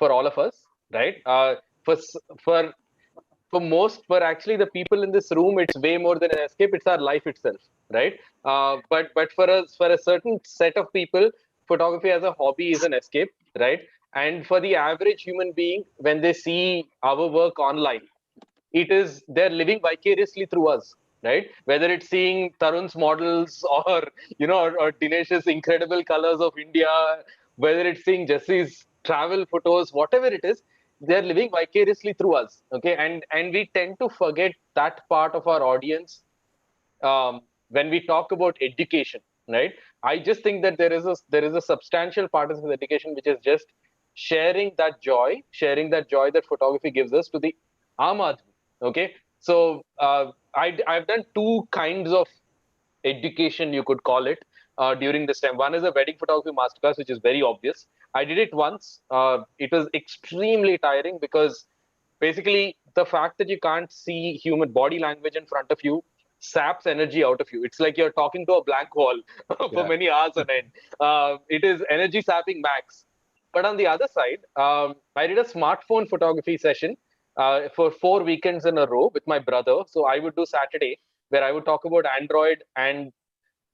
all of us, right? For for actually the people in this room, it's way more than an escape. It's our life itself, right? But for a certain set of people, photography as a hobby is an escape, right? And for the average human being, when they see our work online, it is they're living vicariously through us, right? Whether it's seeing Tarun's models or or Dinesh's incredible colors of India, whether it's seeing Jassi's travel photos, whatever it is, they're living vicariously through us. Okay, and we tend to forget that part of our audience when we talk about education, right? I just think that there is a substantial part of this education which is just sharing that joy that photography gives us to the aam aadmi. Okay, so I've done two kinds of education, you could call it, during this time. One is a wedding photography masterclass, which is very obvious. I did it once. It was extremely tiring because basically the fact that you can't see human body language in front of you saps energy out of you. It's like you're talking to a blank wall for many hours on end. It is energy sapping max. But on the other side, I did a smartphone photography session for 4 weekends in a row with my brother. So I would do Saturday, where I would talk about Android and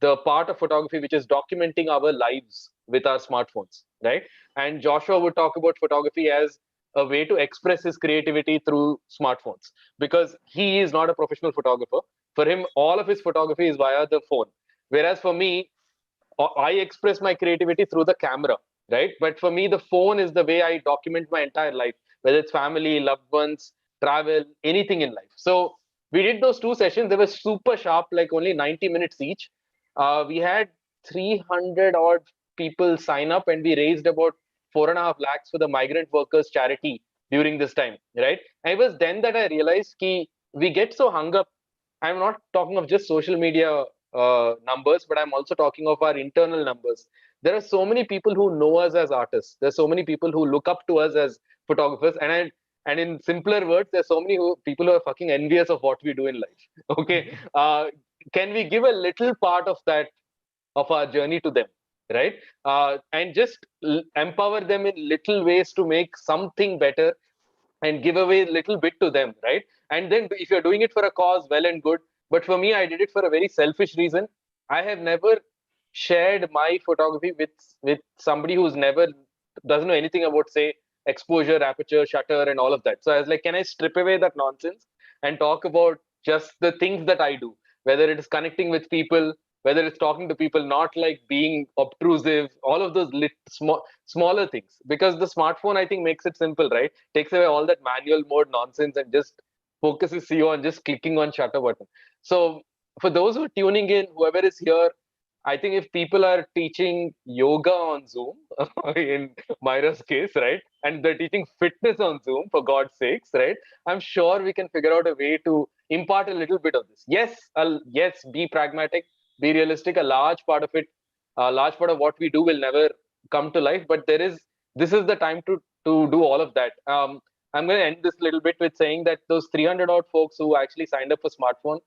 the part of photography which is documenting our lives with our smartphones, right? And Joshua would talk about photography as a way to express his creativity through smartphones, because he is not a professional photographer. For him, all of his photography is via the phone. Whereas for me, I express my creativity through the camera, right? But for me, the phone is the way I document my entire life, whether it's family, loved ones, travel, anything in life. So we did those two sessions. They were super sharp, like only 90 minutes each. We had 300 odd people sign up, and we raised about 4.5 lakhs for the migrant workers charity during this time, right? And it was then that I realized we get so hung up. I'm not talking of just social media numbers, but I'm also talking of our internal numbers. There are so many people who know us as artists. There's so many people who look up to us as photographers, and in simpler words, there's so many people who are fucking envious of what we do in life. Okay, can we give a little part of that, of our journey, to them, right? And just empower them in little ways to make something better and give away a little bit to them, right? And then if you're doing it for a cause, well and good. But for me, I did it for a very selfish reason. I have never shared my photography with somebody who's never doesn't know anything about, say, exposure, aperture, shutter, and all of that. So I was like, can I strip away that nonsense and talk about just the things that I do, whether it is connecting with people, whether it's talking to people, not like being obtrusive, all of those smaller things. Because the smartphone, I think, makes it simple, right? Takes away all that manual mode nonsense and just focuses you on just clicking on shutter button. So for those who are tuning in, whoever is here, I think if people are teaching yoga on Zoom, in Myra's case, right, and they're teaching fitness on Zoom, for God's sakes, right, I'm sure we can figure out a way to impart a little bit of this. Yes, be pragmatic, be realistic. A large part of it, a large part of what we do will never come to life, but this is the time to do all of that. I'm going to end this little bit with saying that those 300 odd folks who actually signed up for smartphone,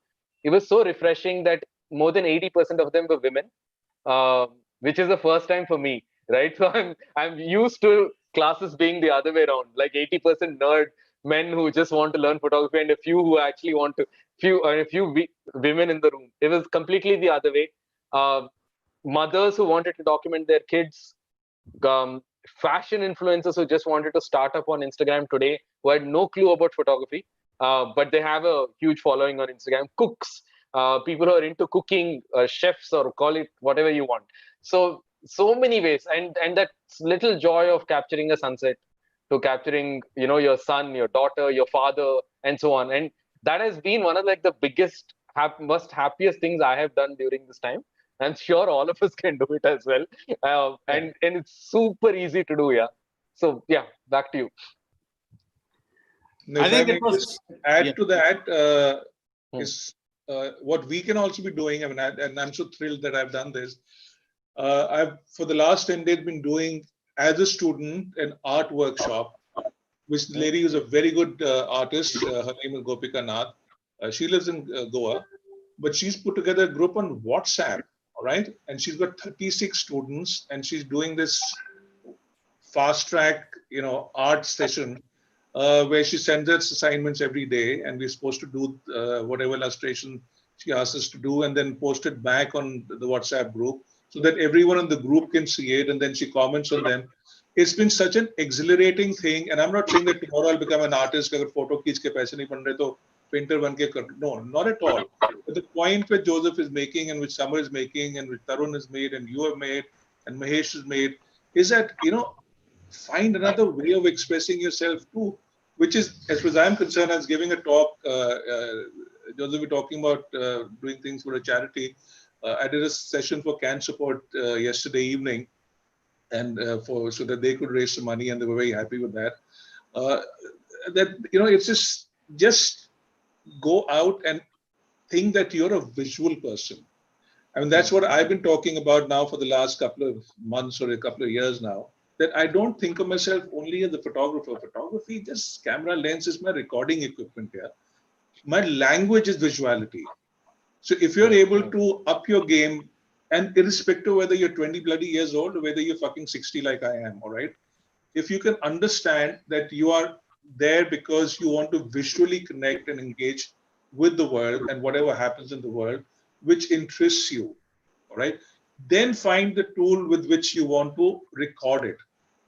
it was so refreshing that more than 80% of them were women, which is the first time for me, right? So I'm used to classes being the other way around, like 80% nerd men who just want to learn photography, and a few who actually want to, a few women in the room. It was completely the other way. Mothers who wanted to document their kids, um, fashion influencers who just wanted to start up on Instagram today, who had no clue about photography, but they have a huge following on Instagram. Cooks, people who are into cooking, chefs, or call it whatever you want. So many ways, and that little joy of capturing a sunset, to capturing your son, your daughter, your father, and so on. And that has been one of like the biggest, most happiest things I have done during this time. I'm sure all of us can do it as well. And it's super easy to do. Yeah. So yeah, back to you. If I think may it was just add to that, Hmm. is what we can also be doing. I mean, and I'm so thrilled that I've done this. I've for the last 10 days been doing, as a student, an art workshop, which the lady is a very good artist. Her name is Gopika Nath. She lives in Goa, but she's put together a group on WhatsApp. All right, and she's got 36 students, and she's doing this fast track, art session where she sends us assignments every day, and we're supposed to do whatever illustration she asks us to do, and then post it back on the WhatsApp group so that everyone in the group can see it, and then she comments on them. It's been such an exhilarating thing, and I'm not saying that tomorrow I'll become an artist. अगर photo खींच के पैसे नहीं बन रहे तो painter बन के कर. No, not at all. But the point which Joseph is making, and which Summer is making, and which Tarun has made, and you have made, and Mahesh has made, is that find another way of expressing yourself too, which is, as far as I'm concerned, I was giving a talk. Joseph, we're talking about doing things for a charity. I did a session for Can Support yesterday evening, and so that they could raise some money, and they were very happy with that. It's just go out and think that you're a visual person. I mean, that's what I've been talking about now for the last couple of months or a couple of years now, that I don't think of myself only as a photographer. Photography, just camera lens is my recording equipment here. My language is visuality. So if you're able to up your game, and irrespective of whether you're 20 bloody years old or whether you're fucking 60 like I am, all right? If you can understand that you are there because you want to visually connect and engage with the world and whatever happens in the world, which interests you, all right? Then find the tool with which you want to record it.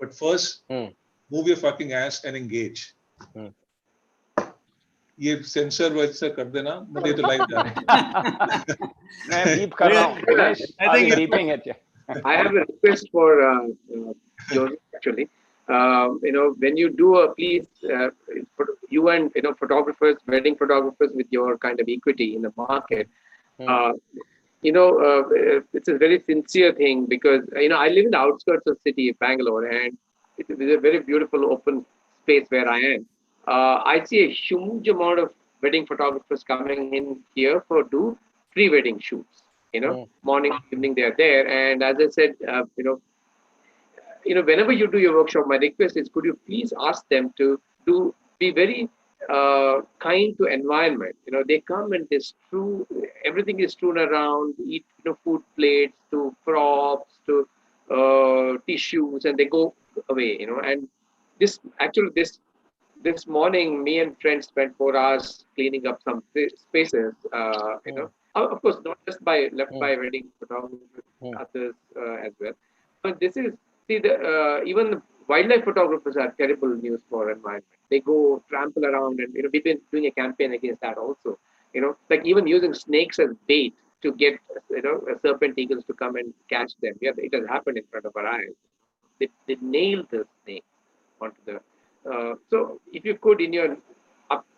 But first, move your fucking ass and engage. ये sensor वैसा कर देना, मुझे तो live जा रहा है. मैं बीप कर रहा हूँ. I think beeping it. I have a request for Joseph, actually. When you do please, you and photographers, wedding photographers with your kind of equity in the market, it's a very sincere thing, because I live in the outskirts of city of Bangalore, and it is a very beautiful open space where I am. I see a huge amount of wedding photographers coming in here for do pre-wedding shoots. Morning, evening, they are there. And as I said, whenever you do your workshop, my request is, could you please ask them to be very kind to environment. They come and they strew, everything is strewn around, eat food plates to props to tissues, and they go away. And this morning, me and friends spent 4 hours cleaning up some spaces. Of course, not just left by wedding photographers, others as well. But this is even the wildlife photographers are terrible news for environment. They go trample around, and we've been doing a campaign against that also. Like even using snakes as bait to get serpent eagles to come and catch them. Yeah, it has happened in front of our eyes. They nailed the snake onto the. So if you could in your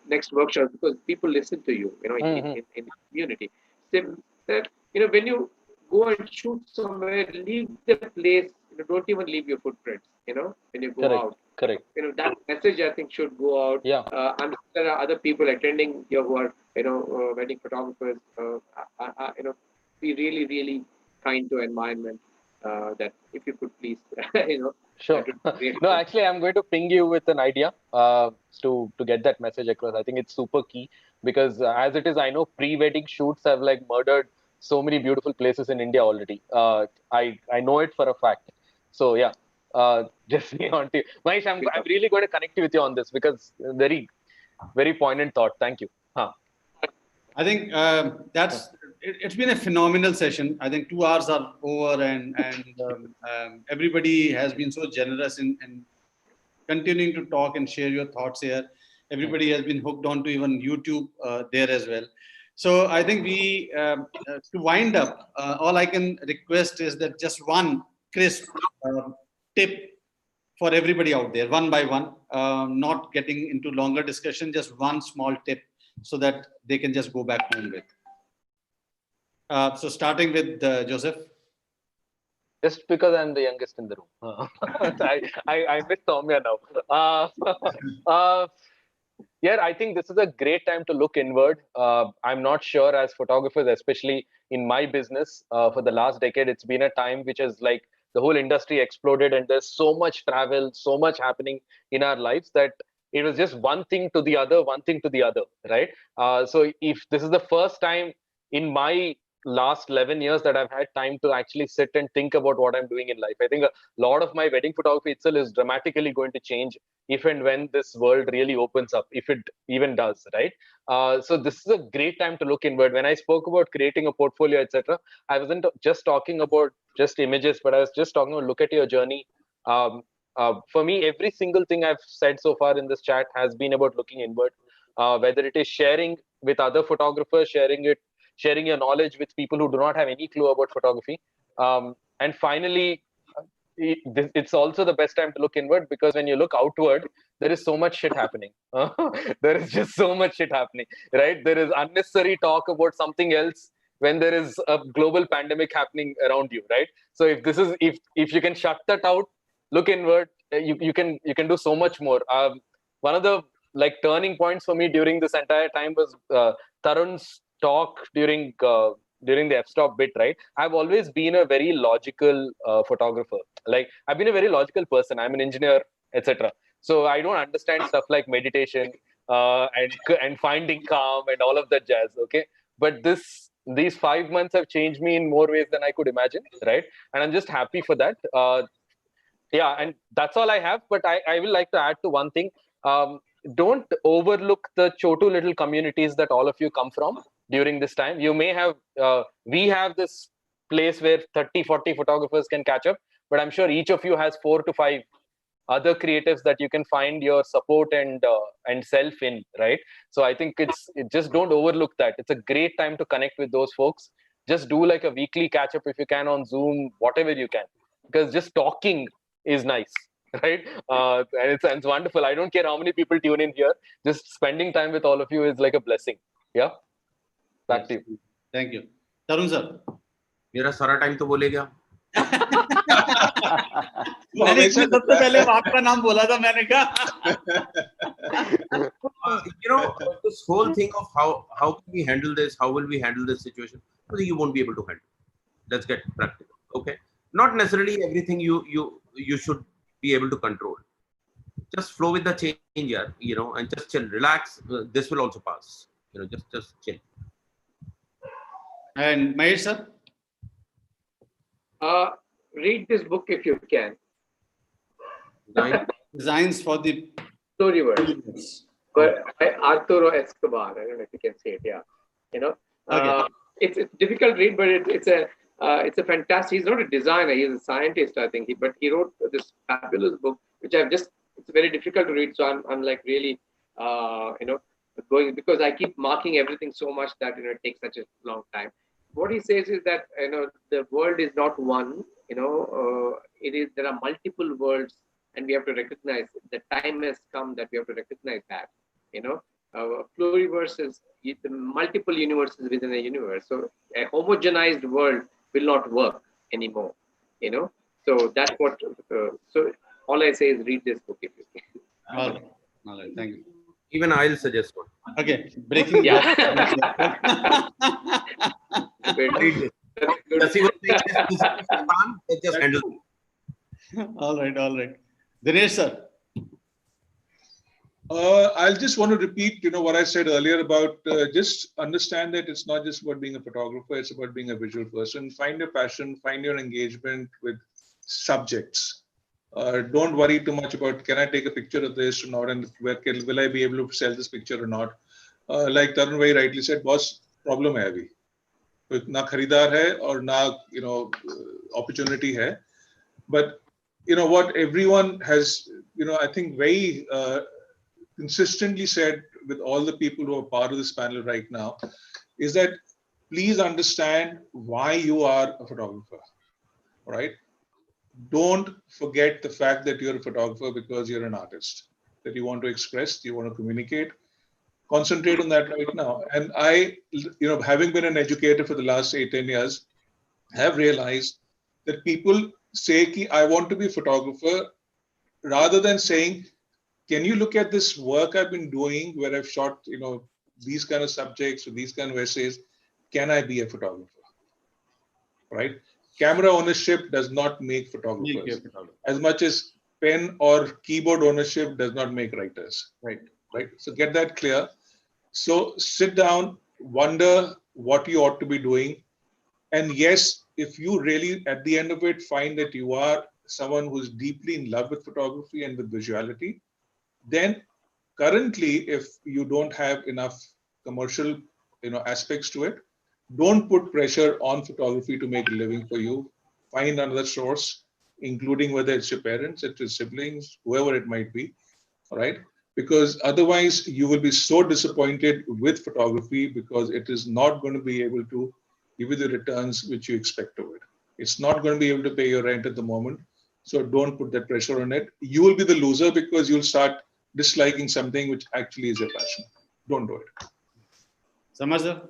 next workshop, because people listen to you, in the community, say that when you go and shoot somewhere, leave the place. Don't even leave your footprints. When you go out. Correct. That message I think should go out. Yeah. I'm sure there are other people attending here who are wedding photographers. Be really, really kind to environment. That if you could please, Sure. No, actually, I'm going to ping you with an idea to get that message across. I think it's super key, because as it is, I know pre-wedding shoots have murdered so many beautiful places in India already. I know it for a fact. So yeah, just on to you. Mahesh, I'm really going to connect with you on this, because very, very poignant thought. Thank you. I think it's been a phenomenal session. I think 2 hours are over, and everybody has been so generous in continuing to talk and share your thoughts here. Everybody has been hooked on to even YouTube there as well. So I think we, to wind up, all I can request is that just one crisp tip for everybody out there, one by one, not getting into longer discussion, just one small tip so that they can just go back home with. So starting with Joseph. Just because I'm the youngest in the room. I miss Saumya now. Yeah, I think this is a great time to look inward. I'm not sure, as photographers, especially in my business, for the last decade, it's been a time which is the whole industry exploded, and there's so much travel, so much happening in our lives that it was just one thing to the other, right? So if this is the first time in my last 11 years that I've had time to actually sit and think about what I'm doing in life. I think a lot of my wedding photography itself is dramatically going to change if and when this world really opens up, if it even does, right? So this is a great time to look inward. When I spoke about creating a portfolio, etc., I wasn't just talking about just images, but I was just talking about look at your journey. For me, every single thing I've said so far in this chat has been about looking inward. Whether it is sharing with other photographers, sharing your knowledge with people who do not have any clue about photography. And finally, it's also the best time to look inward, because when you look outward, there is so much shit happening. There is just so much shit happening, right? There is unnecessary talk about something else when there is a global pandemic happening around you, right? So if you can shut that out, look inward, you can do so much more. One of the like turning points for me during this entire time was Tarun's talk during the f-stop bit, right? I've always been a very logical photographer. Like, I've been a very logical person. I'm an engineer, etc. So I don't understand stuff like meditation and finding calm and all of that jazz. Okay, but these 5 months have changed me in more ways than I could imagine, right? And I'm just happy for that. Yeah, and that's all I have. But I will like to add to one thing. Don't overlook the chotu little communities that all of you come from during this time. You may have, we have this place where 30, 40 photographers can catch up, but I'm sure each of you has 4 to 5 other creatives that you can find your support and self in, right? So I think just don't overlook that. It's a great time to connect with those folks. Just do like a weekly catch up if you can on Zoom, whatever you can, because just talking is nice, right? And it's wonderful. I don't care how many people tune in here. Just spending time with all of you is like a blessing. Yeah. Back to you. Thank you. Tarun sir. मेरा सारा time तो बोले गया. मैंने इसमें सबसे पहले आपका नाम बोला था, मैंने कहा. This whole thing of how can we handle this? How will we handle this situation? I think you won't be able to handle. Let's get practical. Okay. Not necessarily everything you should be able to control. Just flow with the change, and just chill, relax. This will also pass. Just chill. And Mahesh sir? Read this book if you can. Designs for the Story words. But by Arturo Escobar. I don't know if you can say it. Yeah. Okay. It's a difficult read, but it's a fantastic. He's not a designer. He's a scientist, I think. But he wrote this fabulous book, which it's very difficult to read. So I'm like really, going, because I keep marking everything so much that it takes such a long time. What he says is that the world is not one. There are multiple worlds, and we have to recognize the time has come that we have to recognize that. Pluriverse is the multiple universes within a universe. So a homogenized world will not work anymore. So that's what. So all I say is read this book if you can. All right. Thank you. Even I'll suggest one. Okay. Breaking. Yeah. Just handle. All right. Dinesh sir. I'll just want to repeat, what I said earlier about just understand that it's not just about being a photographer, it's about being a visual person. Find your passion, find your engagement with subjects. Don't worry too much about, can I take a picture of this or not, and will I be able to sell this picture or not? Like Tarun very rightly said, boss, problem hai abhi. Na kharidar hai or na, opportunity hai. But, what everyone has, I think very consistently said with all the people who are part of this panel right now is that please understand why you are a photographer, right? Don't forget the fact that you're a photographer because you're an artist, that you want to express, you want to communicate. Concentrate on that right now. And I, having been an educator for the last 8-10 years, have realized that people say, ki, I want to be a photographer, rather than saying, can you look at this work I've been doing where I've shot, these kind of subjects or these kind of essays? Can I be a photographer? Right? Camera ownership does not make photographers. As much as pen or keyboard ownership does not make writers. Right? So get that clear. So sit down, wonder what you ought to be doing, And yes, if you really, at the end of it, find that you are someone who's deeply in love with photography and with visuality, then currently, if you don't have enough commercial, aspects to it, don't put pressure on photography to make a living for you. Find another source, including whether it's your parents, it's your siblings, whoever it might be. All right. Because otherwise, you will be so disappointed with photography because it is not going to be able to give you the returns which you expect of it. It's not going to be able to pay your rent at the moment. So don't put that pressure on it. You will be the loser because you'll start disliking something which actually is your passion. Don't do it. Samar sir?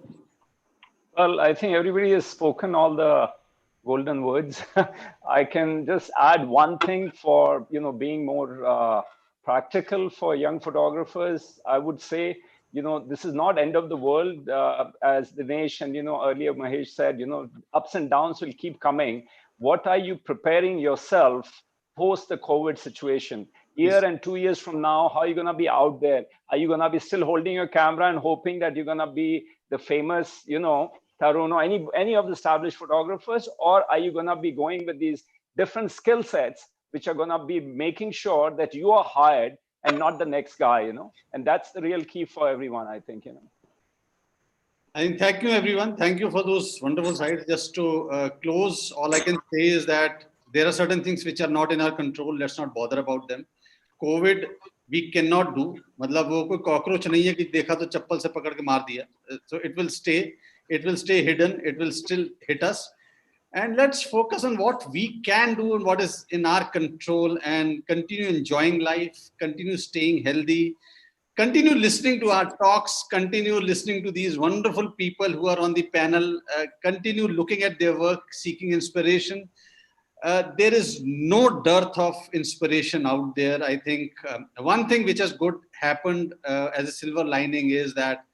Well, I think everybody has spoken all the golden words. I can just add one thing for, being more practical for young photographers. I would say, this is not end of the world, as Dinesh and, earlier Mahesh said, ups and downs will keep coming. What are you preparing yourself post the COVID situation? Year and 2 years from now, how are you going to be out there? Are you going to be still holding your camera and hoping that you're going to be the famous, Tarun or any of the established photographers? Or are you going to be going with these different skill sets, which are going to be making sure that you are hired and not the next guy, And that's the real key for everyone, I think, I think thank you, everyone. Thank you for those wonderful sides. Just to close, all I can say is that there are certain things which are not in our control. Let's not bother about them. COVID, we cannot do. मतलब वो कोई cockroach नहीं है कि देखा तो चप्पल से पकड़ के मार दिया. So it will stay. It will stay hidden. It will still hit us. And let's focus on what we can do and what is in our control and continue enjoying life, continue staying healthy, continue listening to our talks, continue listening to these wonderful people who are on the panel, continue looking at their work, seeking inspiration. There is no dearth of inspiration out there. I think one thing which has good happened as a silver lining is that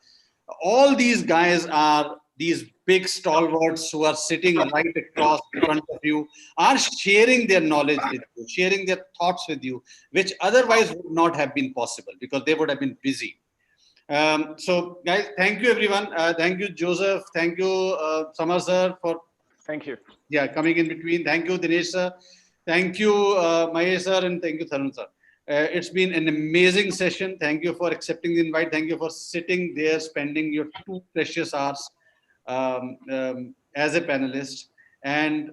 all these guys are these big stalwarts who are sitting right across in front of you, are sharing their knowledge with you, sharing their thoughts with you, which otherwise would not have been possible because they would have been busy. So guys, thank you everyone. Thank you, Joseph. Thank you, Samar sir, for thank you. Yeah, coming in between. Thank you, Dinesh sir. Thank you, Mahesh sir, and thank you, Tarun sir. It's been an amazing session. Thank you for accepting the invite. Thank you for sitting there, spending your 2 precious hours as a panelist and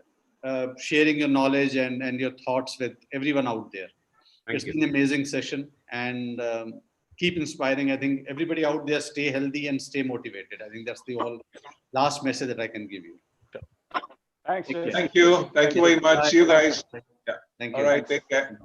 sharing your knowledge and your thoughts with everyone out there. It's been an amazing session and keep inspiring. I think everybody out there stay healthy and stay motivated. I think that's the last message that I can give you. Thanks. Thank you. Thank you very much. See you guys. Yeah. Thank you. All right. Take care.